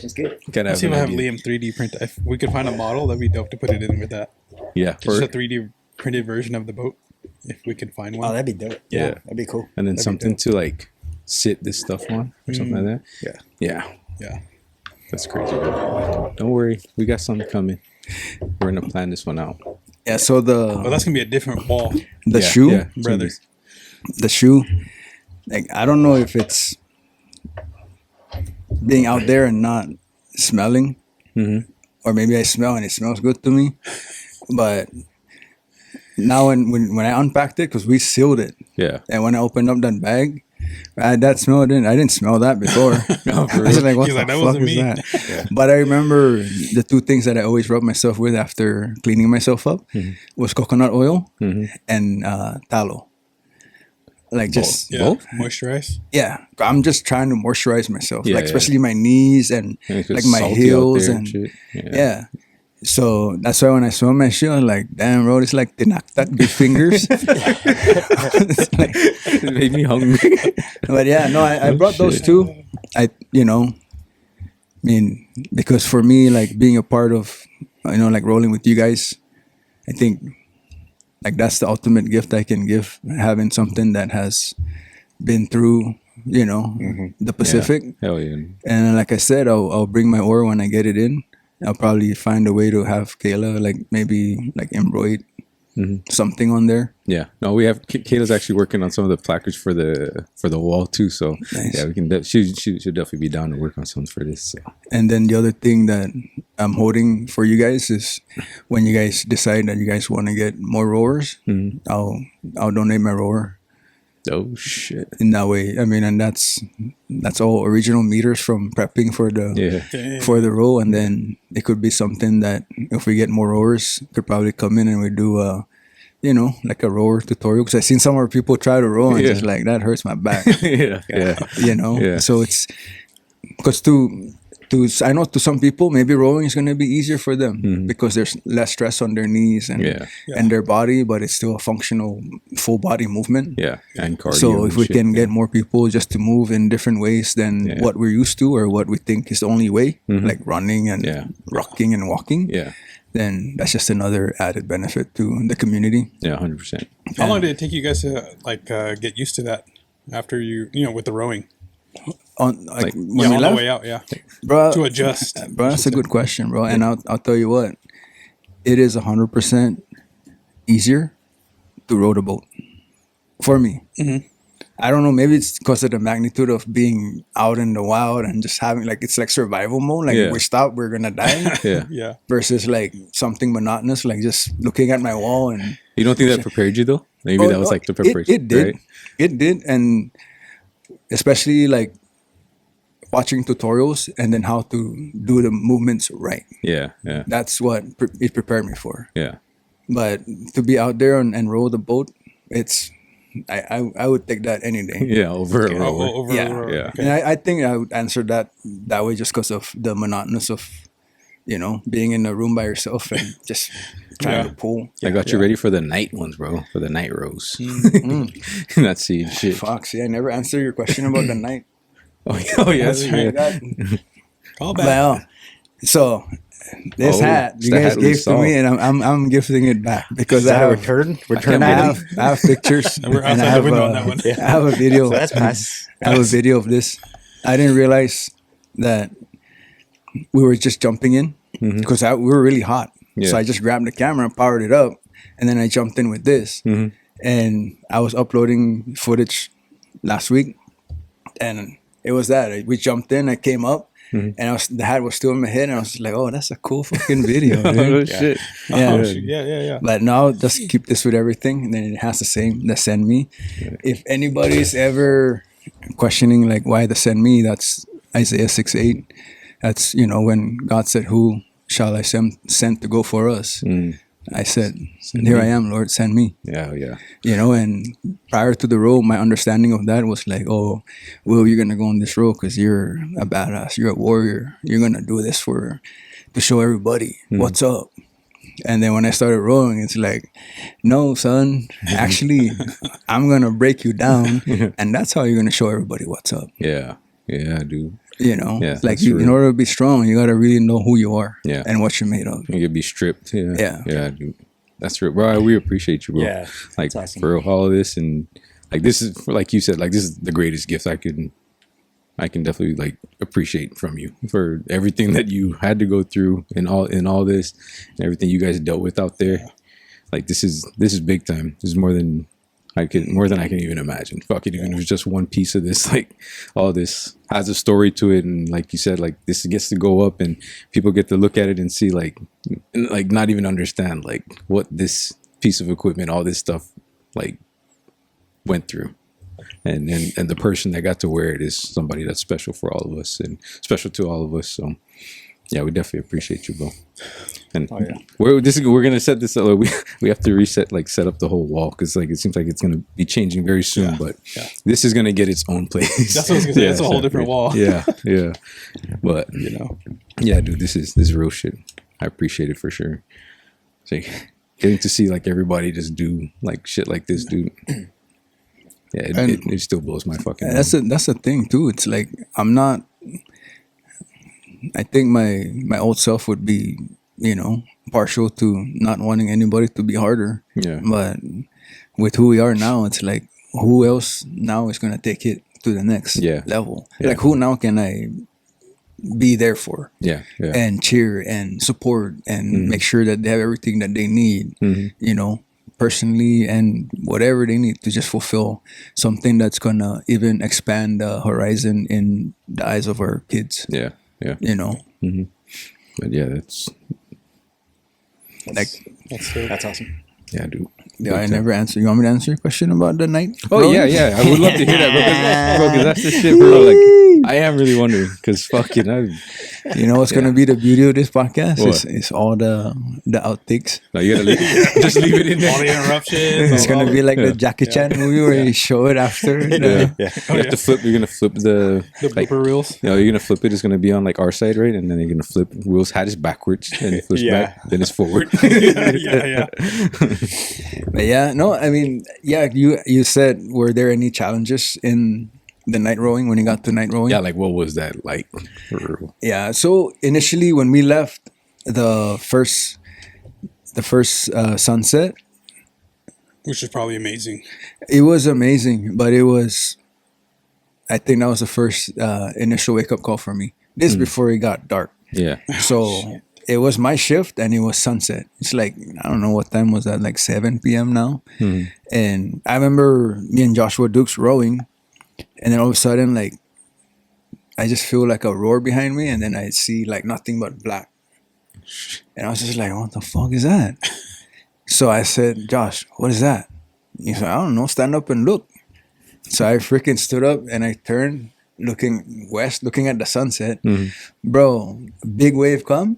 It's good. gotta Let's have see if an I have idea. Liam 3D print. If we could find a model, that'd be dope to put it in with that. Yeah, Just a 3D printed version of the boat, if we could find Oh, one. that'd be dope. Yeah. That'd be cool. and then That'd be something dope. to like sit this stuff on or something like that. Yeah. Yeah, Yeah. that's crazy. Bro. Don't worry, we got something coming. We're gonna plan this one out. Yeah. So But that's gonna be a different wall. the Yeah, shoe, yeah, it's gonna brother. be- the shoe. Like I don't know if it's being out there and not smelling, or maybe I smell and it smells good to me. But now when I unpacked it, because we sealed it, Yeah. and when I opened up that bag, I had that smell. I didn't smell that before. No, for I was real. like, what He's the like, that fuck wasn't is me. that? But I remember the two things that I always rub myself with after cleaning myself up was coconut oil and tallow. Like just Yeah. Moisturize. yeah, I'm just trying to moisturize myself, Yeah, like yeah. especially my knees and And it's like just my salty out heels there and shit. yeah. So that's why when I smell my shoe, I'm like, damn, bro, it's like tinaktak big fingers. It's like- It made me hungry. but yeah, no, I brought those shit. two. I mean, because for me, like being a part of, like rolling with you guys, I think like that's the ultimate gift I can give, having something that has been through, the Pacific. Hell yeah. And like I said, I'll bring my oar when I get it in. I'll probably find a way to have Kayla like maybe like embroider something on there. Yeah, no, we have Kayla's actually working on some of the placards for the wall too. So Nice. yeah, we can. She should definitely be down to work on something for this. So. And then the other thing that I'm holding for you guys is when you guys decide that you guys want to get more rowers, I'll donate my rower Oh shit! in that way. I mean, and that's all original meters from prepping for the Yeah, for the row, and then it could be something that if we get more rowers, could probably come in and we do like a rower tutorial. Because I've seen some of our people try to row and Yeah. just like that hurts my back. yeah, yeah. Yeah. So it's because I know to some people maybe rowing is going to be easier for them because there's less stress on their knees and Yeah. and their body, but it's still a functional full body movement. Yeah, and cardio. So if and we shit. can get more people just to move in different ways than Yeah. what we're used to or what we think is the only way, like running and Yeah. rocking and walking, yeah, then that's just another added benefit to the community. yeah, 100%. How long did it take you guys to get used to that after you with the rowing? On Like, when we On the left, way out, yeah. bro, To adjust. bro, that's a good question, bro. And I'll tell you what, it is 100% easier to row the boat for me. I don't know, maybe it's because of the magnitude of being out in the wild and just having like it's like survival mode. Like Yeah. we stop, we're gonna die. Yeah. Yeah. Versus like something monotonous, like just looking at my wall and You don't think that prepared you though? Maybe that was like the preparation. It did. Right? It did, and especially like watching tutorials and then how to do the movements right. Yeah. Yeah. That's what it prepared me for. Yeah. But to be out there and row the boat, it's I would take that any day. Yeah. Over and over. Over. Yeah. Yeah. And I think I would answer that way just because of the monotonous of, being in a room by yourself and just trying to pull. I got you ready for the night ones, bro. For the night rows. Not seeing shit. Fuck, see, I never answered your question about the night. Oh yeah. That's right. Call back. Well, so this Oh, hat it's you the guys hat we gave to saw. me, and I'm gifting it back because Is that I a have, return? can't Return I believe hat? have pictures We're and I outside have the window on that one. I have a video. So that's pass. I have a video of this. I didn't realize that we were just jumping in because we were really hot. Yeah. So I just grabbed the camera, powered it up, and then I jumped in with this. And I was uploading footage last week, and it was that we jumped in. I came up, and the hat was still in my head, and I was like, "Oh, that's a cool fucking video, Oh dude." shit. Yeah. Yeah. But now just keep this with everything, and then it has the same the send me. If anybody's ever questioning like why the send me, that's Isaiah 6:8. That's when God said, "Who shall I send to go for us?" I said, "Here I am, Lord, send me." Yeah. Yeah. And prior to the role, my understanding of that was like, "Oh, Will, you're gonna go on this role because you're a badass, you're a warrior, you're gonna do this to show everybody what's up." And then when I started rowing, it's like, "No, son, actually, I'm gonna break you down, and that's how you're gonna show everybody what's up." Yeah. Yeah, dude. Yeah, that's like true. in order to be strong, you gotta really know who you are Yeah. and what you're made of. You could be stripped. Yeah. Yeah. Yeah, dude. That's real, bro. We appreciate you, bro. Yeah, Like that's awesome. for all of this, and like this is like you said, like this is the greatest gift I can definitely like appreciate from you for everything that you had to go through in all this and everything you guys dealt with out there. Like this is big time. This is more than I can even imagine. Fuck it, even if it's just one piece of this, like all this has a story to it, and like you said, like this gets to go up, and people get to look at it and see, like not even understand like what this piece of equipment, all this stuff, like went through, and the person that got to wear it is somebody that's special for all of us and special to all of us. So yeah, we definitely appreciate you, bro. And we're gonna set this up. Like, we have to set up the whole wall because like it seems like it's gonna be changing very soon. But this is gonna get its own place. That's what I was gonna say. It's a whole different wall. Yeah. But yeah, dude, this is real shit. I appreciate it for sure. It's like getting to see like everybody just do like shit like this, dude. Yeah, it still blows my fucking mind. That's the thing too. It's like I'm not. I think my old self would be, partial to not wanting anybody to be harder. Yeah. But with who we are now, it's like who else now is gonna take it to the next level? Yeah. Like who now can I be there for? Yeah. And cheer and support and make sure that they have everything that they need. Personally and whatever they need to just fulfill something that's gonna even expand the horizon in the eyes of our kids. Yeah. But yeah, that's Like, That's awesome. yeah, dude. yeah, I never answer. You want me to answer your question about the night? Oh yeah. I would love to hear that, bro. Because that's the shit, bro. Like, I am really wondering because fucking, You know what's gonna be the beauty of this podcast? What? It's all the outtakes. no, you gotta just leave it in All there. the interruptions. It's gonna be like the Jackie Chan movie where you show it after. Yeah. You have to flip. You're gonna flip the the like. blooper reels. You're gonna flip it. It's gonna be on like our side, right? And then you're gonna flip. Will's hat is backwards, and it flips Yeah. back. Then it's forward. yeah. But yeah, no, I mean, yeah, you said, were there any challenges in the night rowing when you got to night rowing? Yeah, like what was that like? Yeah, so initially when we left the first sunset, Which is probably amazing. it was amazing, but I think that was the first initial wake up call for me. This is before it got dark. Yeah, So it was my shift and it was sunset. It's like, I don't know what time was that, like 7 p.m. now. And I remember me and Joshua Dukes rowing and then all of a sudden, like, I just feel like a roar behind me, and then I see like nothing but black. And I was just like, what the fuck is that? So I said, Josh, what is that? He said, I don't know, stand up and look. So I freaking stood up and I turned, looking west, looking at the sunset. Bro, big wave come,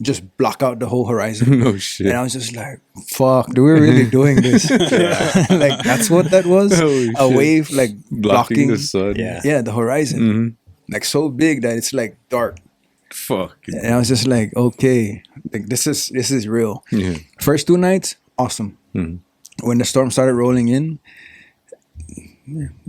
just block out the whole horizon. No shit. And I was just like, fuck, do we really doing this? Like, that's what that was? Holy A shit. wave, like, blocking the sun. Yeah. the horizon. Like, so big that it's, like, dark. Fuck. And I was just like, okay, like, this is real. Yeah. First 2 nights, awesome. When the storm started rolling in,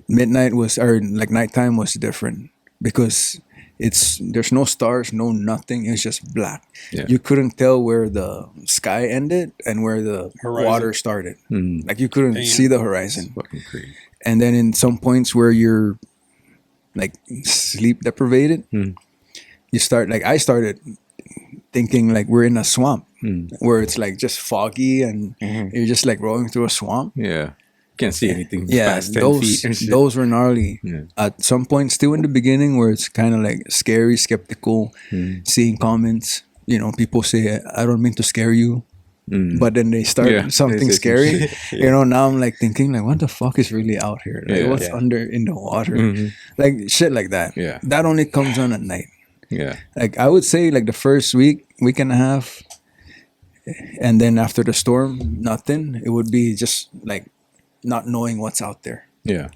midnight was, or like nighttime was different because there's no stars, no nothing. It's just black. Yeah. You couldn't tell where the sky ended and where the Horizon. water started. Like you couldn't see the horizon. Fucking crazy. And then in some points where you're like sleep deprived, you start, like, I started thinking like we're in a swamp where it's like just foggy and you're just like rolling through a swamp. Yeah. Can't see anything Yeah, past 10 feet. and shit. those were gnarly. Yeah. At some point, still in the beginning, where it's kind of like scary, skeptical, seeing comments. You know, people say, "I don't mean to scare you," but then they start Yeah, something they say some scary. You know, now I'm like thinking, like, what the fuck is really out here? Like, Yeah. what's under in the water? Like shit like that. Yeah. That only comes on at night. Yeah. Like I would say, like the first week and a half, and then after the storm, nothing. It would be just like not knowing what's out there. Yeah,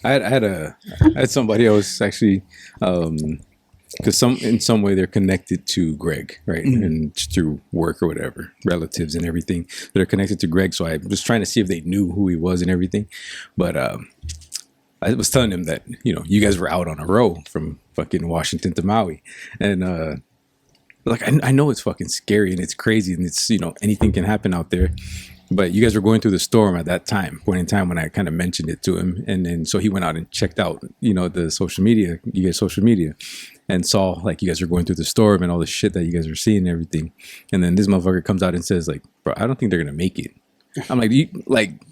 I had somebody I was actually, because in some way they're connected to Greg, right, and through work or whatever, relatives and everything. They're connected to Greg, so I was trying to see if they knew who he was and everything. But I was telling him that you guys were out on a row from fucking Washington to Maui, and like I know it's fucking scary and it's crazy and it's anything can happen out there. But you guys were going through the storm at that point in time when I kind of mentioned it to him. And then so he went out and checked out, the social media, and saw like you guys were going through the storm and all the shit that you guys were seeing and everything. And then this motherfucker comes out and says like, bro, I don't think they're going to make it. I'm like,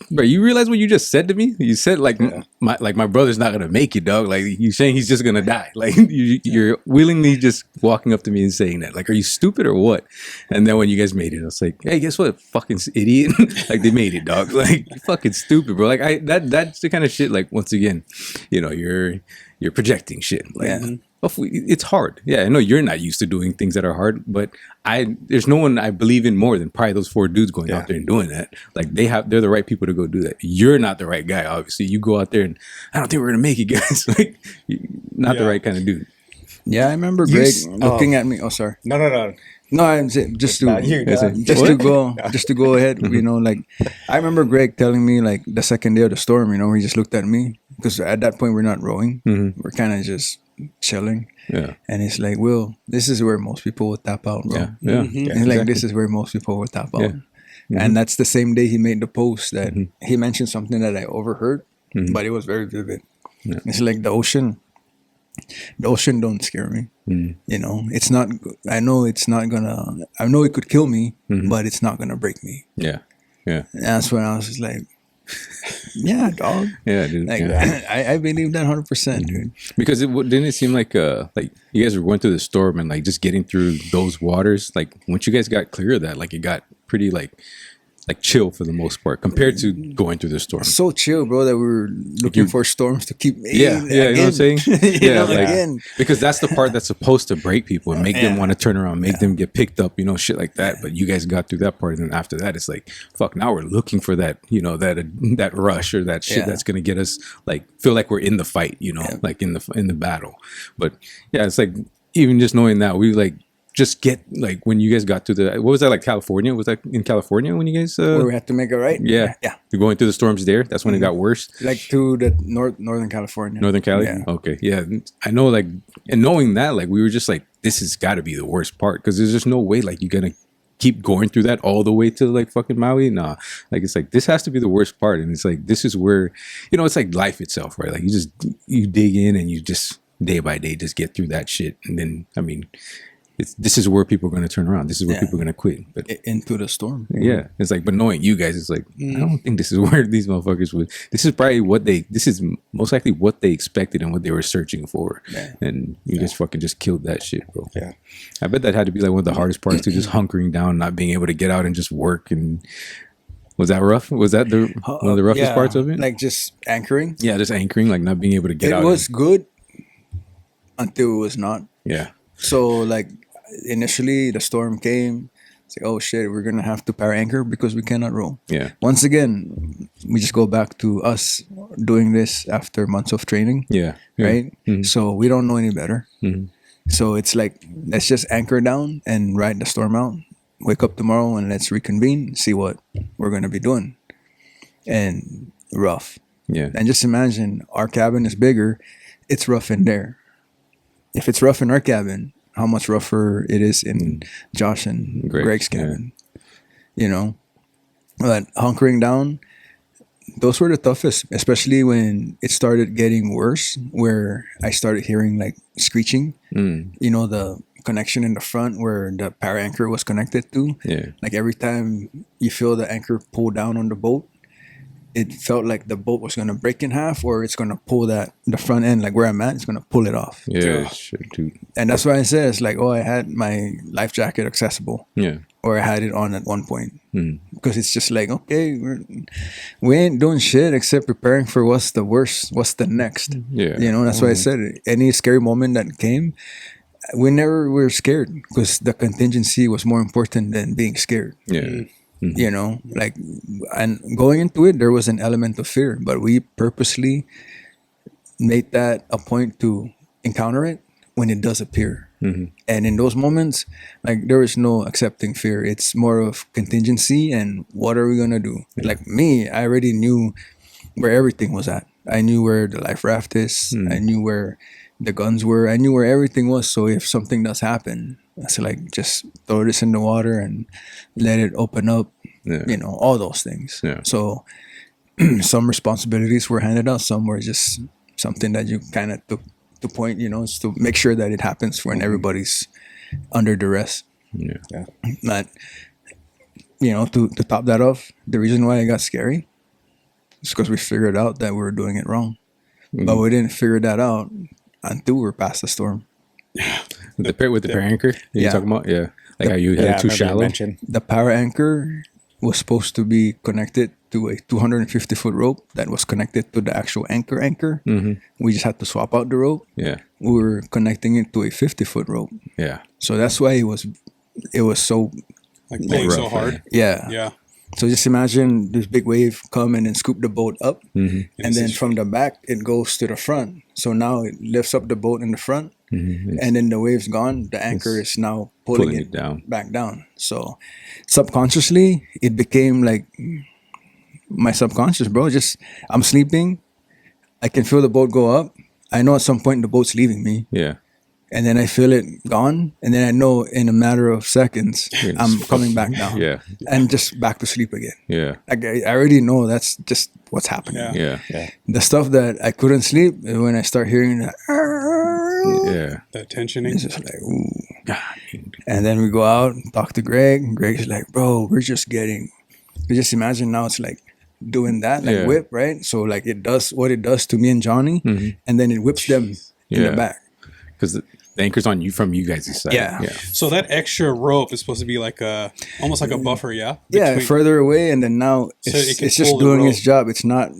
bro, you realize what you just said to me? You said like, my brother's not going to make it, dog. Like you saying he's just going to die. Like you're willingly just walking up to me and saying that. Like, are you stupid or what? And then when you guys made it, I was like, hey, guess what? Fucking idiot. Like they made it, dog. Like you're fucking stupid, bro. Like that's the kind of shit. Like once again, you're projecting shit. Like, it's hard. Yeah, I know you're not used to doing things that are hard, but there's no one I believe in more than probably those 4 dudes going out there and doing that. Like they're the right people to go do that. You're not the right guy, obviously. You go out there and I don't think we're gonna make it, guys. Like not the right kind of dude. Yeah, I remember Greg looking at me. Oh, sorry. No. No, I'm saying just to What? just to go ahead. Like I remember Greg telling me like the second day of the storm. He just looked at me because at that point we're not rowing. We're kind of just chilling. Yeah. And it's like, Will, this is where most people will tap out, bro. Yeah. It's like this is where most people will tap out. And that's the same day he made the post that he mentioned something that I overheard, but it was very vivid. Yeah. It's like the ocean don't scare me. It's not. I know it's not gonna. I know it could kill me, but it's not gonna break me. Yeah. And that's when I was just like, yeah, dog. Yeah, dude. Like Yeah. I believe that 100%, dude. Because didn't it seem like you guys were going through the storm and like just getting through those waters, like once you guys got clear of that, like it got pretty like chill for the most part compared to going through the storm. So chill, bro, that we were looking for storms to keep. Yeah, you know what I'm saying? Again. Because that's the part that's supposed to break people and make them want to turn around, make them get picked up, shit like that. But you guys got through that part, and then after that, it's like, fuck. Now we're looking for that, that rush or that shit that's gonna get us like feel like we're in the fight, like in the battle. But yeah, it's like even just knowing that we like. Just get like when you guys got to what was that like California? Was that in California when you guys? Where we had to make it right. Yeah. You're going through the storms there. That's when it got worse. Like to the Northern California. Northern Cali. Yeah. Okay. Yeah. I know. Like, and knowing that, like, we were just like, this has got to be the worst part because there's just no way like you're gonna keep going through that all the way to like fucking Maui. Nah. Like it's like this has to be the worst part, and it's like this is where it's like life itself, right? Like you dig in and you just day by day just get through that shit, and then this is where people are going to turn around. This is where Yeah. people are going to quit. But Into the storm. yeah, it's like, but knowing you guys, it's like, I don't think this is where these motherfuckers would. This is probably this is most likely what they expected and what they were searching for. Yeah. And you just fucking just killed that shit, bro. Yeah. I bet that had to be like one of the hardest parts too, just hunkering down, not being able to get out and just work. And was that rough? Was that one of the roughest Yeah, parts of it? Like just anchoring. Yeah, just anchoring, like not being able to get It out. was good until it was not. Yeah. So like initially the storm came. It's like, oh shit, we're gonna have to power anchor because we cannot row. Yeah. Once again, we just go back to us doing this after months of training, Yeah. right? Mhm. So we don't know any better. Mhm. So it's like let's just anchor down and ride the storm out. Wake up tomorrow and let's reconvene, see what we're gonna be doing. And rough. Yeah. And just imagine our cabin is bigger, it's rough in there. If it's rough in our cabin, how much rougher it is in Josh and Greg's cabin. You know? But hunkering down, those were the toughest, especially when it started getting worse, where I started hearing like screeching. Mm. You know, the connection in the front where the power anchor was connected to. Yeah. Like every time you feel the anchor pull down on the boat, it felt like the boat was gonna break in half, or it's gonna pull the front end, like where I'm at, it's gonna pull it off. Yeah. Shit, dude. And that's why I said it's like, oh, I had my life jacket accessible, Yeah. or I had it on at one point, Mm. because it's just like, okay, we ain't doing shit except preparing for what's the worst, what's the next. Yeah. You know, that's why I said it. Any scary moment that came, we never were scared because the contingency was more important than being scared. Yeah. You know, like, and going into it, there was an element of fear, but we purposely made that a point to encounter it when it does appear. Mm-hmm. And in those moments, like, there is no accepting fear. It's more of contingency and what are we going to do? Like me, I already knew where everything was at. I knew where the life raft is. I knew where the guns were. I knew where everything was. So if something does happen, it's like, just throw this in the water and let it open up, Yeah. you know, all those things. Yeah. So some responsibilities were handed out. Some were just something that you kind of took to point, you know, is to make sure that it happens when everybody's under duress. Yeah. But, you know, to top that off, the reason why it got scary is because we figured out that we were doing it wrong. But we didn't figure that out until we were past the storm. With the pair anchor that Yeah. you're talking about? Yeah. Like how you had it too shallow? The power anchor was supposed to be connected to a 250-foot rope that was connected to the actual anchor. We just had to swap out the rope. Yeah. We were connecting it to a 50-foot rope. Yeah. So that's why it was so, Like pulling so rough, hard. yeah. Yeah. So just imagine this big wave come in and scoop the boat up. And then from the back, it goes to the front. So now it lifts up the boat in the front. And then the wave's gone. The anchor is now pulling it down. back down. So subconsciously, it became like my subconscious, bro. Just, I'm sleeping. I can feel the boat go up. I know at some point the boat's leaving me. Yeah. And then I feel it gone. And then I know in a matter of seconds, I'm coming back down. Yeah. And just back to sleep again. Yeah. Like, I already know that's just what's happening. Yeah. Yeah. The stuff that I couldn't sleep, when I start hearing that, Yeah. That tensioning. it's just like, ooh. And then we go out, talk to Greg. Greg's like, bro, we're just imagine now it's like doing that, like Yeah. whip, right? So like it does what it does to me and Johnny, and then it whips them in Yeah. the back. Because the anchor's on you from you guys' side. Yeah. Yeah. So that extra rope is supposed to be like almost like a buffer, yeah? Yeah, Between- further away, and then now So it it's can just pull the doing rope. its job. It's not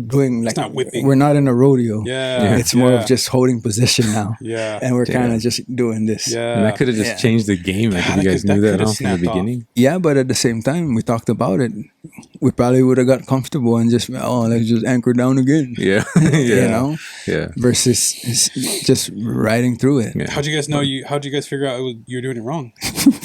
doing like not whipping. we're not in a rodeo. Yeah. It's more yeah. of just holding position now. Yeah. And we're kind of just doing this. Yeah. And that could have just Yeah. changed the game. Like, if you that guys could- knew that that could have from the snapped off. beginning. Yeah, but at the same time, we talked about it. We probably would have got comfortable and just, let's just anchor down again. Yeah. Yeah. You know? Yeah. Versus just riding through it. Yeah. How'd you guys know how'd you guys figure out you were doing it wrong?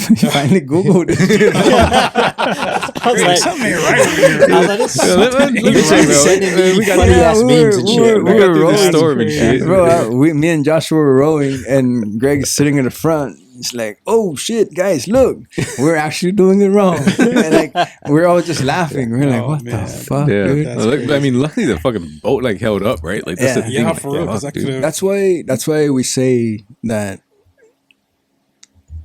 You finally Googled it. I was like, Something ain't right over here. I was like, this is Let me check, bro. sending me We got funny the- ass memes and shit. we We got were through the rolling. storm and shit. Bro, me and Joshua were rowing, and Greg's sitting in the front. He's like, "Oh shit, guys, look, we're actually doing it wrong." And like, we're all just laughing. We're like, Oh, "What man. the fuck, Yeah. dude?" That's Well, look, I crazy. mean, luckily the fucking boat like held up, right? Like that's the Yeah. thing. Yeah, like, for real. 'cause fuck, that dude. could've- That's why we say that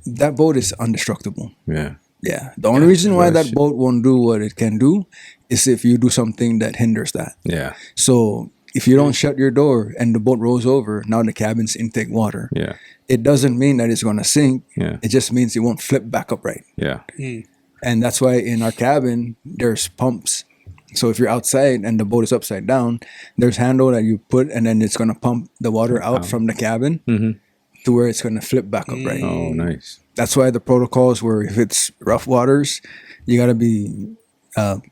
that boat is indestructible. Yeah. Yeah. The only reason why that shit. boat won't do what it can do is if you do something that hinders that. Yeah. So if you don't shut your door and the boat rolls over, now the cabin's intake water. Yeah. It doesn't mean that it's going to sink. Yeah. It just means it won't flip back up right. Yeah. And that's why in our cabin, there's pumps. So if you're outside and the boat is upside down, there's handle that you put and then it's going to pump the water out from the cabin to where it's going to flip back up right. Oh, nice. That's why the protocols were if it's rough waters, you got to be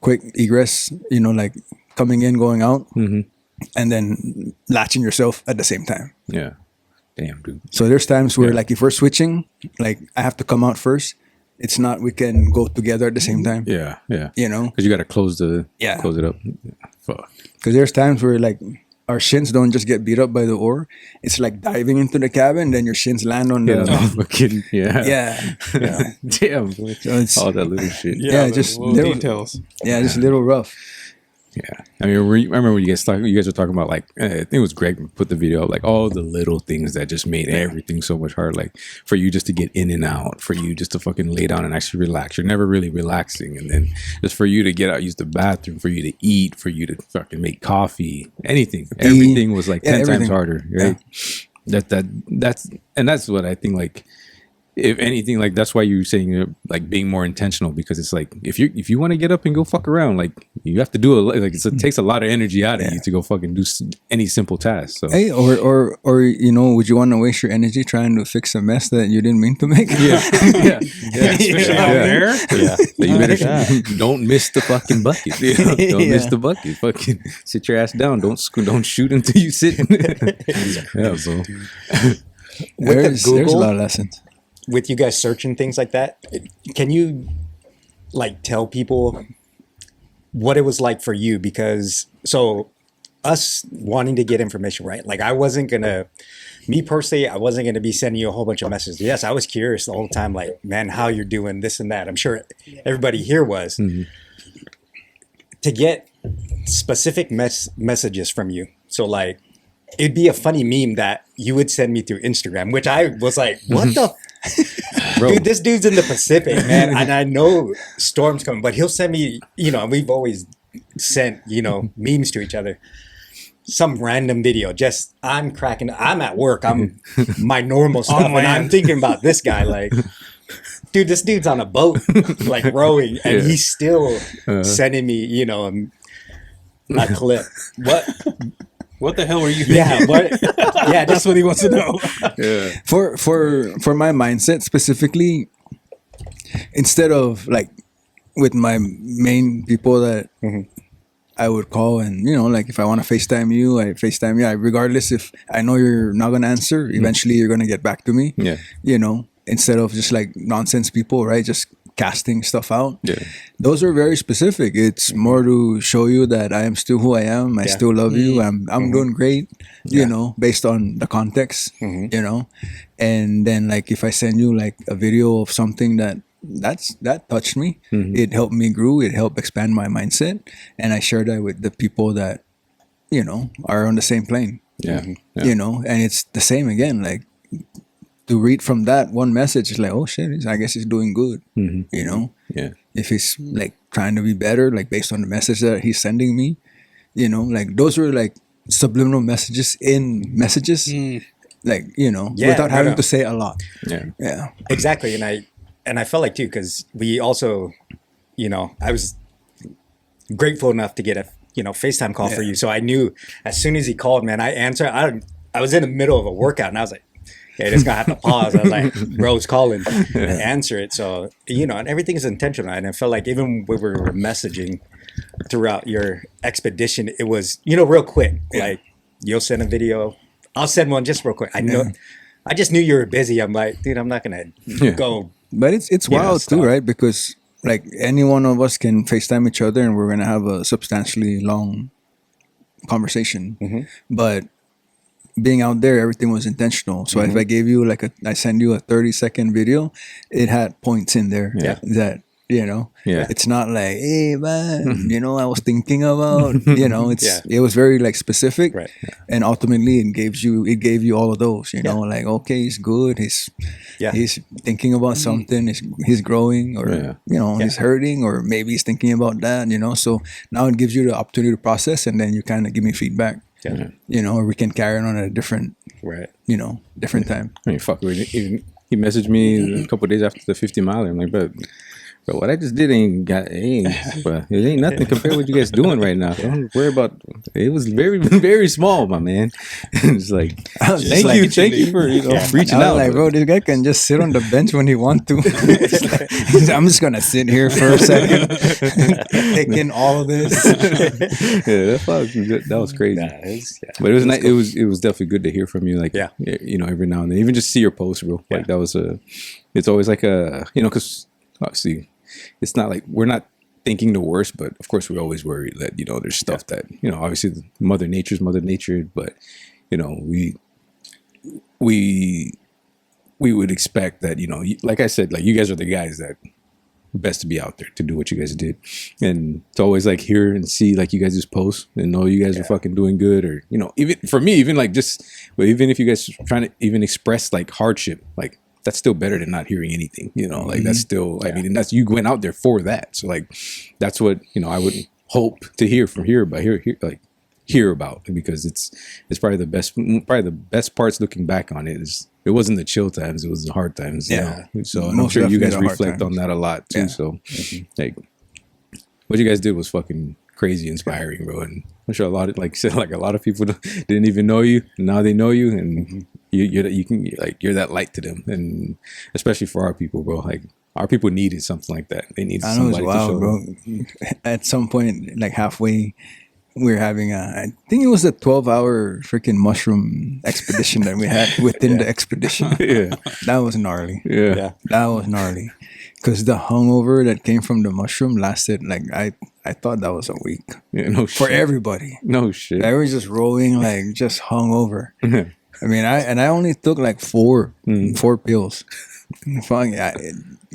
quick egress, like coming in, going out, and then latching yourself at the same time. Yeah. Damn, dude. So there's times where like if we're switching, like I have to come out first. It's not we can go together at the same time. Yeah. Yeah. Because Because you got to close it up. Fuck. there's times where like our shins don't just get beat up by the oar. It's like diving into the cabin, then your shins land on the Fucking, yeah. yeah. Damn. So it's, All that little shit. Yeah, the just little little- details. yeah, just a little rough. Yeah, I mean, I remember when you guys were talking about like I think it was Greg who put the video up, like all the little things that just made everything so much harder. Like for you just to get in and out, for you just to fucking lay down and actually relax. You're never really relaxing, and then just for you to get out, use the bathroom, for you to eat, for you to fucking make coffee, anything, everything was like 10 times everything. harder. Right? That's what I think. Like if anything, like that's why you're saying like being more intentional, because it's like if you want to get up and go fuck around, like you have to do it. Like it takes a lot of energy out of you to go fucking do any simple task. So Hey, or would you want to waste your energy trying to fix a mess that you didn't mean to make? yeah. Especially out there. Yeah. You better don't miss the fucking bucket. Don't miss the bucket. Fucking sit your ass down. Don't shoot until you sit. Yeah, so There's a Google- lot of lessons. With you guys searching things like that, can you like tell people what it was like for you? Because so us wanting to get information, right? Like me personally, I wasn't gonna be sending you a whole bunch of messages. Yes, I was curious the whole time, like, man, how you're doing this and that. I'm sure everybody here was. To get specific messages from you. So like it'd be a funny meme that you would send me through Instagram, which I was like, what the bro, dude, this dude's in the Pacific, man. And I know storm's coming, but he'll send me, we've always sent, memes to each other. Some random video. Just I'm at work. I'm my normal stuff. And I'm thinking about this guy, like, dude, this dude's on a boat, like rowing, and he's still sending me, a clip. What the hell were you thinking? Yeah, That's what he wants to know. yeah, For my mindset specifically, instead of like with my main people that I would call, and like if I want to FaceTime you, I FaceTime you. Regardless if I know you're not gonna answer, eventually you're gonna get back to me. yeah, Instead of just like nonsense people, right? Just casting stuff out. yeah. Those are very specific. It's more to show you that I am still who I am. I still love you. I'm doing great, based on the context, And then like if I send you like a video of something that touched me, it helped me grow, it helped expand my mindset, and I share that with the people that, are on the same plane. Yeah. And it's the same again, like to read from that one message is like, oh shit, I guess he's doing good. Yeah. If he's like trying to be better, like based on the message that he's sending me, like those were like subliminal messages in messages, like, without having to say a lot. Yeah. Yeah. exactly. And I felt like too, because we also, I was grateful enough to get a FaceTime call for you. So I knew as soon as he called, man, I answered. I was in the middle of a workout and I was like, hey, just gonna have to pause. I was like, bro's calling, answer it. So, and everything is intentional. And I felt like even when we were messaging throughout your expedition, it was, real quick. Like you'll send a video, I'll send one just real quick. I just knew you were busy. I'm like, dude, I'm not gonna go. But it's wild too, right? Because like any one of us can FaceTime each other and we're gonna have a substantially long conversation. But being out there, everything was intentional. So if I gave you I send you a 30-second video, it had points in there that You know, Yeah. it's not like, hey man, you know, I was thinking about, you know, Yeah. it was very like specific, Right. and ultimately it gave you all of those, you know, like okay, he's good, Yeah. he's thinking about something, he's growing, or Yeah. you know, he's hurting, or maybe he's thinking about that, you know. So now it gives you the opportunity to process, and then you kind of give me feedback, Yeah. you know, or we can carry on at a different, Right. you know, different time. I mean, fuck. Even he messaged me a couple of days after the 50 miler. I'm like, bro, what I just did it ain't nothing compared to what you guys doing right now. Don't worry about. It was very, very small, my man. It's like, I was just thank like- you for reaching I was out. like, but- bro, this guy can just sit on the bench when he want to. I'm just gonna sit here for a second, take in all of this. Yeah, that was crazy. Nah, it's- yeah. But it was nice. It was definitely good to hear from you. Like, Yeah. you know, every now and then, even just see your posts, bro. Yeah. Like that was it's always like you know, because obviously, it's not like we're not thinking the worst, but of course we're always worried that, you know, there's stuff that, you know, obviously Mother Nature's Mother Nature, but you know, we would expect that, you know, like I said, like you guys are the guys that best to be out there to do what you guys did, and to always like hear and see like you guys just post and know you guys are fucking doing good, or you know, even for me, even like just, but even if you guys trying to even express like hardship, like that's still better than not hearing anything, you know, like that's still, I mean, and that's, you went out there for that. So like, that's what, you know, I would hope to hear from here, but hear about, because it's probably the best parts looking back on it is, it wasn't the chill times, it was the hard times. You Yeah. know? So I'm Most sure you definitely guys the hard reflect on times. that a lot too. Yeah. So like, what you guys did was fucking crazy inspiring, bro. And I'm sure a lot of, like you said, like a lot of people didn't even know you, and now they know you, and you're that light to them, and especially for our people, bro. Like our people needed something like that. They needed I know it's somebody to wild, show bro. them. At some point, like halfway, we were having I think it was a 12-hour freaking mushroom expedition that we had within the expedition. Yeah, That was gnarly. yeah, Yeah. That was gnarly. Because the hungover that came from the mushroom lasted, like, I thought that was a week yeah. No for shit. everybody. No shit. I was just rolling, like, just hungover. I mean, I only took like four pills. Fuck,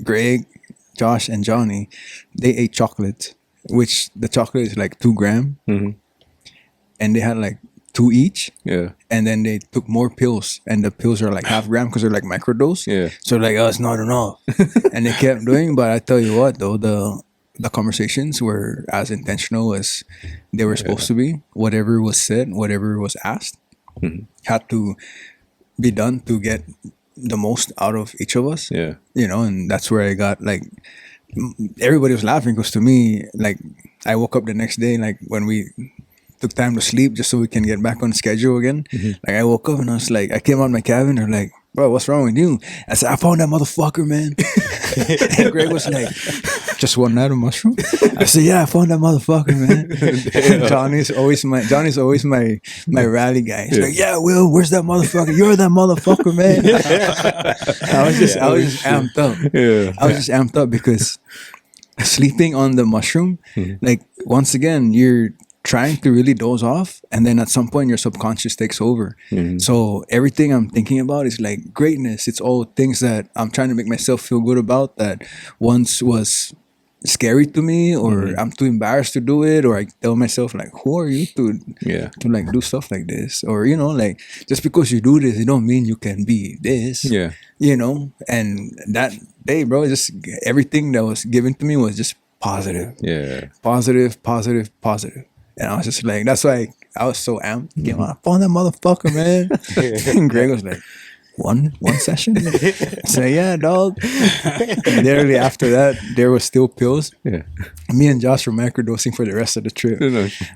Greg, Josh, and Johnny, they ate chocolate, which the chocolate is like 2 grams, and they had like 2 each. Yeah, And then they took more pills, and the pills are like half gram because they're like microdose. yeah. So like, oh, it's not enough, and they kept doing. But I tell you what, though, the conversations were as intentional as they were supposed to be. Whatever was said, whatever was asked, had to be done to get the most out of each of us. Yeah. You know, and that's where I got like, everybody was laughing because to me, like, I woke up the next day, like when we took time to sleep just so we can get back on schedule again. Like I woke up and I was like, I came out of my cabin, they're like, bro, what's wrong with you? I said, I found that motherfucker, man. And Greg was like, just one night of mushroom? I said, yeah, I found that motherfucker, man. Johnny's always my rally guy. He's like, yeah, Will, where's that motherfucker? You're that motherfucker, man. I was just amped up. Yeah. I was just amped up because sleeping on the mushroom, like once again, you're trying to really doze off, and then at some point your subconscious takes over. So everything I'm thinking about is like greatness. It's all things that I'm trying to make myself feel good about that once was scary to me, or I'm too embarrassed to do it, or I tell myself like, who are you to like do stuff like this? Or, you know, like, just because you do this, it don't mean you can be this. Yeah. You know, and that day, bro, just everything that was given to me was just positive. Yeah. Positive. And I was just like, that's why I was so amped. Came on, I found that motherfucker, man. And Greg was like, one session? I said, yeah, dog. And literally after that, there was still pills. Yeah. Me and Josh were microdosing for the rest of the trip.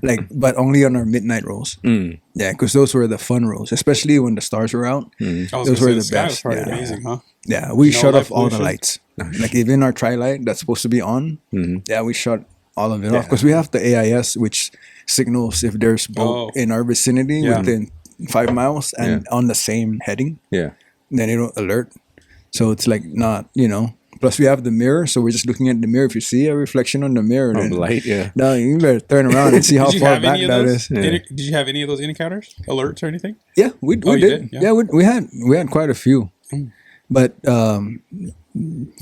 Like, but only on our midnight rolls. Yeah, because those were the fun rolls, especially when the stars were out. Those were the sky was best. probably Yeah. amazing, huh? Yeah, we No shut light off all the pollution? lights. Like even our tri-light that's supposed to be on, yeah, we shut all of it off because we have the AIS, which signals if there's boat in our vicinity within 5 miles and on the same heading, Yeah. then it'll alert. So it's like not, you know. Plus we have the mirror, so we're just looking at the mirror. If you see a reflection on the mirror, On then the light, yeah. no, you better turn around and see how Did you far have back any of that those? is. Did you have any of those indicators, alerts, or anything? Yeah, we you did. did? Yeah, we had quite a few, but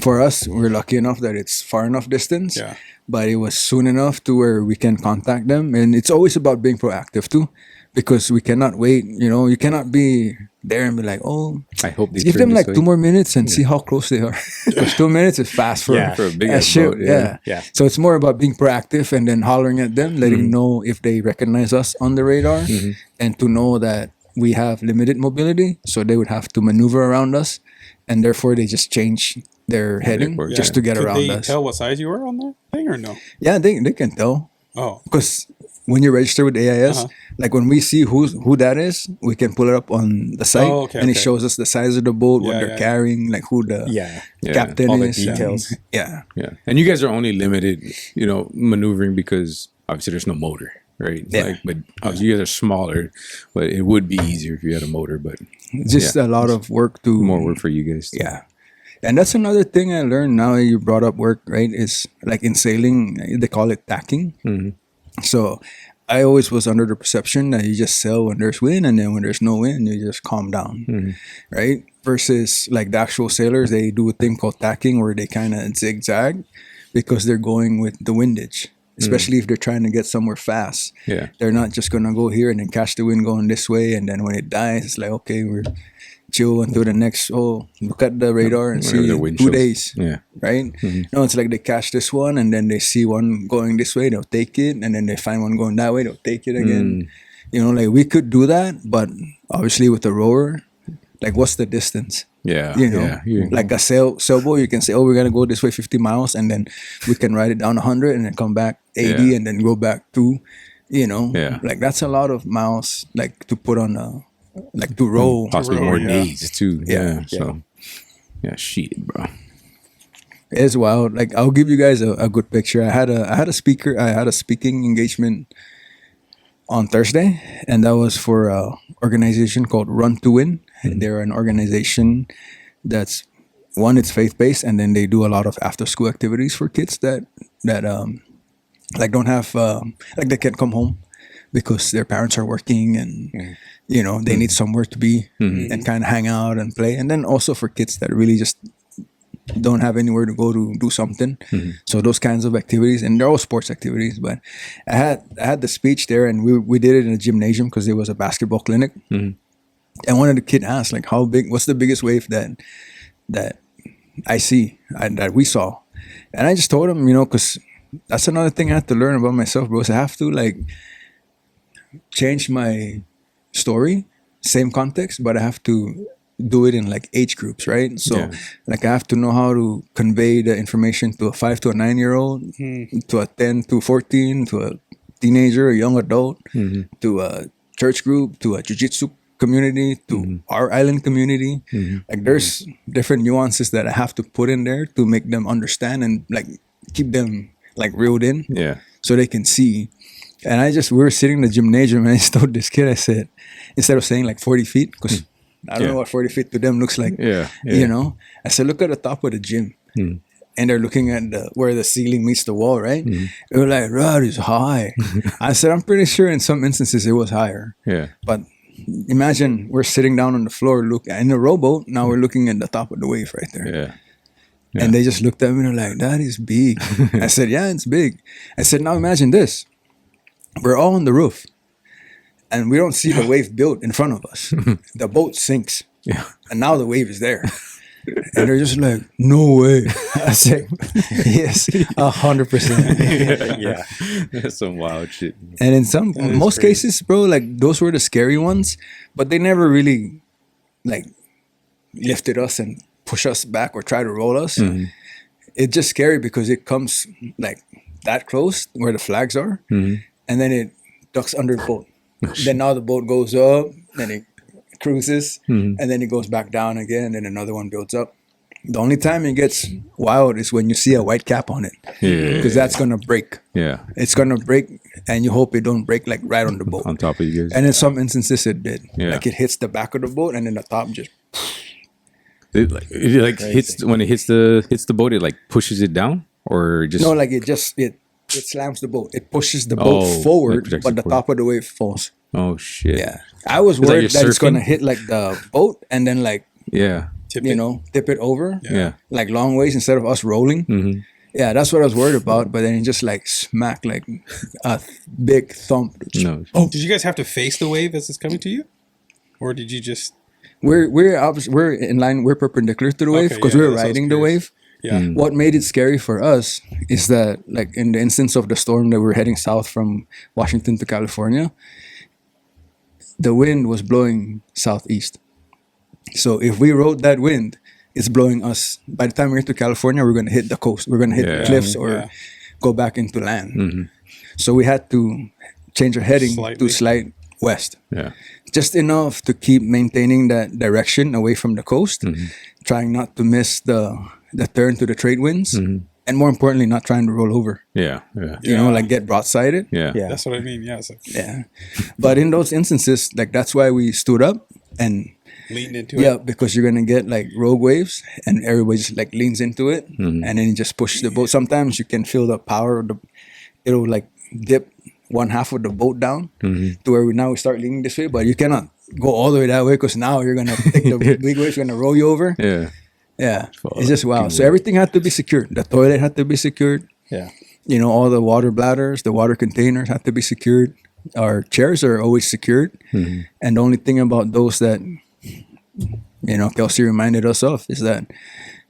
for us, we're lucky enough that it's far enough distance. Yeah. But it was soon enough to where we can contact them, and it's always about being proactive too, because we cannot wait. You cannot be there and be like, oh, I hope they give turn them this like way. 2 more minutes and see how close they are. Because 2 minutes is fast for, Yeah, for a big a ass ship. boat, Yeah. Yeah. So it's more about being proactive and then hollering at them, letting them know if they recognize us on the radar, and to know that we have limited mobility, so they would have to maneuver around us, and therefore they just change their heading course, just to get Could around they us. tell what size you were on that thing or no? Yeah, they can tell. Oh, Because when you register with AIS, like when we see who that is, we can pull it up on the site, Oh, okay, and it okay. shows us the size of the boat, what Yeah, they're yeah. carrying, like who the Yeah. captain All the is, and- details. yeah, Yeah, and you guys are only limited, maneuvering because obviously there's no motor, right? Yeah. But obviously you guys are smaller, but it would be easier if you had a motor. But just a lot of work to more work for you guys. Yeah. And that's another thing I learned now that you brought up work, right? Is like in sailing, they call it tacking. So I always was under the perception that you just sail when there's wind, and then when there's no wind, you just calm down, right? Versus like the actual sailors, they do a thing called tacking where they kind of zigzag because they're going with the windage, especially if they're trying to get somewhere fast. Yeah. They're not just going to go here and then catch the wind going this way. And then when it dies, it's like, okay, we're chill until the next, look at the radar and Whenever see the wind 2 shows. days, Yeah. right? No, it's like they catch this one and then they see one going this way, they'll take it. And then they find one going that way, they'll take it again. Like we could do that, but obviously with the rower, like what's the distance? Yeah. Yeah. Like a sailboat, you can say, we're gonna go this way 50 miles, and then we can ride it down 100 and then come back 80 Yeah. and then go back to, Yeah. like that's a lot of miles, like to put on to row. Possibly row, more yeah. days too. Yeah. So yeah, shit, bro. It's wild. Like I'll give you guys a good picture. I had a speaking engagement on Thursday, and that was for a organization called Run to Win. They're an organization that's it's faith based, and then they do a lot of after school activities for kids that like don't have like they can't come home because their parents are working, and they need somewhere to be and kind of hang out and play. And then also for kids that really just don't have anywhere to go to do something. So those kinds of activities, and they're all sports activities. But I had the speech there, and we did it in a gymnasium because there was a basketball clinic. And one of the kids asked, like, what's the biggest wave that I see, that we saw? And I just told him, because that's another thing I had to learn about myself, bro. So I have to like change my story, same context, but I have to do it in like age groups, right? So Yeah. like I have to know how to convey the information to a 5 to a 9-year-old, to a 10 to 14, to a teenager, a young adult, to a church group, to a jiu-jitsu community, to our island community. Like there's different nuances that I have to put in there to make them understand and like keep them like reeled in Yeah. so they can see. And we were sitting in the gymnasium, and I just told this kid, I said, instead of saying like 40 feet, because I don't know what 40 feet to them looks like, Yeah. I said, look at the top of the gym. And they're looking at where the ceiling meets the wall, right? They were like, "Rod is high." I said, I'm pretty sure in some instances it was higher. Yeah. But imagine we're sitting down on the floor, in a rowboat, now we're looking at the top of the wave right there. Yeah. And they just looked at me and they're like, that is big. I said, yeah, it's big. I said, now imagine this. We're all on the roof and we don't see the wave build in front of us. The boat sinks. Yeah. And now the wave is there. And they're just like, no way. I said, yes, 100%. Yeah. That's some wild shit. And in most cases, bro, like those were the scary ones, but they never really like lifted us and push us back or try to roll us. It's just scary because it comes like that close where the flags are, and then it ducks under the boat. Then now the boat goes up, then it cruises, and then it goes back down again, and then another one builds up. The only time it gets wild is when you see a white cap on it, because that's gonna break. Yeah. It's gonna break, and you hope it don't break like right on the boat. On top of you guys. And in some instances, it did. Yeah. Like it hits the back of the boat, and then the top just. It hits when it hits the boat. It like pushes it down, or just No, like it slams the boat. It pushes the boat like forward, projects but it the forward. top of the wave falls. Oh shit. Yeah, I was that worried you're that it's surfing? gonna hit like the boat and then like Yeah. Tip you it. know, tip it over, Yeah. like long ways instead of us rolling. Mm-hmm. Yeah, that's what I was worried about. But then it just like smack, like a big thump. No. Did you guys have to face the wave as it's coming to you, or did you just? We're in line. We're perpendicular to the wave Okay, because yeah, we're that's what I was riding the curious. wave. Yeah. What made it scary for us is that, like in the instance of the storm that we're heading south from Washington to California, the wind was blowing southeast. So if we rode that wind, it's blowing us. By the time we get to California, we're going to hit the coast. We're going to hit the Yeah. cliffs or Yeah. go back into land. Mm-hmm. So we had to change our heading Slightly. to slight west, Yeah. just enough to keep maintaining that direction away from the coast, trying not to miss the turn to the trade winds, and more importantly, not trying to roll over. Yeah. Yeah. You know, like get broadsided. Yeah. Yeah. That's what I mean. Yeah. It's like Yeah. But in those instances, like that's why we stood up and leaning into yeah, it. because you're gonna get like rogue waves and everybody just like leans into it and then you just push the boat. Sometimes you can feel the power of it'll like dip one half of the boat down to where we start leaning this way, but you cannot go all the way that way because now you're gonna take the big waves, gonna roll you over. Yeah. Yeah. It's just wow. So everything had to be secured. The toilet had to be secured. Yeah. You know, all the water bladders, the water containers had to be secured. Our chairs are always secured. And the only thing about those that, you know, Kelsey reminded us of is that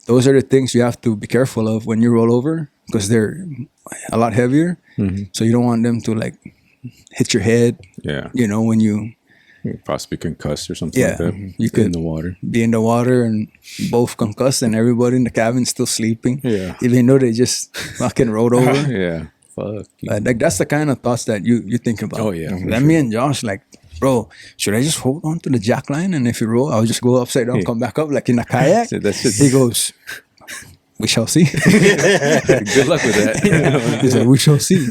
those are the things you have to be careful of when you roll over because they're a lot heavier. So you don't want them to like hit your head, Yeah. you know, when you Possibly concussed or something Yeah. like that. You in could- the water. be in the water and both concussed and everybody in the cabin still sleeping. Yeah. Even though they just fucking rolled over. Yeah. Fuck. Like that's the kind of thoughts that you think about. Oh, yeah, for Then me and Josh like, bro, should I just hold on to the jack line and if you roll, I'll just go upside down, come back up like in a kayak. That's just- He goes, we shall see. Good luck with that. He's like, we shall see.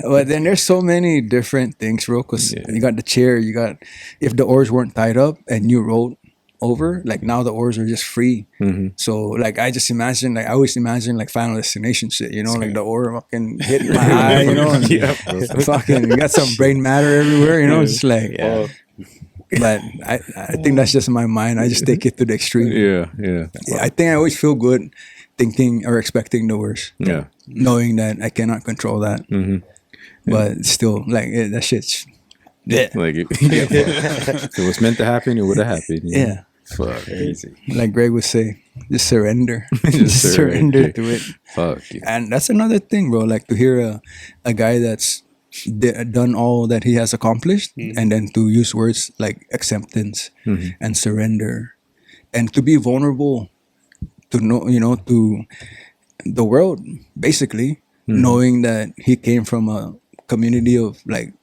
But then there's so many different things, bro. Because you got the chair, you got if the oars weren't tied up and you rolled over, like now the oars are just free. So like I just imagine, like I always imagine like Final Destination shit, you know, like the oar fucking hit my eye, you know, and fucking you got some brain matter everywhere, you know. It's like, but I think that's just my mind. I just take it to the extreme. Yeah. Yeah. I think I always feel good thinking or expecting the worst, Yeah. knowing that I cannot control that. But still, like that shit's Like if it was meant to happen, it would have happened. you know? yeah. Fuck. Crazy. Like Greg would say, just surrender, Just just surrender surrender. to it. Fuck. Yeah. And that's another thing, bro. Like to hear a guy that's done all that he has accomplished, and then to use words like acceptance and surrender, and to be vulnerable to know, you know, to the world, basically, knowing that he came from a community of like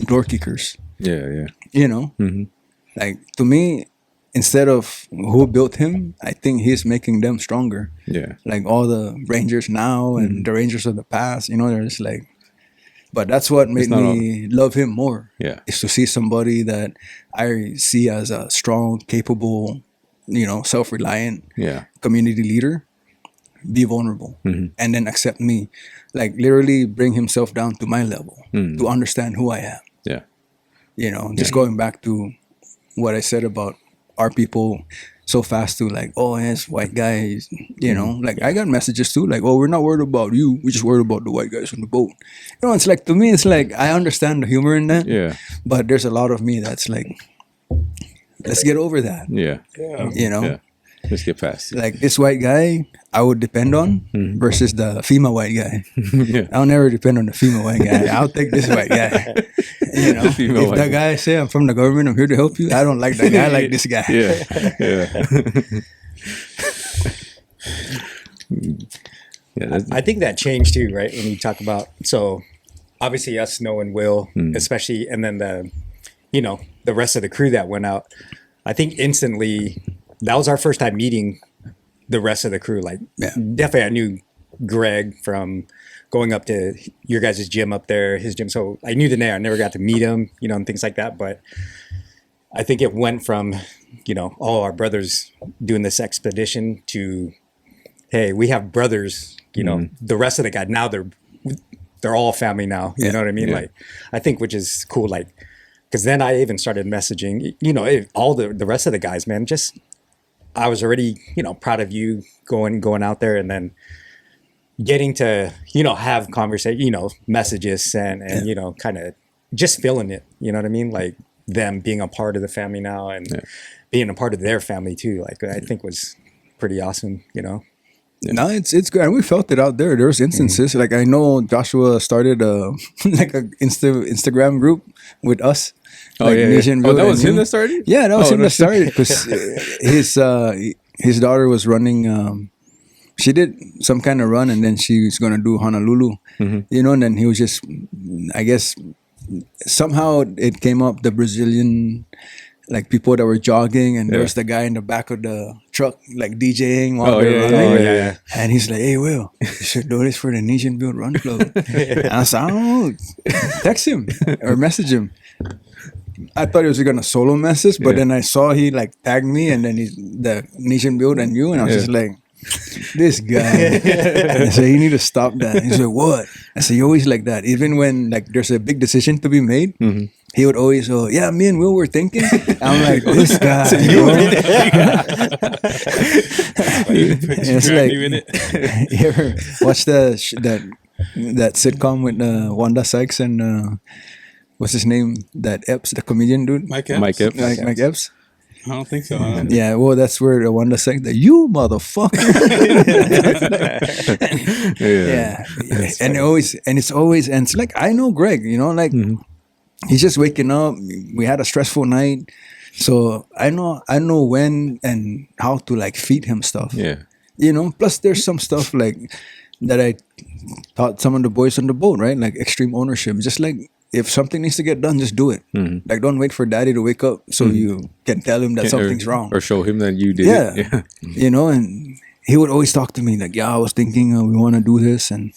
door kickers, Yeah. Yeah. you know, like to me, instead of who built him, I think he's making them stronger. Yeah. Like all the Rangers now and the Rangers of the past, you know, they're just like, but that's what made not me love him more. Yeah. Is to see somebody that I see as a strong, capable, you know, self-reliant Yeah. community leader, be vulnerable and then accept me, like literally bring himself down to my level to understand who I am. Yeah. You know, just going back to what I said about our people so fast to like, oh, yes, white guys, you know, like I got messages too, like, oh, we're not worried about you, we just worried about the white guys on the boat. You know, it's like, to me, it's like, I understand the humor in that, Yeah. but there's a lot of me that's like, let's get over that, Yeah. you know? Yeah. Just get past it. Like this white guy, I would depend on versus the female white guy. Yeah. I'll never depend on the female white guy. I'll take this white guy. You know, The female if white that guy say I'm from the government, I'm here to help you. I don't like that guy. I like this guy. Yeah. Yeah. Yeah. That's, I think that changed too, right? When you talk about, so obviously us knowing Will, especially, and then the rest of the crew that went out, I think instantly that was our first time meeting the rest of the crew. Like, Yeah. definitely I knew Greg from going up to your guys' gym up there, his gym. So I knew the name. I never got to meet him, you know, and things like that. But I think it went from, you know, all our brothers doing this expedition to, hey, we have brothers, you know, the rest of the guys, now they're all family now. You Yeah. know what I mean? Yeah. Like, I think, which is cool. Like, because then I even started messaging, you know, all the rest of the guys, man, just I was already, proud of you going out there, and then getting to, have conversation, messages and kind of just feeling it, you know what I mean? Like them being a part of the family now and being a part of their family too. Like I think was pretty awesome, No, it's good, and we felt it out there. There's instances like I know Joshua started a like a Instagram group with us. Oh like yeah, Nesian oh, that and was him you. that started. Yeah, that was Oh, him no that shit. started because his daughter was running. She did some kind of run, and then she was gonna do Honolulu. And then he was just, I guess, somehow it came up the Brazilian. Like people that were jogging, and there was the guy in the back of the truck, like DJing while Oh, they're yeah, running. yeah. And he's like, "Hey, Will, you should do this for the Nesian Build Run Club." And I was like, "I don't know, text him or message him." I thought he was gonna solo message, but then I saw he like tagged me, and then he's the Nesian Build and you, and I was just like, "This guy." I said, "You need to stop that." He's like, "What?" I said, "You always like that, even when like there's a big decision to be made." He would always go, "Yeah, me and Will were thinking." I'm like, "This guy." It's like, you in it. you ever watch that sitcom with Wanda Sykes and what's his name? That Epps, the comedian dude, Mike Epps? Mike Epps. Mike Epps. I don't think so. I don't- Yeah, well, that's where the Wanda Sykes, you motherfucker. Yeah, and it's like I know Greg, like he's just waking up. We had a stressful night, so I know when and how to like feed him stuff. Yeah. Plus there's some stuff like that I taught some of the boys on the boat, right? Like extreme ownership. Just like if something needs to get done, just do it. Like don't wait for daddy to wake up so you can tell him that something's wrong. Or show him that you did Yeah. it. Yeah. And he would always talk to me like, "Yeah, I was thinking we want to do this, and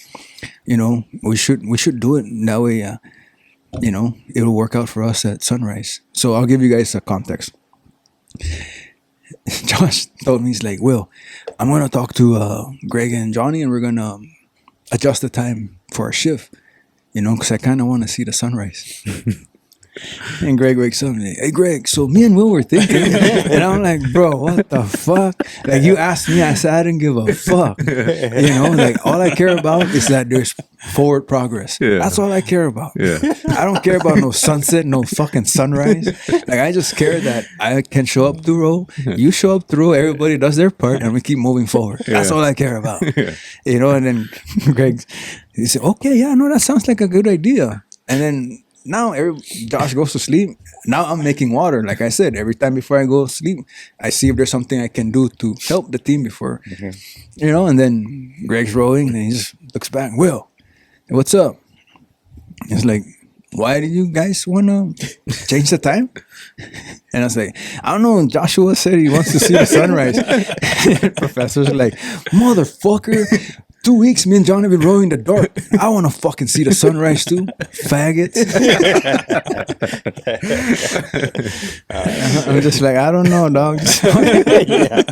we should do it that way. It'll work out for us at sunrise." So I'll give you guys a context. Josh told me, he's like, "Will, I'm gonna talk to Greg and Johnny, and we're gonna adjust the time for our shift, because I kind of want to see the sunrise." And Greg wakes up and like, "Hey Greg, so me and Will were thinking," and I'm like, "Bro, what the fuck? Like you asked me, I said I didn't give a fuck. Like all I care about is that there's forward progress. Yeah. That's all I care about. Yeah. I don't care about no sunset, no fucking sunrise. Like I just care that I can show up through row, you show up through row, everybody does their part, and we keep moving forward. That's all I care about. And then Greg, he said, "Okay, yeah, no, that sounds like a good idea." And then now Josh goes to sleep. Now I'm making water. Like I said, every time before I go to sleep, I see if there's something I can do to help the team before, and then Greg's rowing and he just looks back, "Will, what's up?" It's like, "Why do you guys want to change the time?" And I was like, "I don't know. Joshua said he wants to see the sunrise." Professor's like, "Motherfucker. 2 weeks, me and John have been rowing in the dark. I want to fucking see the sunrise too, faggots." I'm just like, I don't know, dog. Yeah.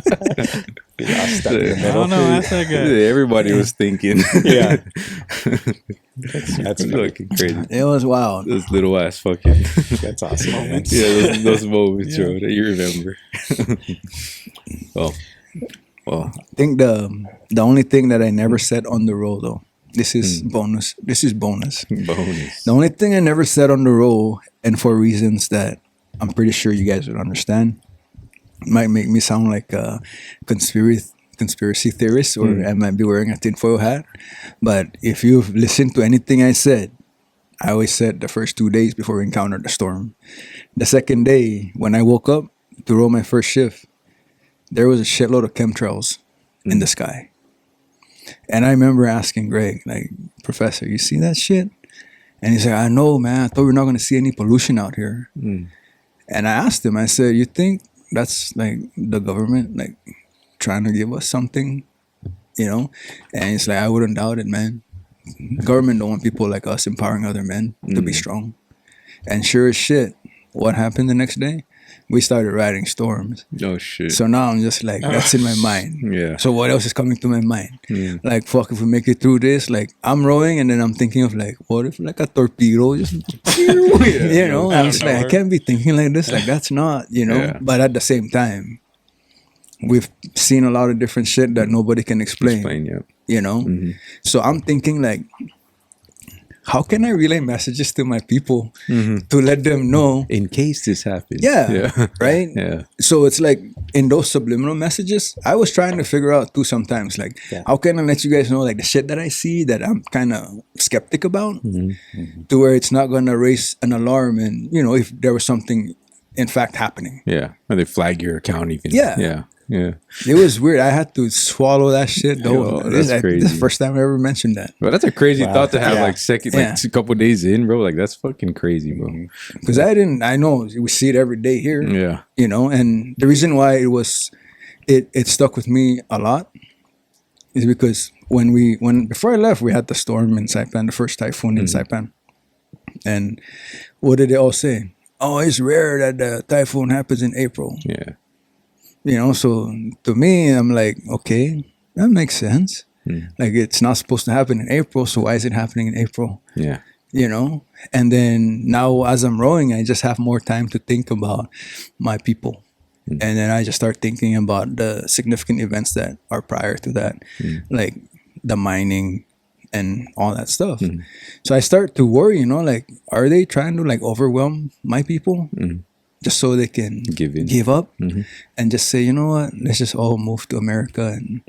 I don't know. That's that guy. Yeah, everybody was thinking. Yeah. That's fucking crazy. It was wild. Those little ass fucking. That's awesome. Man. Yeah, those moments, bro, that you remember. Well, I think the only thing that I never said on the roll though, this is bonus. This is bonus. bonus. The only thing I never said on the roll, and for reasons that I'm pretty sure you guys would understand, might make me sound like a conspiracy theorist, or I might be wearing a tinfoil hat. But if you've listened to anything I said, I always said the first 2 days before we encountered the storm. The second day, when I woke up to roll my first shift, there was a shitload of chemtrails in the sky. And I remember asking Greg, like, "Professor, you see that shit?" And he's like, "I know, man. I thought we were not going to see any pollution out here." And I asked him, I said, "You think that's like the government, like trying to give us something, And he's like, "I wouldn't doubt it, man. Government don't want people like us empowering other men to be strong." And sure as shit, what happened the next day? We started riding storms. Oh shit. So now I'm just like, that's in my mind. Yeah. So what else is coming to my mind? Yeah. Like, fuck, if we make it through this, like, I'm rowing and then I'm thinking of like, what if like a torpedo just, I'm just like, I can't be thinking like this. Like, that's not, Yeah. But at the same time, we've seen a lot of different shit that nobody can explain. Yeah. You know, so I'm thinking like, how can I relay messages to my people to let them know In case this happens. Yeah, right? Yeah. So it's like in those subliminal messages, I was trying to figure out too sometimes, like, how can I let you guys know, like, the shit that I see that I'm kind of skeptic about, to where it's not going to raise an alarm and, you know, if there was something in fact happening. Yeah. Or they flag your account even. Yeah. Yeah. Yeah. It was weird. I had to swallow that shit. Yo, This that's is crazy. the first time I ever mentioned that. But that's a crazy thought to have, Yeah. like Yeah. a couple days in, bro. Like that's fucking crazy, bro. Because I know we see it every day here. Yeah. You know, and the reason why it stuck with me a lot is because before I left, we had the storm in Saipan, the first typhoon in Saipan. And what did they all say? Oh, it's rare that the typhoon happens in April. Yeah. You know, so to me, I'm like, okay, that makes sense. Like, it's not supposed to happen in April, so why is it happening in April? Yeah. You know? And then now as I'm rowing, I just have more time to think about my people. And then I just start thinking about the significant events that are prior to that, like the mining and all that stuff. So I start to worry, you know, like, are they trying to like overwhelm my people just so they can give up and just say, you know what, let's just all move to America and,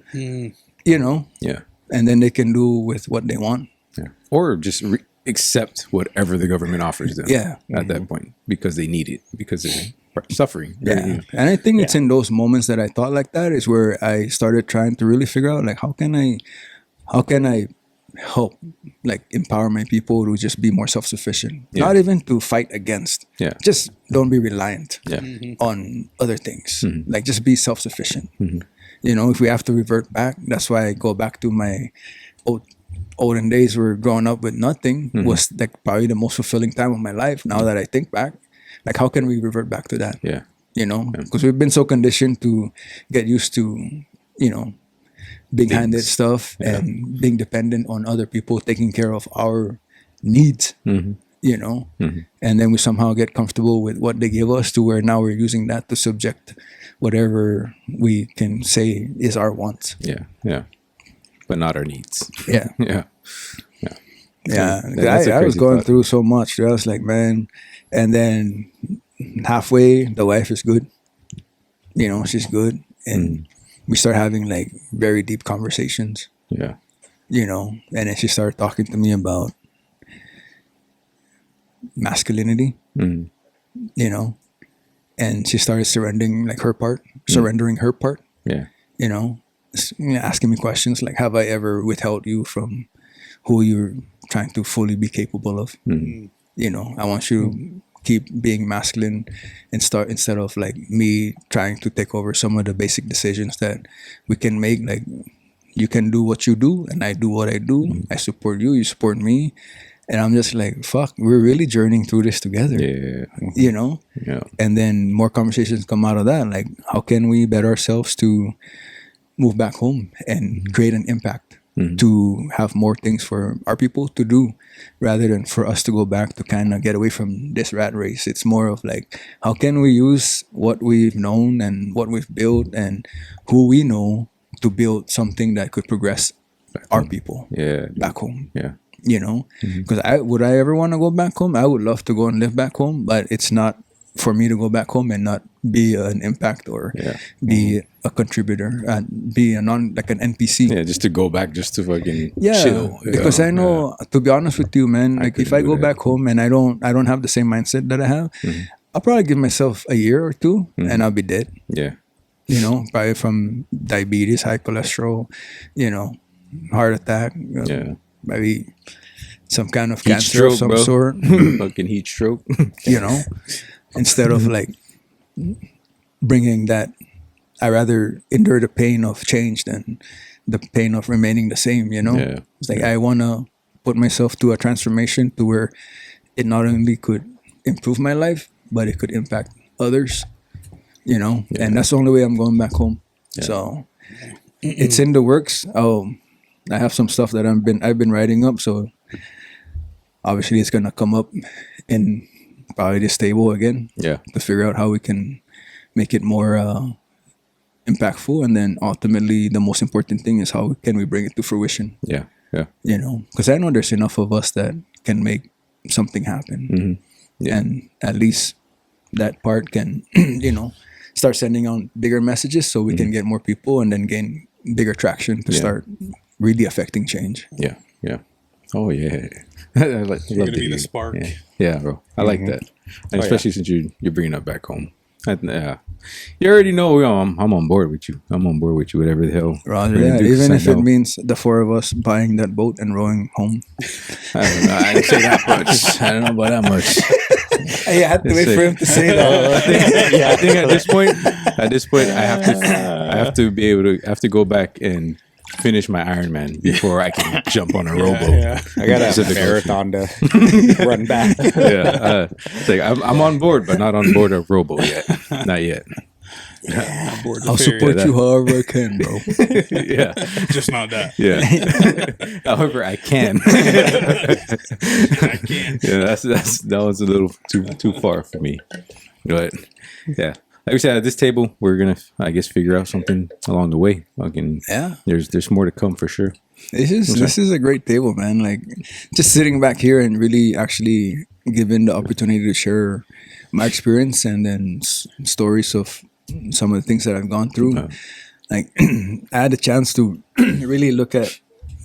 you know, Yeah. and then they can do with what they want. Yeah. Or just accept whatever the government offers them. Yeah. At that point, because they need it, because they're suffering. Yeah. And I think it's in those moments that I thought like that is where I started trying to really figure out, like, how can I help, like, empower my people to just be more self-sufficient, not even to fight against, Yeah. just don't be reliant Yeah. on other things, like, just be self-sufficient. You know, if we have to revert back, that's why I go back to my olden days where growing up with nothing was like probably the most fulfilling time of my life. Now that I think back, like, how can we revert back to that? Yeah. You know, because we've been so conditioned to get used to, you know, being handed stuff and being dependent on other people taking care of our needs, you know, and then we somehow get comfortable with what they give us to where now we're using that to subject whatever we can say is our wants. Yeah. Yeah. But not our needs. Yeah. Yeah. Yeah. That's a I was crazy going thought. through so much. I was like, man, and then halfway, the wife is good. You know, she's good. And we start having like very deep conversations, Yeah. you know, and then she started talking to me about masculinity, you know, and she started surrendering her part, Yeah. you know, asking me questions like, have I ever withheld you from who you're trying to fully be capable of? You know, I want you to keep being masculine and start, instead of like me trying to take over some of the basic decisions that we can make. Like, you can do what you do and I do what I do. I support you, you support me. And I'm just like, fuck, we're really journeying through this together. Yeah. You know? Yeah. And then more conversations come out of that. Like, how can we better ourselves to move back home and create an impact, to have more things for our people to do, rather than for us to go back to kind of get away from this rat race. It's more of like, how can we use what we've known and what we've built and who we know to build something that could progress our people Yeah. back home. Yeah. You know, because would I ever want to go back home? I would love to go and live back home, but it's not for me to go back home and not be an impact or be a contributor and be an NPC. Yeah. Just to go back, just to fucking Yeah, chill. because I know, to be honest with you, man, like, if couldn't I do go that. back home and I don't have the same mindset that I have, I'll probably give myself a year or two and I'll be dead. Yeah. You know, probably from diabetes, high cholesterol, you know, heart attack, Yeah. maybe some kind of Heat cancer of stroke, some bro. sort. Fucking heat stroke. You know, instead of like bringing that, I rather endure the pain of change than the pain of remaining the same. You know, Yeah. it's like I want to put myself to a transformation to where it not only could improve my life, but it could impact others. You know, and that's the only way I'm going back home. So it's in the works. I have some stuff that I've been writing up, so obviously it's gonna come up in probably this table again Yeah. to figure out how we can make it more impactful, and then ultimately the most important thing is how can we bring it to fruition. Yeah. Yeah. You know, because I know there's enough of us that can make something happen, Yeah. and at least that part can start sending out bigger messages so we can get more people and then gain bigger traction to start really affecting change. Yeah. Yeah. Oh yeah. I love You're to gonna be hear the it. spark. Yeah, bro. I like that, and especially since you're bringing it back home. Yeah, you already know I'm on board with you. I'm on board with you. Whatever the hell. Roger we're gonna that. do, 'cause Even I if it know- means the four of us buying that boat and rowing home. I don't know. I didn't say that much. I don't know about that much. I had to wait say- for him to say that. I think at this point, I have to be able to go back and finish my Ironman before I can jump on a rowboat. I got a Pacific Ocean. marathon to run back. It's like I'm on board, but not on board a rowboat yet. Not yet. Board the I'll ferry. support you however I can, bro. Yeah, Just not that. yeah. However, I can. I can't. Yeah, that was a little too far for me. But yeah, like we said, at this table, we're gonna, I guess, figure out something along the way. Fucking Yeah. there's more to come for sure. This is a great table, man. Like just sitting back here and really actually given the opportunity to share my experience and then stories of some of the things that I've gone through. Like I had a chance to really look at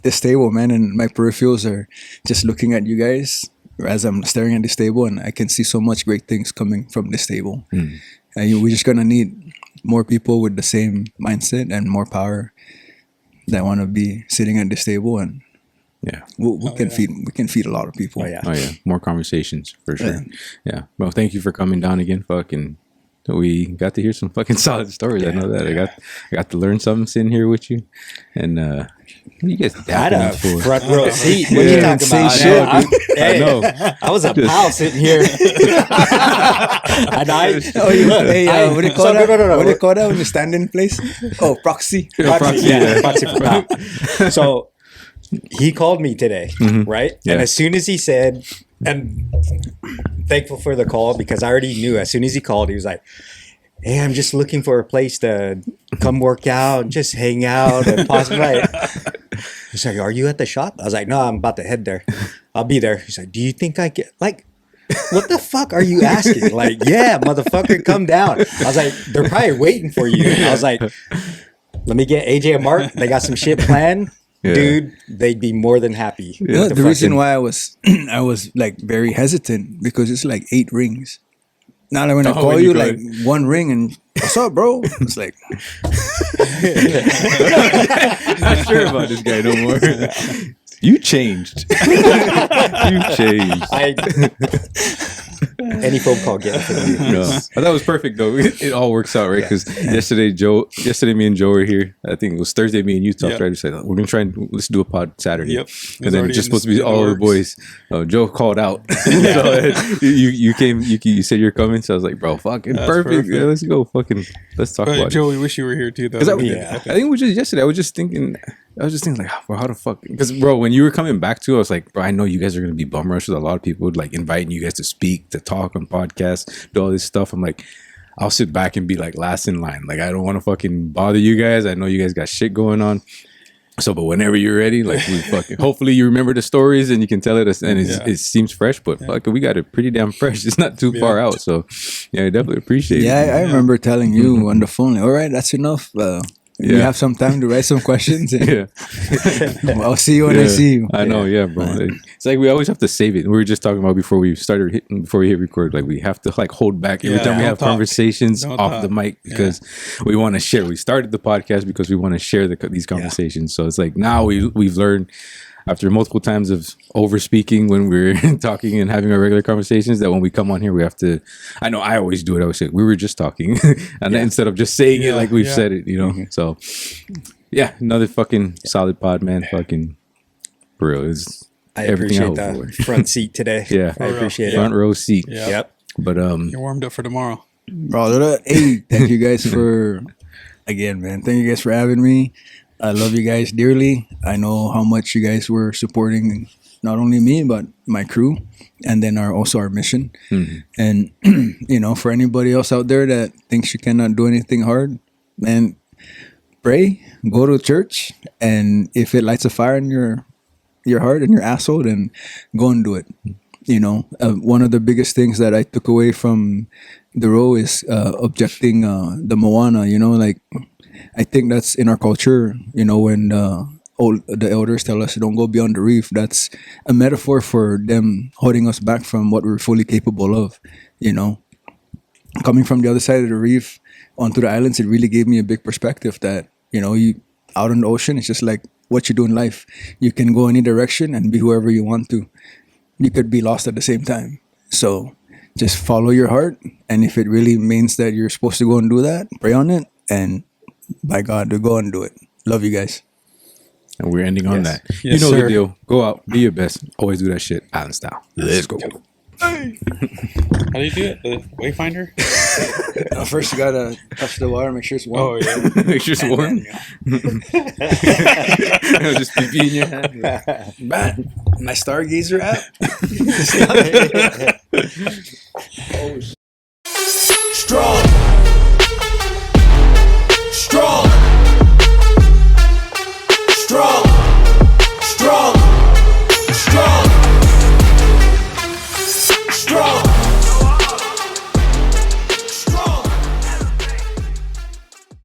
this table, man, and my peripherals are just looking at you guys as I'm staring at this table, and I can see so much great things coming from this table. And we're just gonna need more people with the same mindset and more power that want to be sitting at this table, and Yeah. we can feed a lot of people. Oh yeah. Oh yeah, more conversations for sure. Yeah. Well, thank you for coming down again. Fucking, we got to hear some fucking solid stories. I know that. I got to learn something sitting here with you, and what are you guys I had dapping a us for? front row seat. What are you Yeah, talking same about? shit, man? dude. I know. I was a pal sitting here. And I, Oh, what do you call so, that? no. What do you call that when you stand in place? Oh, proxy. Proxy, proxy for pal. So he called me today, right? Yeah. And as soon as he said, and thankful for the call because I already knew as soon as he called, he was like, "Hey, I'm just looking for a place to come work out and just hang out and possibly." He's like, "Are you at the shop?" I was like, "No, I'm about to head there. I'll be there." He's like, "Do you think I get like?" What the fuck are you asking? Like, yeah, motherfucker, come down. I was like, they're probably waiting for you. I was like, let me get AJ and Mark. They got some shit planned. Yeah. Dude, they'd be more than happy. Yeah, to the reason fucking- why I was like very hesitant because it's like 8 rings. Now that when I call when you, you go like in. one ring and what's up, bro? It's like Not sure about this guy no more. You changed. You changed. Any phone call getting from you. No, but that was perfect though. It all works out, right? Because yesterday, me and Joe were here. I think it was Thursday. Me and you talked. Yep. Right? We said we're gonna try and let's do a pod Saturday. Yep. And then it's just supposed to be in the all the works. boys. Joe called out. So you came. You said you're coming. So I was like, bro, fucking That's perfect. perfect. Yeah, let's go. Fucking let's talk But about Joe, we wish you were here too, though. it. 'Cause Yeah. I think it was just yesterday. I was just thinking like, bro, how the fuck? Because bro, when you were coming back to, I was like, bro, I know you guys are gonna be bum rushes. A lot of people like inviting you guys to speak, to talk on podcasts, do all this stuff. I'm like, I'll sit back and be like last in line. Like I don't want to fucking bother you guys. I know you guys got shit going on. So, but whenever you're ready, like we fucking, hopefully you remember the stories and you can tell it, and it seems fresh. But fuck, we got it pretty damn fresh. It's not too far out. So, yeah, I definitely appreciate yeah, it. I remember telling you on the phone, like, all right, that's enough. You Yeah. have some time to write some questions. And Yeah. I'll see you when I see you. I know, yeah, bro. It's like we always have to save it. We were just talking about before we hit record. Like we have to like hold back every Yeah, time we don't have talk. conversations Don't off talk. the mic because we want to share. We started the podcast because we want to share these conversations. So it's like now we've learned after multiple times of over speaking when we're talking and having our regular conversations that when we come on here we have to. I know I always do it. I always say we were just talking, and then instead of just saying it like we've said it, you know. So. Yeah, another fucking solid pod, man. Fucking for real. It's I everything appreciate I the hope for. front seat today. Yeah. I appreciate Front it. row seat. Yeah. Yep. But You're warmed up for tomorrow. Bro, hey, thank you guys for, again, man, thank you guys for having me. I love you guys dearly. I know how much you guys were supporting not only me, but my crew, and then also our mission. And, for anybody else out there that thinks you cannot do anything hard, man, pray, go to church, and if it lights a fire in your heart and your asshole, then go and do it. You know, one of the biggest things that I took away from the row is objecting the moana. You know, like I think that's in our culture. You know, when the elders tell us don't go beyond the reef, that's a metaphor for them holding us back from what we're fully capable of. You know, coming from the other side of the reef onto the islands, it really gave me a big perspective that, you know, you out in the ocean, it's just like what you do in life. You can go any direction and be whoever you want to. You could be lost at the same time. So just follow your heart. And if it really means that you're supposed to go and do that, pray on it. And by God, to go and do it. Love you guys. And we're ending on that. Yes, you know sir. the deal. Go out, be your best. Always do that shit island style. Let's go. How do you do it? The Wayfinder? First, you gotta touch the water, make sure it's warm. Oh, yeah. Make sure it's warm. Just pee in your hand. Matt, my Stargazer app. Strong.